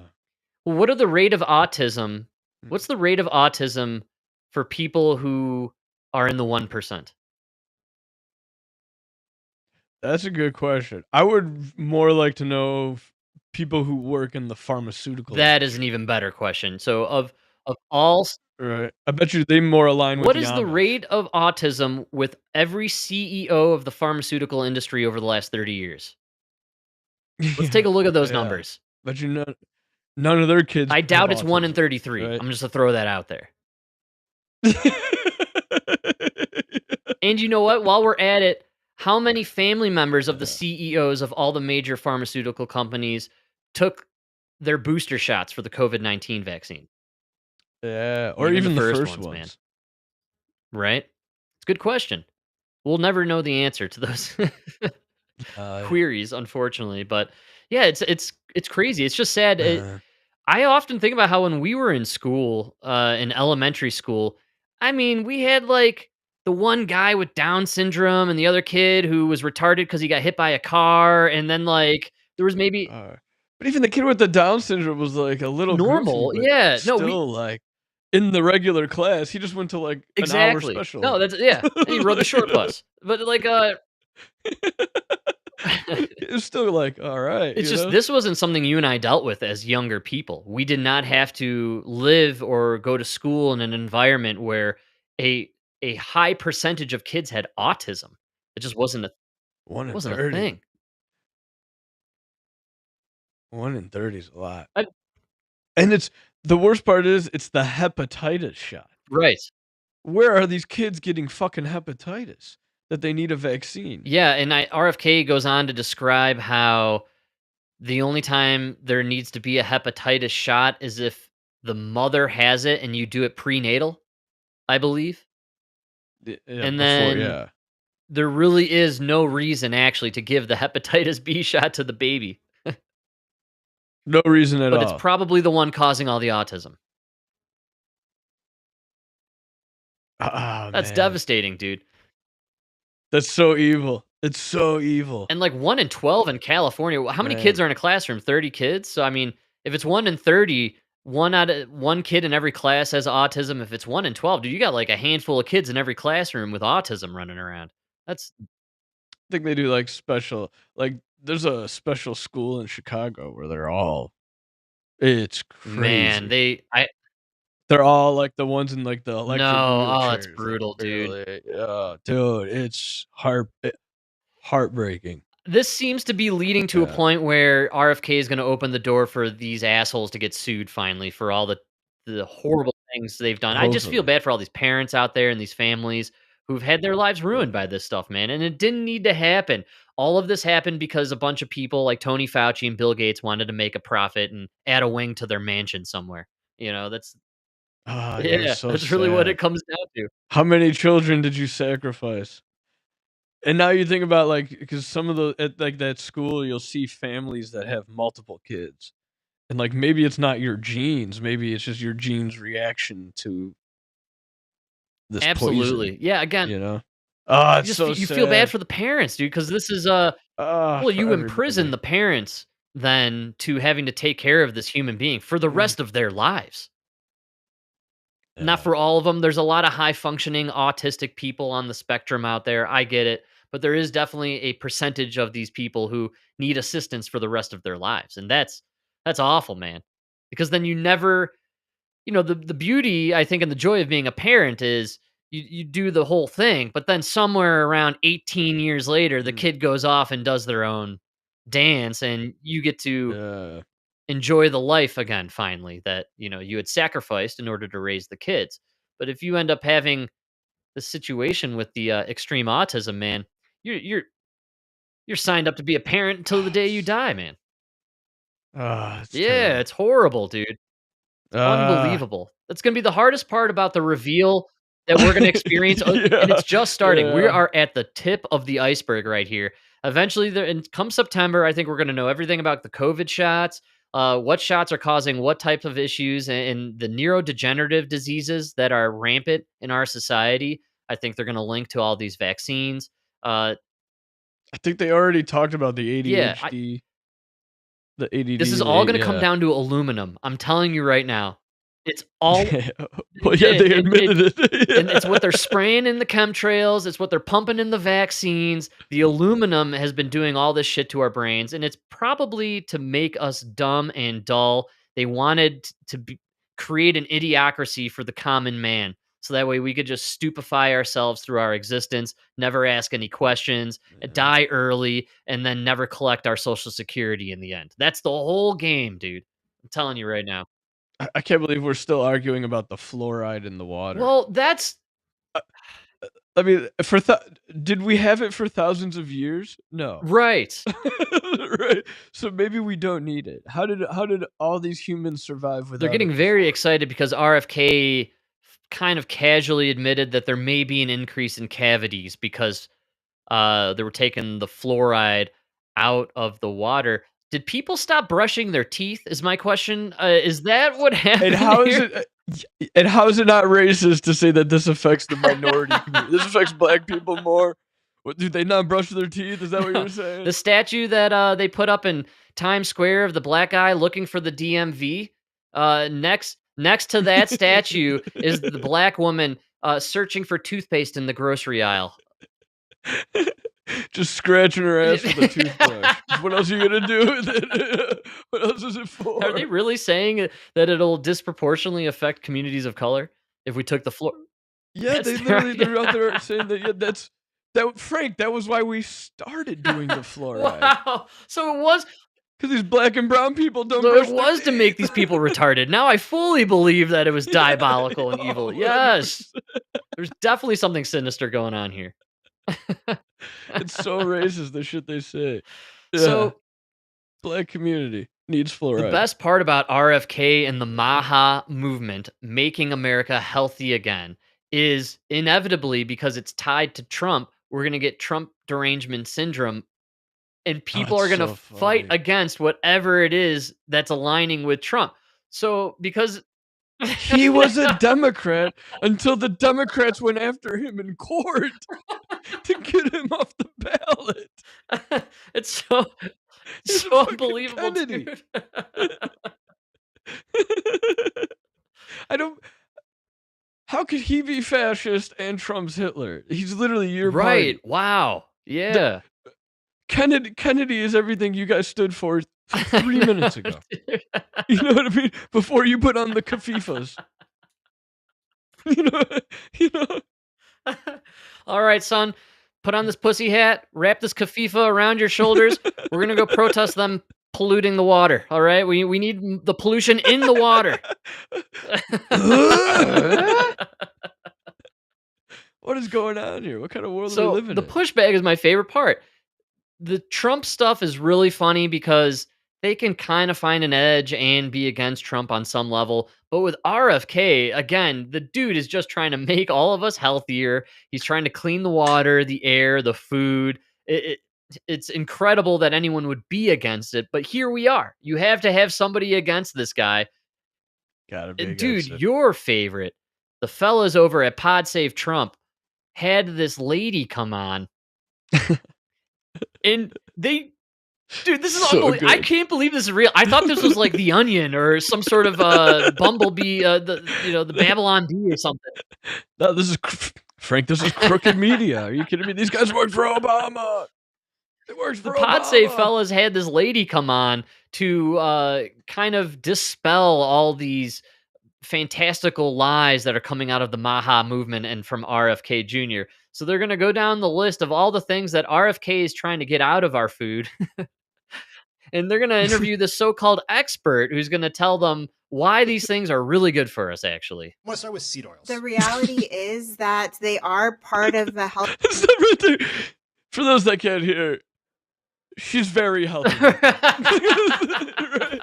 [SPEAKER 1] Well, what are the rate of autism?
[SPEAKER 2] Mm.
[SPEAKER 1] What's the rate of autism for people who are in the 1%?
[SPEAKER 2] That's a good question. I would more like to know people who work in the pharmaceutical
[SPEAKER 1] That is an
[SPEAKER 2] industry.
[SPEAKER 1] even better question. So of all
[SPEAKER 2] Right. I bet you they more align with
[SPEAKER 1] what
[SPEAKER 2] the
[SPEAKER 1] is the
[SPEAKER 2] Amish.
[SPEAKER 1] rate of autism with every CEO of the pharmaceutical industry over the last 30 years? Let's take a look at those
[SPEAKER 2] Yeah.
[SPEAKER 1] numbers.
[SPEAKER 2] But none of their kids
[SPEAKER 1] I
[SPEAKER 2] have
[SPEAKER 1] doubt it's 1 in
[SPEAKER 2] autism,
[SPEAKER 1] 33.
[SPEAKER 2] right?
[SPEAKER 1] I'm just to throw that out there. And you know what? While we're at it, how many family members of the CEOs of all the major pharmaceutical companies took their booster shots for the COVID-19 vaccine?
[SPEAKER 2] Yeah, or
[SPEAKER 1] Even the
[SPEAKER 2] even the
[SPEAKER 1] first
[SPEAKER 2] first
[SPEAKER 1] ones, man.
[SPEAKER 2] ones.
[SPEAKER 1] Right? It's a good question. We'll never know the answer to those queries, unfortunately. But yeah, it's crazy. It's just sad. I often think about how when we were in school, in elementary school, I mean, we had like the one guy with Down syndrome and the other kid who was retarded because he got hit by a car, and then like there was maybe
[SPEAKER 2] But even the kid with the Down syndrome was like a little goofy,
[SPEAKER 1] normal.
[SPEAKER 2] but
[SPEAKER 1] Yeah, no, we
[SPEAKER 2] still like in the regular class. He just went to like an hour
[SPEAKER 1] exactly.
[SPEAKER 2] special.
[SPEAKER 1] No, that's yeah. And he rode the short bus, but like
[SPEAKER 2] It's still like, all right,
[SPEAKER 1] it's
[SPEAKER 2] you
[SPEAKER 1] just
[SPEAKER 2] know?
[SPEAKER 1] this wasn't something you and I dealt with as younger people. We did not have to live or go to school in an environment where a a high percentage of kids had autism. It just
[SPEAKER 2] 1 in
[SPEAKER 1] wasn't a
[SPEAKER 2] 30.
[SPEAKER 1] thing.
[SPEAKER 2] 1 in 30 is a lot.
[SPEAKER 1] I
[SPEAKER 2] And it's the worst part is it's the hepatitis shot.
[SPEAKER 1] right.
[SPEAKER 2] Where are these kids getting fucking hepatitis that they need a vaccine?
[SPEAKER 1] Yeah, and RFK goes on to describe how the only time there needs to be a hepatitis shot is if the mother has it and you do it prenatal, I believe.
[SPEAKER 2] Yeah,
[SPEAKER 1] And
[SPEAKER 2] before,
[SPEAKER 1] then
[SPEAKER 2] yeah.
[SPEAKER 1] there really is no reason actually to give the hepatitis B shot to the baby.
[SPEAKER 2] No reason at
[SPEAKER 1] But it's
[SPEAKER 2] all.
[SPEAKER 1] probably the one causing all the autism.
[SPEAKER 2] Oh,
[SPEAKER 1] That's
[SPEAKER 2] man.
[SPEAKER 1] devastating, dude.
[SPEAKER 2] That's so evil. It's so evil.
[SPEAKER 1] And like 1 in 12 in California. How many
[SPEAKER 2] Man.
[SPEAKER 1] kids are in a classroom? 30 kids? So I mean, if it's 1 in 30, one kid in every class has autism. If it's 1 in 12, dude, you got like a handful of kids in every classroom with autism running around. That's
[SPEAKER 2] I think they do like special, like there's a special school in Chicago where they're all, it's
[SPEAKER 1] man,
[SPEAKER 2] crazy. They're all like the ones in like the electric
[SPEAKER 1] no, oh,
[SPEAKER 2] wheelchairs.
[SPEAKER 1] that's brutal, dude.
[SPEAKER 2] Dude, it's heartbreaking.
[SPEAKER 1] This seems to be leading to a point where RFK is going to open the door for these assholes to get sued finally for all the horrible things they've done. I just feel
[SPEAKER 2] Hopefully.
[SPEAKER 1] bad for all these parents out there and these families who've had their lives ruined by this stuff, man. And it didn't need to happen. All of this happened because a bunch of people like Tony Fauci and Bill Gates wanted to make a profit and add a wing to their mansion somewhere. You know, that's
[SPEAKER 2] You're
[SPEAKER 1] yeah,
[SPEAKER 2] so
[SPEAKER 1] that's really what
[SPEAKER 2] sad.
[SPEAKER 1] it comes down to.
[SPEAKER 2] How many children did you sacrifice? And now you think about like, because some of the at like that school, you'll see families that have multiple kids, and like maybe it's not your genes, maybe it's just your genes' reaction to this
[SPEAKER 1] Absolutely.
[SPEAKER 2] poison.
[SPEAKER 1] Yeah, again,
[SPEAKER 2] You know? Oh, it's
[SPEAKER 1] just
[SPEAKER 2] so
[SPEAKER 1] you feel bad
[SPEAKER 2] sad.
[SPEAKER 1] for the parents, dude, because this is
[SPEAKER 2] Ah,
[SPEAKER 1] well,
[SPEAKER 2] for
[SPEAKER 1] you imprison
[SPEAKER 2] everybody.
[SPEAKER 1] the parents then to having to take care of this human being for the rest of their lives. Not
[SPEAKER 2] Yeah.
[SPEAKER 1] for all of them. There's a lot of high functioning autistic people on the spectrum out there. I get it. But there is definitely a percentage of these people who need assistance for the rest of their lives. And that's awful, man. Because then you never, the beauty, I think, and the joy of being a parent is you do the whole thing, but then somewhere around 18 years later, the kid goes off and does their own dance, and you get to
[SPEAKER 2] Yeah.
[SPEAKER 1] enjoy the life again finally that, you had sacrificed in order to raise the kids. But if you end up having the situation with the extreme autism, man, you're signed up to be a parent until the day you die, man.
[SPEAKER 2] It's
[SPEAKER 1] Yeah,
[SPEAKER 2] terrible.
[SPEAKER 1] it's horrible, dude. Unbelievable. That's gonna be the hardest part about the reveal that we're gonna experience, and it's just starting. We
[SPEAKER 2] yeah.
[SPEAKER 1] are at the tip of the iceberg right here. Eventually, and come September, I think we're gonna know everything about the COVID shots, what shots are causing what types of issues, and the neurodegenerative diseases that are rampant in our society. I think they're gonna link to all these vaccines. Uh,
[SPEAKER 2] I think they already talked about the
[SPEAKER 1] yeah,
[SPEAKER 2] ADHD, the ADD,
[SPEAKER 1] this is all gonna come
[SPEAKER 2] yeah.
[SPEAKER 1] down to aluminum. I'm telling you right now. It's all
[SPEAKER 2] Well, yeah, they admitted it.
[SPEAKER 1] and it's what they're spraying in the chemtrails, it's what they're pumping in the vaccines. The aluminum has been doing all this shit to our brains, and it's probably to make us dumb and dull. They wanted create an idiocracy for the common man, so that way we could just stupefy ourselves through our existence, never ask any questions, die early, and then never collect our Social Security in the end. That's the whole game, dude. I'm telling you right now.
[SPEAKER 2] I can't believe we're still arguing about the fluoride in the water.
[SPEAKER 1] Well, that's
[SPEAKER 2] I mean, did we have it for thousands of years? No.
[SPEAKER 1] right.
[SPEAKER 2] Right. So maybe we don't need it. How did all these humans survive without
[SPEAKER 1] They're getting
[SPEAKER 2] it
[SPEAKER 1] very
[SPEAKER 2] before?
[SPEAKER 1] excited because RFK kind of casually admitted that there may be an increase in cavities because they were taking the fluoride out of the water. Did people stop brushing their teeth? Is my question. Is that what happened?
[SPEAKER 2] And how is
[SPEAKER 1] here?
[SPEAKER 2] it not racist to say that this affects the minority community? This affects black people more. What, do they not brush their teeth? Is that what you're saying?
[SPEAKER 1] The statue that they put up in Times Square of the black guy looking for the DMV. Next to that statue is the black woman searching for toothpaste in the grocery aisle.
[SPEAKER 2] Just scratching her ass with a toothbrush. What else are you gonna do with it? What else is it for?
[SPEAKER 1] Are they really saying that it'll disproportionately affect communities of color if we took the floor?
[SPEAKER 2] Yeah, they're out there saying that. Yeah, Frank. That was why we started doing the fluoride.
[SPEAKER 1] Wow. So it was
[SPEAKER 2] because these black and brown people don't.
[SPEAKER 1] So
[SPEAKER 2] brush
[SPEAKER 1] it was to make these people retarded. Now I fully believe that it was diabolical and evil. Yes, there's definitely something sinister going on here.
[SPEAKER 2] It's so racist, the shit they say. Yeah.
[SPEAKER 1] So,
[SPEAKER 2] black community needs fluoride.
[SPEAKER 1] The best part about RFK and the MAHA movement making America healthy again is inevitably, because it's tied to Trump, we're going to get Trump derangement syndrome, and people are going to fight against whatever it is that's aligning with Trump. So, because
[SPEAKER 2] he was a Democrat until the Democrats went after him in court to get him off the ballot.
[SPEAKER 1] It's so unbelievable, dude.
[SPEAKER 2] I don't. How could he be fascist and Trump's Hitler? He's literally your
[SPEAKER 1] right.
[SPEAKER 2] Party.
[SPEAKER 1] Wow. Yeah.
[SPEAKER 2] Kennedy is everything you guys stood for 3 minutes ago. You know what I mean? Before you put on the kafifas. You know.
[SPEAKER 1] All right, son. Put on this pussy hat. Wrap this kafifa around your shoulders. We're gonna go protest them polluting the water. All right. We need the pollution in the water.
[SPEAKER 2] What is going on here? What kind of world are we living in?
[SPEAKER 1] The pushback is my favorite part. The Trump stuff is really funny because they can kind of find an edge and be against Trump on some level. But with RFK, again, the dude is just trying to make all of us healthier. He's trying to clean the water, the air, the food. It's incredible that anyone would be against it. But here we are. You have to have somebody against this guy.
[SPEAKER 2] Gotta be
[SPEAKER 1] dude, your favorite, the fellas over at Pod Save Trump, had this lady come on. And Dude, this is
[SPEAKER 2] so
[SPEAKER 1] unbelievable. I can't believe this is real. I thought this was like The Onion or some sort of Bumblebee, the Babylon Bee or something.
[SPEAKER 2] No, this is Frank. This is crooked media. Are you kidding me? These guys work for Obama. It works for
[SPEAKER 1] the Pod Save fellas had this lady come on to kind of dispel all these fantastical lies that are coming out of the MAHA movement and from RFK Jr. So they're going to go down the list of all the things that RFK is trying to get out of our food. And they're going to interview this so-called expert who's going to tell them why these things are really good for us, actually.
[SPEAKER 7] I want to start with seed oils.
[SPEAKER 8] The reality is that they are part of the health.
[SPEAKER 2] Right there. For those that can't hear, she's very healthy. Right?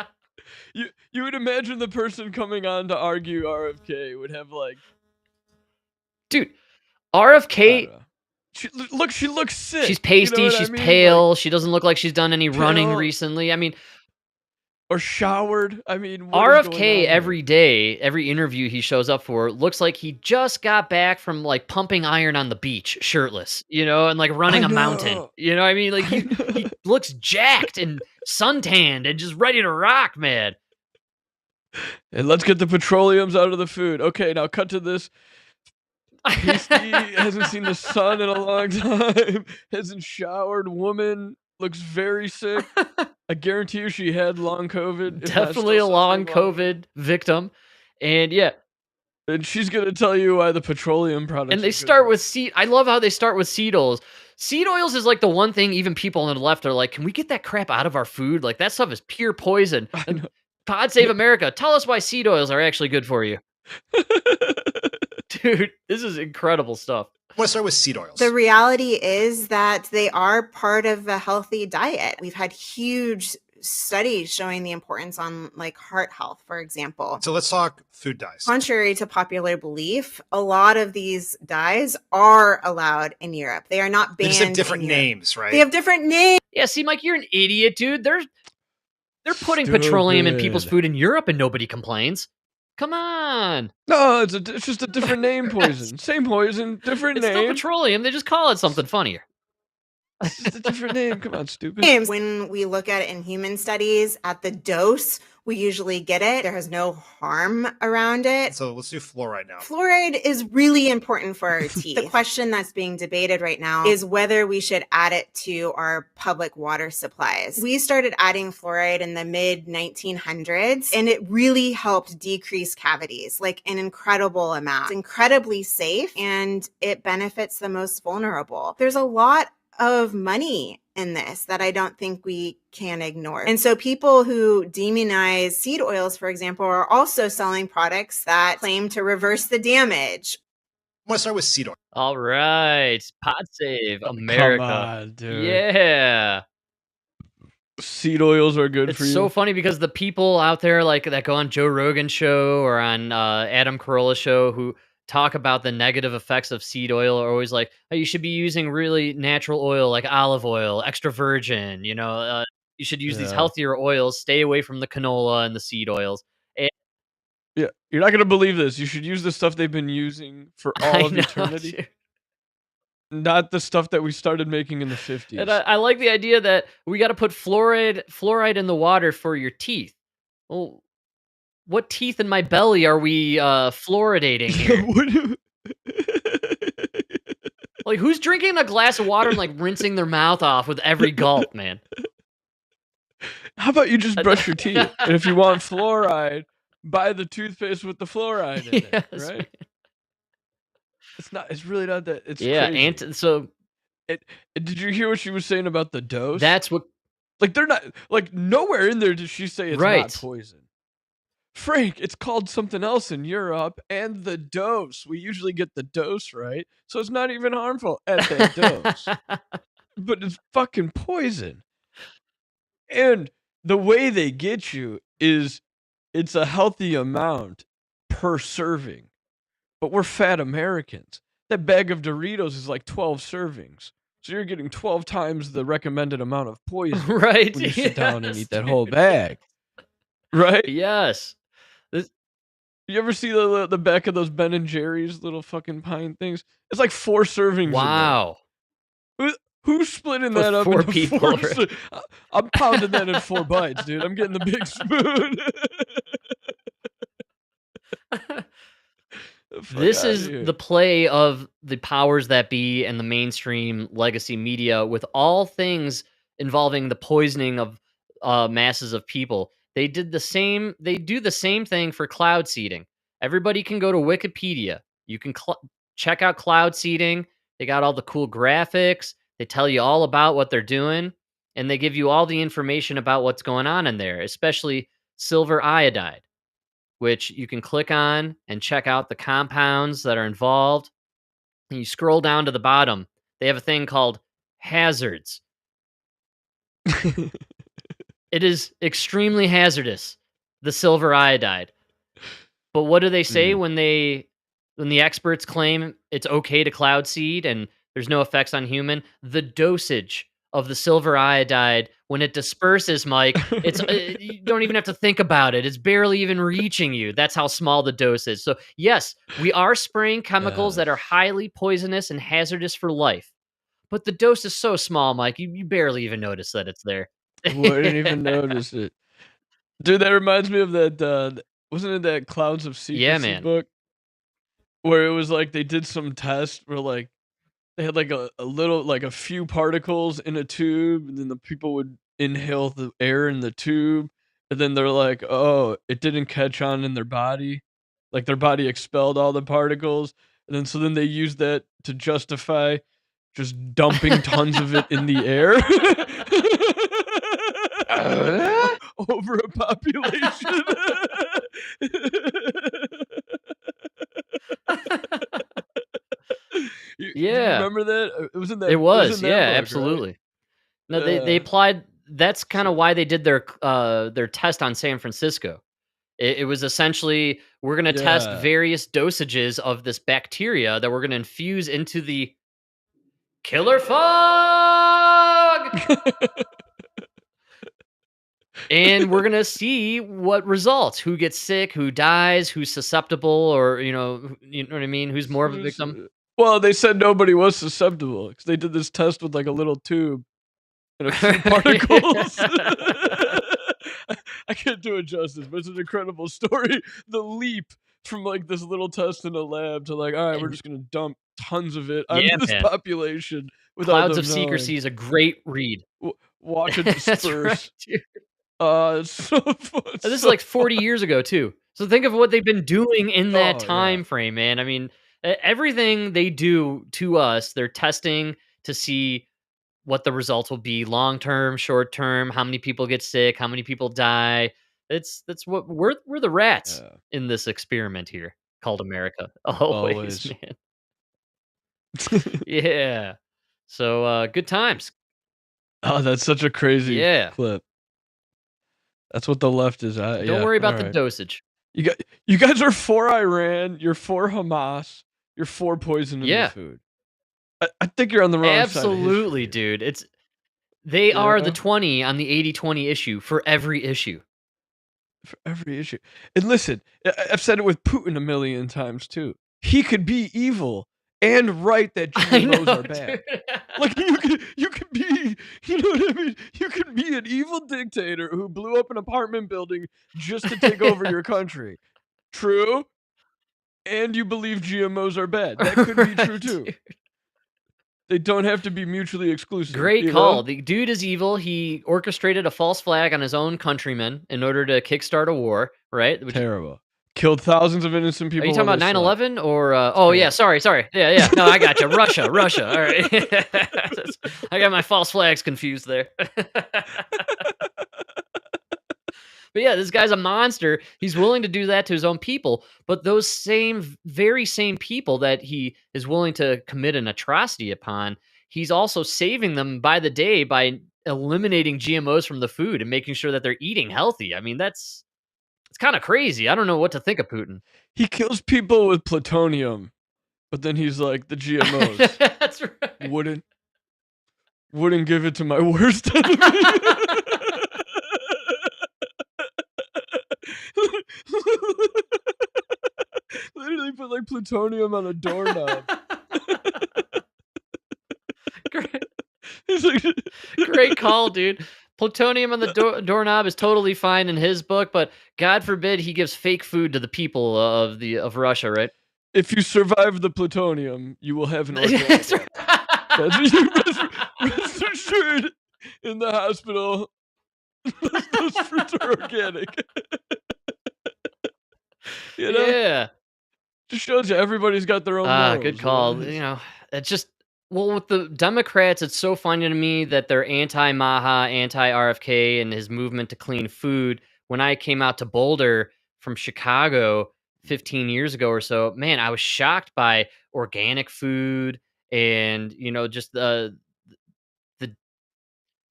[SPEAKER 2] You would imagine the person coming on to argue RFK would have like...
[SPEAKER 1] Dude, RFK...
[SPEAKER 2] She looks sick.
[SPEAKER 1] She's pasty,
[SPEAKER 2] you know
[SPEAKER 1] she's
[SPEAKER 2] I mean?
[SPEAKER 1] pale,
[SPEAKER 2] like,
[SPEAKER 1] she doesn't look like she's done any running recently. I mean...
[SPEAKER 2] Or showered. I mean,
[SPEAKER 1] RFK every day, every interview he shows up for, looks like he just got back from like pumping iron on the beach, shirtless, you know, and like running a mountain. You know what I mean? Like he looks jacked and suntanned and just ready to rock, man.
[SPEAKER 2] And let's get the petroleums out of the food. Okay, now cut to this. Pasty hasn't seen the sun in a long time. Hasn't showered. Woman looks very sick. I guarantee you she had long COVID.
[SPEAKER 1] Definitely a long COVID victim. And yeah.
[SPEAKER 2] And she's going to tell you why the petroleum products.
[SPEAKER 1] And they start with seed. I love how they start with seed oils. Seed oils is like the one thing even people on the left are like, can we get that crap out of our food? Like that stuff is pure poison. Pod Save America. Tell us why seed oils are actually good for you. Dude, this is incredible stuff.
[SPEAKER 7] I want to start with seed oils.
[SPEAKER 8] The reality is that they are part of a healthy diet. We've had huge studies showing the importance on like heart health, for example.
[SPEAKER 7] So let's talk food dyes.
[SPEAKER 8] Contrary to popular belief, a lot of these dyes are allowed in Europe. They are not banned.
[SPEAKER 7] They just have different names, right?
[SPEAKER 8] They have different names.
[SPEAKER 1] Yeah, see, Mike, you're an idiot, dude. They're putting petroleum in people's food in Europe and nobody complains. Come on.
[SPEAKER 2] No, it's just a different name poison. Same poison, different name.
[SPEAKER 1] It's still petroleum. They just call it something funnier.
[SPEAKER 2] It's just a different name. Come on, stupid.
[SPEAKER 8] When we look at it in human studies, at the dose, we usually get it. There is no harm around it.
[SPEAKER 7] So let's do fluoride now.
[SPEAKER 8] Fluoride is really important for our teeth. The question that's being debated right now is whether we should add it to our public water supplies. We started adding fluoride in the mid 1900s, and it really helped decrease cavities, like an incredible amount. It's incredibly safe, and it benefits the most vulnerable. There's a lot of money in this that I don't think we can ignore. And so people who demonize seed oils, for example, are also selling products that claim to reverse the damage.
[SPEAKER 7] I want to start with seed oil.
[SPEAKER 1] All right. Pod Save America.
[SPEAKER 2] Come on, dude.
[SPEAKER 1] Yeah.
[SPEAKER 2] Seed oils are good
[SPEAKER 1] It's
[SPEAKER 2] for you.
[SPEAKER 1] It's so funny because the people out there like that go on Joe Rogan's show or on Adam Carolla's show who talk about the negative effects of seed oil are always like, oh, you should be using really natural oil like olive oil, extra virgin, you know, you should use these healthier oils, stay away from the canola and the seed oils.
[SPEAKER 2] Yeah, you're not going to believe this. You should use the stuff they've been using for all of eternity.
[SPEAKER 1] Dude.
[SPEAKER 2] Not the stuff that we started making in the 50s.
[SPEAKER 1] And I like the idea that we got to put fluoride in the water for your teeth. Well, what teeth in my belly are we fluoridating here? Like, who's drinking a glass of water and like rinsing their mouth off with every gulp, man?
[SPEAKER 2] How about you just brush your teeth? And if you want fluoride, buy the toothpaste with the fluoride in it, right? Man. It's really not that. It's crazy.
[SPEAKER 1] So
[SPEAKER 2] did you hear what she was saying about the dose?
[SPEAKER 1] That's what.
[SPEAKER 2] Like they're not like nowhere in there did she say it's not poison. Frank, it's called something else in Europe, and the dose. We usually get the dose right, so it's not even harmful at that dose. But it's fucking poison. And the way they get you is it's a healthy amount per serving. But we're fat Americans. That bag of Doritos is like 12 servings. So you're getting 12 times the recommended amount of poison
[SPEAKER 1] right?
[SPEAKER 2] when you sit down and eat that whole bag. Right?
[SPEAKER 1] Yes.
[SPEAKER 2] You ever see the back of those Ben and Jerry's little fucking pine things? It's like 4 servings.
[SPEAKER 1] Wow.
[SPEAKER 2] Who's splitting that up
[SPEAKER 1] 4
[SPEAKER 2] into
[SPEAKER 1] people?
[SPEAKER 2] 4 I'm pounding that in 4 bites, dude. I'm getting the big spoon.
[SPEAKER 1] This is the play of the powers that be and the mainstream legacy media with all things involving the poisoning of masses of people. They do the same thing for cloud seeding. Everybody can go to Wikipedia. You can check out cloud seeding. They got all the cool graphics. They tell you all about what they're doing. and they give you all the information about what's going on in there, especially silver iodide, which you can click on and check out the compounds that are involved. And you scroll down to the bottom, they have a thing called hazards. It is extremely hazardous, the silver iodide. But what do they say when the experts claim it's okay to cloud seed and there's no effects on human? The dosage of the silver iodide when it disperses, Mike, it's you don't even have to think about it. It's barely even reaching you. That's how small the dose is. So yes, we are spraying chemicals that are highly poisonous and hazardous for life. But the dose is so small, Mike, you barely even notice that it's there.
[SPEAKER 2] Wouldn't even notice it. Dude, that reminds me of that, wasn't it that Clouds of Secrecy book? Where it was like they did some test where like they had like a little, like a few particles in a tube, and then the people would inhale the air in the tube, and then they're like, oh, it didn't catch on in their body. Like their body expelled all the particles. And then so then they used that to justify just dumping tons of it in the air. Over a population. You remember that? It was in that.
[SPEAKER 1] It was,
[SPEAKER 2] in that book,
[SPEAKER 1] absolutely.
[SPEAKER 2] Right?
[SPEAKER 1] No, they applied. That's kind of why they did their test on San Francisco. It was essentially, we're going to test various dosages of this bacteria that we're going to infuse into the killer fog. And we're going to see what results, who gets sick, who dies, who's susceptible, or, you know what I mean? Who's more of a victim.
[SPEAKER 2] Well, they said nobody was susceptible because they did this test with like a little tube and a few particles. I can't do it justice, but it's an incredible story. The leap from like this little test in a lab to like, all right, we're just going to dump tons of it onto this population.
[SPEAKER 1] Clouds of Secrecy is a great read.
[SPEAKER 2] Watch it disperse.
[SPEAKER 1] Right, dude.
[SPEAKER 2] It's so fun.
[SPEAKER 1] This is like 40 years ago too. So think of what they've been doing in that time frame, man. I mean, everything they do to us, they're testing to see what the results will be, long term, short term, how many people get sick, how many people die. That's what we're the rats in this experiment here called America. Always. Man. Yeah. So good times.
[SPEAKER 2] Oh, that's such a crazy clip. That's what the left is.
[SPEAKER 1] Don't worry about the dosage.
[SPEAKER 2] You guys are for Iran. You're for Hamas. You're for poison in the food. I think you're on the wrong side.
[SPEAKER 1] Absolutely, dude. They are the 20 on the 80-20 issue for every issue.
[SPEAKER 2] For every issue. And listen, I've said it with Putin a million times too. He could be evil and right that GMOs are bad. Like you could be, you know what I mean? You could be an evil dictator who blew up an apartment building just to take over your country. True? And you believe GMOs are bad. That could be true too. Dude. They don't have to be mutually exclusive.
[SPEAKER 1] Great call. Know? The dude is evil. He orchestrated a false flag on his own countrymen in order to kickstart a war, right?
[SPEAKER 2] Terrible. Killed thousands of innocent people.
[SPEAKER 1] Are you talking about 9/11 or? Oh yeah, sorry. Yeah. No, I got you. Russia. All right. I got my false flags confused there. But yeah, this guy's a monster. He's willing to do that to his own people. But those very same people that he is willing to commit an atrocity upon, he's also saving them by the day by eliminating GMOs from the food and making sure that they're eating healthy. I mean, it's kind of crazy. I don't know what to think of Putin.
[SPEAKER 2] He kills people with plutonium, but then he's like, the GMOs.
[SPEAKER 1] That's right.
[SPEAKER 2] Wouldn't give it to my worst enemy. Literally put like plutonium on a doorknob.
[SPEAKER 1] Great call, dude. Plutonium on the doorknob is totally fine in his book, but God forbid he gives fake food to the people of Russia, right?
[SPEAKER 2] If you survive the plutonium, you will have an orgasm. Rest assured, in the hospital, those fruits are organic. You know?
[SPEAKER 1] Yeah.
[SPEAKER 2] Just shows you everybody's got their own morals,
[SPEAKER 1] good call. You know, it's just Well, with the Democrats, it's so funny to me that they're anti-MAHA, anti-RFK, and his movement to clean food. When I came out to Boulder from Chicago 15 years ago or so, man, I was shocked by organic food and, just the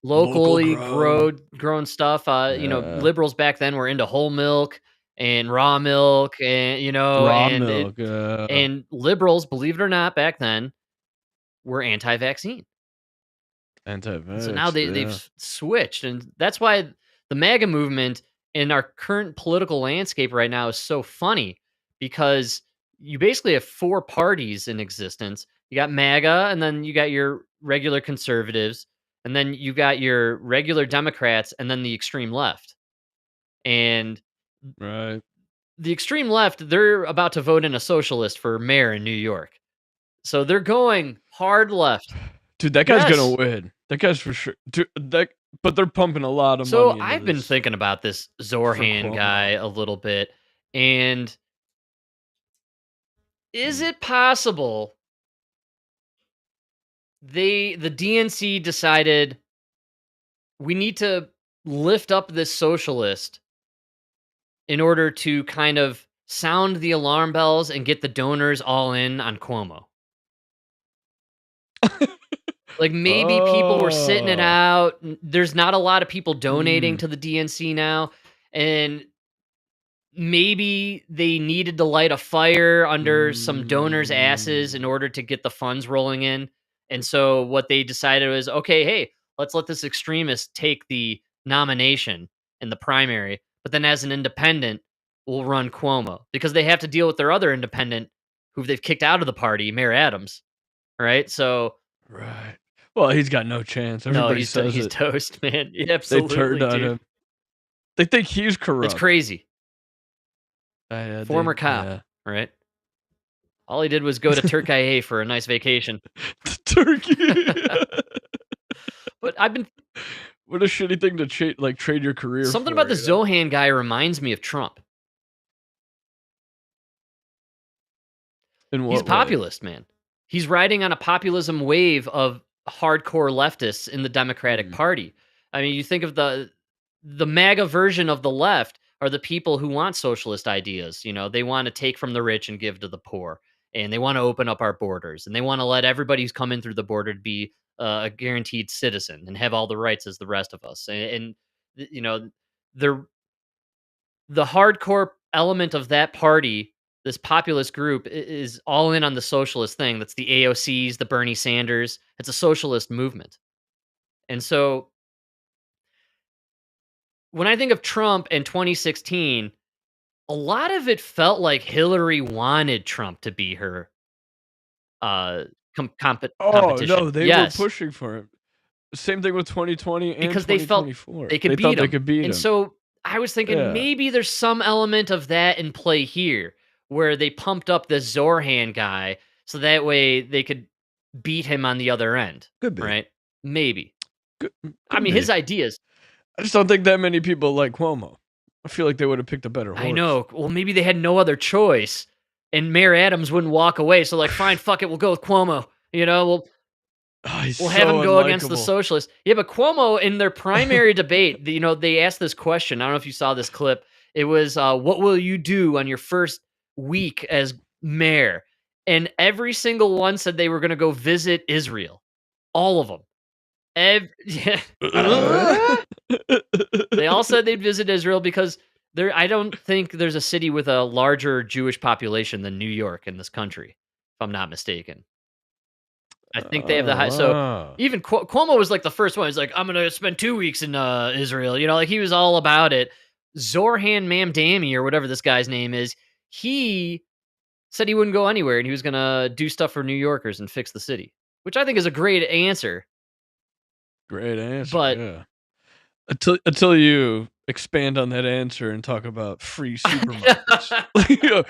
[SPEAKER 2] Local
[SPEAKER 1] locally
[SPEAKER 2] grown.
[SPEAKER 1] grown stuff.
[SPEAKER 2] Yeah.
[SPEAKER 1] Liberals back then were into whole milk and raw milk, and
[SPEAKER 2] Raw milk.
[SPEAKER 1] and liberals, believe it or not, back then were anti-vaccine.
[SPEAKER 2] Anti-vax.
[SPEAKER 1] So now they've switched, and that's why the MAGA movement in our current political landscape right now is so funny, because you basically have four parties in existence. You got MAGA, and then you got your regular conservatives, and then you got your regular Democrats, and then the extreme left. And
[SPEAKER 2] right.
[SPEAKER 1] The extreme left, they're about to vote in a socialist for mayor in New York. So they're going hard left.
[SPEAKER 2] Dude, that guy's gonna win. That guy's for sure. Dude, but they're pumping a lot of money.
[SPEAKER 1] So I've been thinking about this Zorhan guy a little bit, and is it possible the DNC decided we need to lift up this socialist in order to kind of sound the alarm bells and get the donors all in on Cuomo? Like, maybe people were sitting it out. There's not a lot of people donating to the DNC now. And maybe they needed to light a fire under some donors' asses in order to get the funds rolling in. And so what they decided was, okay, hey, let's let this extremist take the nomination in the primary. But then as an independent, we'll run Cuomo. Because they have to deal with their other independent who they've kicked out of the party, Mayor Adams. Right? So...
[SPEAKER 2] Right. Well, he's got no chance. Everybody says
[SPEAKER 1] he's
[SPEAKER 2] it.
[SPEAKER 1] toast, man. Yeah, absolutely.
[SPEAKER 2] They turned on him. They think he's corrupt.
[SPEAKER 1] It's crazy. Former cop,
[SPEAKER 2] yeah.
[SPEAKER 1] right? All he did was go to Turkey for a nice vacation.
[SPEAKER 2] Turkey.
[SPEAKER 1] But I've been...
[SPEAKER 2] What a shitty thing to trade your career for.
[SPEAKER 1] Something about the Zohan guy reminds me of Trump.
[SPEAKER 2] In what
[SPEAKER 1] He's
[SPEAKER 2] way?
[SPEAKER 1] populist, man. He's riding on a populism wave of hardcore leftists in the Democratic Party. I mean, you think of the MAGA version of the left are the people who want socialist ideas. They want to take from the rich and give to the poor, and they want to open up our borders, and they want to let everybody who's come in through the border to be a guaranteed citizen and have all the rights as the rest of us. And the hardcore element of that party, this populist group, is all in on the socialist thing. That's the AOCs, the Bernie Sanders. It's a socialist movement. And so when I think of Trump in 2016, a lot of it felt like Hillary wanted Trump to be her competition.
[SPEAKER 2] No, they were pushing for him. Same thing with 2020 and
[SPEAKER 1] because
[SPEAKER 2] 2024.
[SPEAKER 1] They could beat him.
[SPEAKER 2] And
[SPEAKER 1] so I was thinking maybe there's some element of that in play here, where they pumped up this Zorhan guy so that way they could beat him on the other end.
[SPEAKER 2] Could be.
[SPEAKER 1] Right? Maybe.
[SPEAKER 2] Could
[SPEAKER 1] his ideas.
[SPEAKER 2] I just don't think that many people like Cuomo. I feel like they would have picked a better horse.
[SPEAKER 1] I know. Well, maybe they had no other choice, and Mayor Adams wouldn't walk away. So, fine, fuck it, we'll go with Cuomo. We'll have him go against the socialists. Yeah, but Cuomo, in their primary debate, they asked this question. I don't know if you saw this clip. It was, what will you do on your first week as mayor? And every single one said they were going to go visit Israel. All of them. They all said they'd visit Israel because I don't think there's a city with a larger Jewish population than New York in this country, if I'm not mistaken. I think they have the high. So even Cuomo was like the first one. He's like, I'm going to spend 2 weeks in Israel. He was all about it. Zorhan Mamdani, or whatever this guy's name is, he said he wouldn't go anywhere and he was going to do stuff for New Yorkers and fix the city, which I think is a great answer.
[SPEAKER 2] Great answer.
[SPEAKER 1] But
[SPEAKER 2] yeah. Until you expand on that answer and talk about free supermarkets.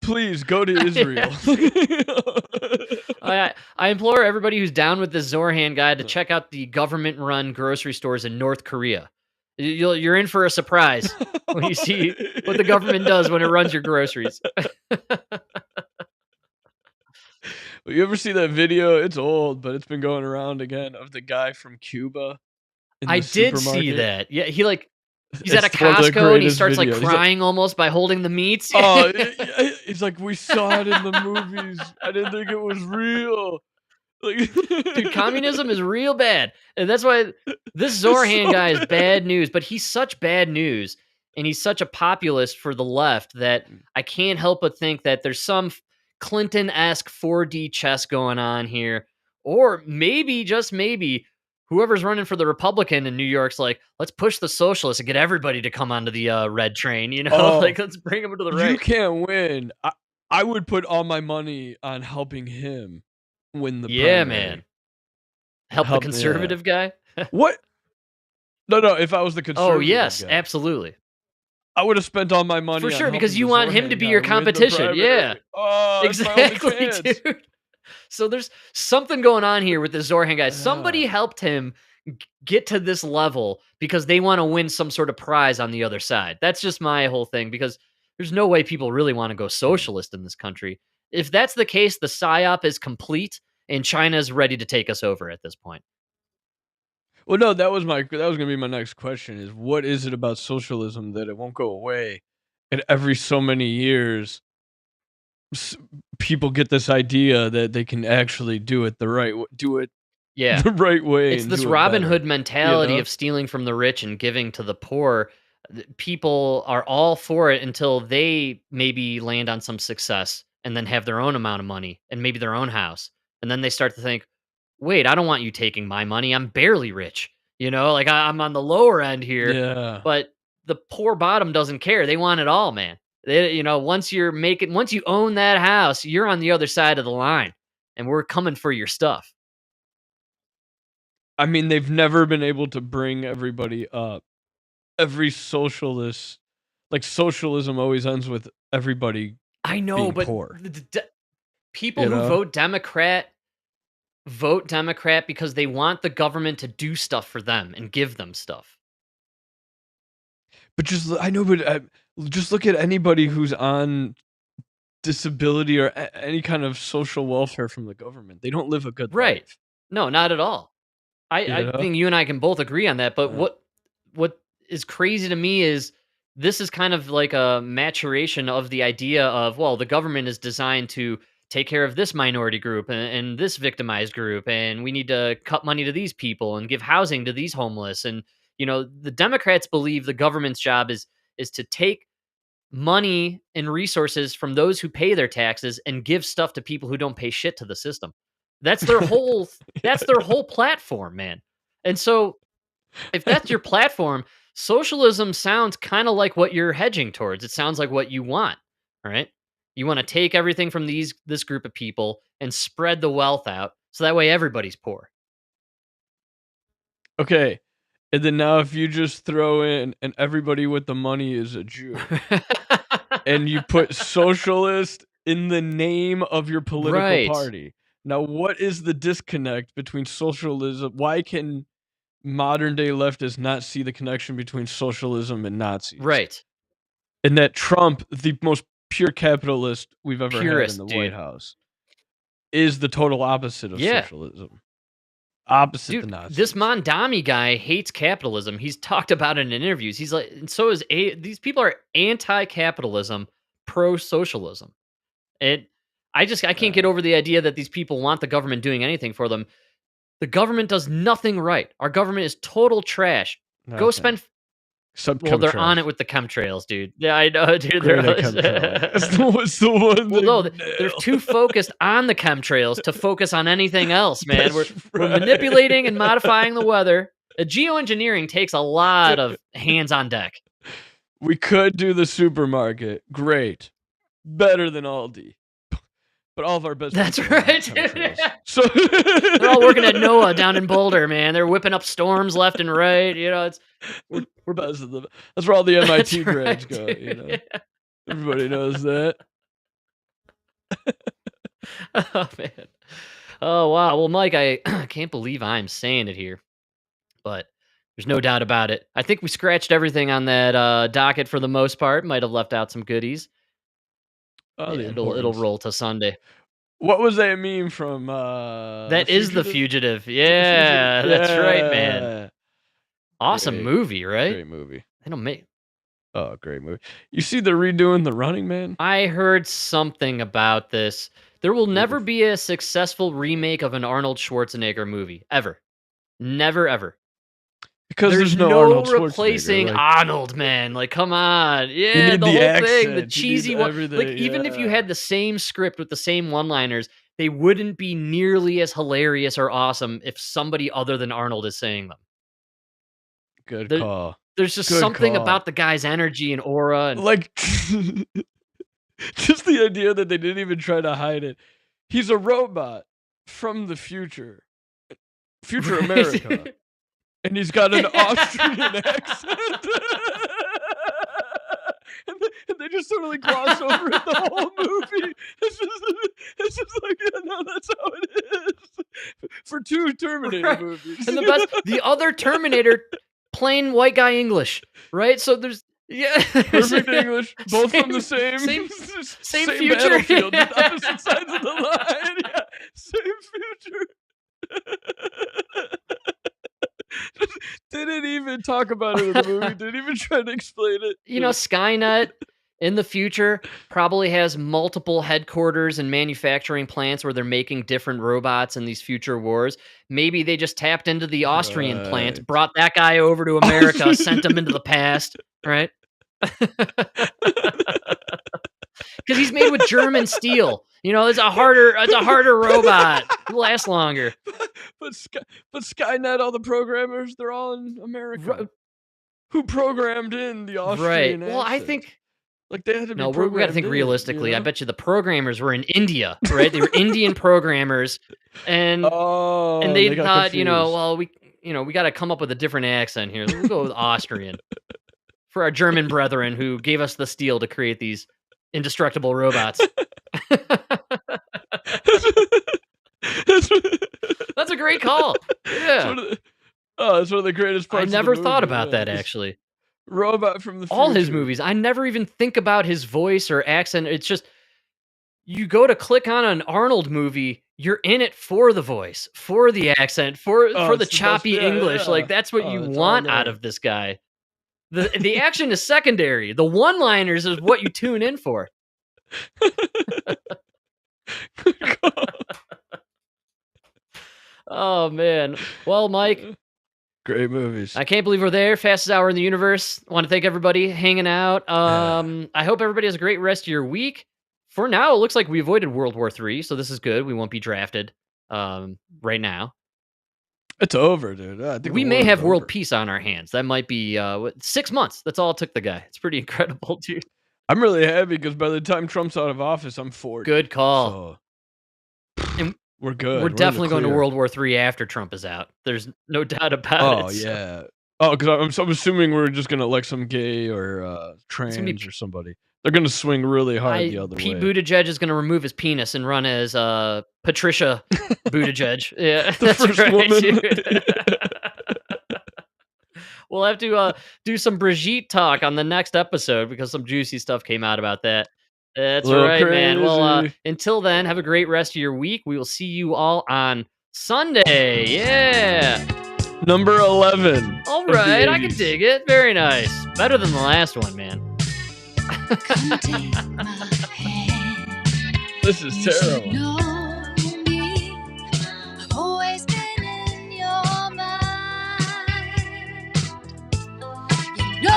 [SPEAKER 2] Please go to Israel.
[SPEAKER 1] I implore everybody who's down with this Zorhan guy to check out the government-run grocery stores in North Korea. You're in for a surprise when you see what the government does when it runs your groceries.
[SPEAKER 2] You ever see that video? It's old, but it's been going around again of the guy from Cuba in
[SPEAKER 1] I
[SPEAKER 2] the
[SPEAKER 1] did see
[SPEAKER 2] supermarket.
[SPEAKER 1] that. Yeah, he's at a
[SPEAKER 2] It's one of the
[SPEAKER 1] Costco and he
[SPEAKER 2] greatest
[SPEAKER 1] starts like
[SPEAKER 2] videos. He's like,
[SPEAKER 1] crying almost by holding the meats.
[SPEAKER 2] oh, he's like, we saw it in the movies. I didn't think it was real. Like,
[SPEAKER 1] Dude, communism is real bad. And that's why this Zorhan
[SPEAKER 2] so
[SPEAKER 1] guy is
[SPEAKER 2] bad.
[SPEAKER 1] bad news, but he's such bad news and he's such a populist for the left that I can't help but think that there's some Clinton-esque 4D chess going on here. Or maybe, just maybe, whoever's running for the Republican in New York's like, let's push the socialists and get everybody to come onto the red train, you know?
[SPEAKER 2] Oh,
[SPEAKER 1] like, let's bring them to the right.
[SPEAKER 2] You can't win. I would put all my money on helping him win the primary.
[SPEAKER 1] Man. Help the conservative guy?
[SPEAKER 2] What? No, if I was the conservative
[SPEAKER 1] Oh, yes,
[SPEAKER 2] guy,
[SPEAKER 1] absolutely.
[SPEAKER 2] I would have spent all my money
[SPEAKER 1] For
[SPEAKER 2] on
[SPEAKER 1] sure, because
[SPEAKER 2] helping
[SPEAKER 1] you
[SPEAKER 2] the
[SPEAKER 1] want him
[SPEAKER 2] Zorhan
[SPEAKER 1] to be
[SPEAKER 2] guy
[SPEAKER 1] your
[SPEAKER 2] win the
[SPEAKER 1] competition. Yeah.
[SPEAKER 2] primary. Oh, it's my only
[SPEAKER 1] Exactly,
[SPEAKER 2] chance.
[SPEAKER 1] dude. So there's something going on here with the Zorhan guy. Somebody helped him get to this level because they want to win some sort of prize on the other side. That's just my whole thing, because there's no way people really want to go socialist in this country. If that's the case, the PSYOP is complete and China's ready to take us over at this point.
[SPEAKER 2] Well, no, that was going to be my next question, is what is it about socialism that it won't go away? And every so many years, people get this idea that they can actually do it the right way.
[SPEAKER 1] It's this Robin Hood mentality of stealing from the rich and giving to the poor. People are all for it until they maybe land on some success and then have their own amount of money and maybe their own house. And then they start to think, wait, I don't want you taking my money. I'm barely rich. Like I'm on the lower end here.
[SPEAKER 2] Yeah.
[SPEAKER 1] But the poor bottom doesn't care. They want it all, man. Once you own that house, you're on the other side of the line and we're coming for your stuff.
[SPEAKER 2] I mean, they've never been able to bring everybody up. Every socialism always ends with everybody being
[SPEAKER 1] but
[SPEAKER 2] poor.
[SPEAKER 1] People who vote Democrat because they want the government to do stuff for them and give them stuff.
[SPEAKER 2] But just look at anybody who's on disability or any kind of social welfare from the government. They don't live a good life.
[SPEAKER 1] No, not at all. I think you and I can both agree on that. But what is crazy to me is this is kind of like a maturation of the idea of, well, the government is designed to take care of this minority group and this victimized group, and we need to cut money to these people and give housing to these homeless. And the Democrats believe the government's job is to take money and resources from those who pay their taxes and give stuff to people who don't pay shit to the system. That's their whole that's their whole platform, man. And so if that's your platform, socialism sounds kind of like what you're hedging towards. It sounds like what you want, right? You want to take everything from this group of people and spread the wealth out so that way everybody's poor.
[SPEAKER 2] Okay. And then now if you just throw in and everybody with the money is a Jew and you put socialist in the name of your political party. Now, what is the disconnect between socialism? Why can modern day leftists not see the connection between socialism and Nazis?
[SPEAKER 1] Right.
[SPEAKER 2] And that Trump, the most pure capitalist we've ever had in the
[SPEAKER 1] dude.
[SPEAKER 2] White House, is the total opposite of socialism. Opposite the Nazis.
[SPEAKER 1] This Mondami guy hates capitalism. He's talked about it in interviews. He's like, and so is these people are anti-capitalism, pro-socialism. And I can't get over the idea that these people want the government doing anything for them. The government does nothing right. Our government is total trash. Go spend. Well, they're on it with the chemtrails, dude. Yeah, I know, dude.
[SPEAKER 2] What's the one?
[SPEAKER 1] Well, no, they're too focused on the chemtrails to focus on anything else, man. We're manipulating and modifying the weather. Geoengineering takes a lot of hands on deck.
[SPEAKER 2] We could do the supermarket. Great. Better than Aldi. But all of our best.
[SPEAKER 1] That's right, dude.
[SPEAKER 2] So
[SPEAKER 1] they're all working at NOAA down in Boulder, man. They're whipping up storms left and right.
[SPEAKER 2] We're best of them. That's where all the MIT grads go. Yeah. Everybody knows that.
[SPEAKER 1] Oh man. Oh wow. Well, Mike, I can't believe I'm saying it here, but there's no doubt about it. I think we scratched everything on that docket for the most part. Might have left out some goodies.
[SPEAKER 2] Oh,
[SPEAKER 1] it'll roll to Sunday.
[SPEAKER 2] What was that meme from?
[SPEAKER 1] That is The Fugitive. Yeah, that's right, man. Awesome movie, right?
[SPEAKER 2] Great movie.
[SPEAKER 1] They don't make.
[SPEAKER 2] Oh, great movie. You see they're redoing The Running Man?
[SPEAKER 1] I heard something about this. There will never be a successful remake of an Arnold Schwarzenegger movie ever. Never ever.
[SPEAKER 2] Because there's no Arnold Schwarzenegger,
[SPEAKER 1] replacing Arnold, man. Like, come on. Yeah,
[SPEAKER 2] you need
[SPEAKER 1] the whole
[SPEAKER 2] accent,
[SPEAKER 1] thing, the cheesy one. Like, even if you had the same script with the same one-liners, they wouldn't be nearly as hilarious or awesome if somebody other than Arnold is saying them.
[SPEAKER 2] Good call.
[SPEAKER 1] There's just something about the guy's energy and aura. And
[SPEAKER 2] like, just the idea that they didn't even try to hide it. He's a robot from the future. Future America. And he's got an Austrian accent. and they just totally gloss over it the whole movie. It's just like, yeah, no, that's how it is. For 2 Terminator movies.
[SPEAKER 1] And the other Terminator, plain white guy English, right? So there's,
[SPEAKER 2] perfect English, both from the same
[SPEAKER 1] future.
[SPEAKER 2] Battlefield, just opposite sides of the line. Yeah, same future. Didn't even talk about it in the movie. Didn't even try to explain it.
[SPEAKER 1] You know, Skynet in the future probably has multiple headquarters and manufacturing plants where they're making different robots in these future wars. Maybe they just tapped into the Austrian plant, brought that guy over to America, sent him into the past, right? Because he's made with German steel. You know, it's a harder robot. It lasts longer.
[SPEAKER 2] But Skynet, all the programmers, they're all in America. Who programmed in the Austrian accent?
[SPEAKER 1] Well, I think
[SPEAKER 2] like they had to be.
[SPEAKER 1] No, we got to think realistically. You know? I bet you the programmers were in India, right? They were Indian programmers, and they thought, confused. You know, well, we got to come up with a different accent here. We'll go with Austrian for our German brethren who gave us the steel to create these indestructible robots. That's a great call. Yeah.
[SPEAKER 2] That's one of the greatest parts.
[SPEAKER 1] I never thought about that, actually.
[SPEAKER 2] Robot from the future.
[SPEAKER 1] All his movies. I never even think about his voice or accent. It's just, you go to click on an Arnold movie, you're in it for the voice, for the accent, for the choppy English. Like, that's what you want out of this guy. The action is secondary. The one-liners is what you tune in for. Oh, man. Well, Mike.
[SPEAKER 2] Great movies.
[SPEAKER 1] I can't believe we're there. Fastest hour in the universe. I want to thank everybody hanging out. I hope everybody has a great rest of your week. For now, it looks like we avoided World War III, so this is good. We won't be drafted right now.
[SPEAKER 2] It's over, dude. I think
[SPEAKER 1] we may have world peace on our hands. That might be 6 months. That's all it took the guy. It's pretty incredible, dude.
[SPEAKER 2] I'm really happy because by the time Trump's out of office, I'm 40.
[SPEAKER 1] Good call.
[SPEAKER 2] So, and we're good.
[SPEAKER 1] We're definitely going to World War III after Trump is out. There's no doubt about it.
[SPEAKER 2] Oh, yeah. Oh, because I'm assuming we're just going to elect some gay or trans or somebody. They're going to swing really hard the other way.
[SPEAKER 1] Pete Buttigieg is going to remove his penis and run as Patricia Buttigieg. Yeah,
[SPEAKER 2] the first woman.
[SPEAKER 1] We'll have to do some Brigitte talk on the next episode because some juicy stuff came out about that. That's right, man. Well, until then, have a great rest of your week. We will see you all on Sunday. Yeah.
[SPEAKER 2] Number 11.
[SPEAKER 1] All right, I can dig it. Very nice. Better than the last one, man.
[SPEAKER 2] This is terrible.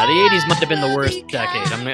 [SPEAKER 1] The 80s might have been the worst decade. I'm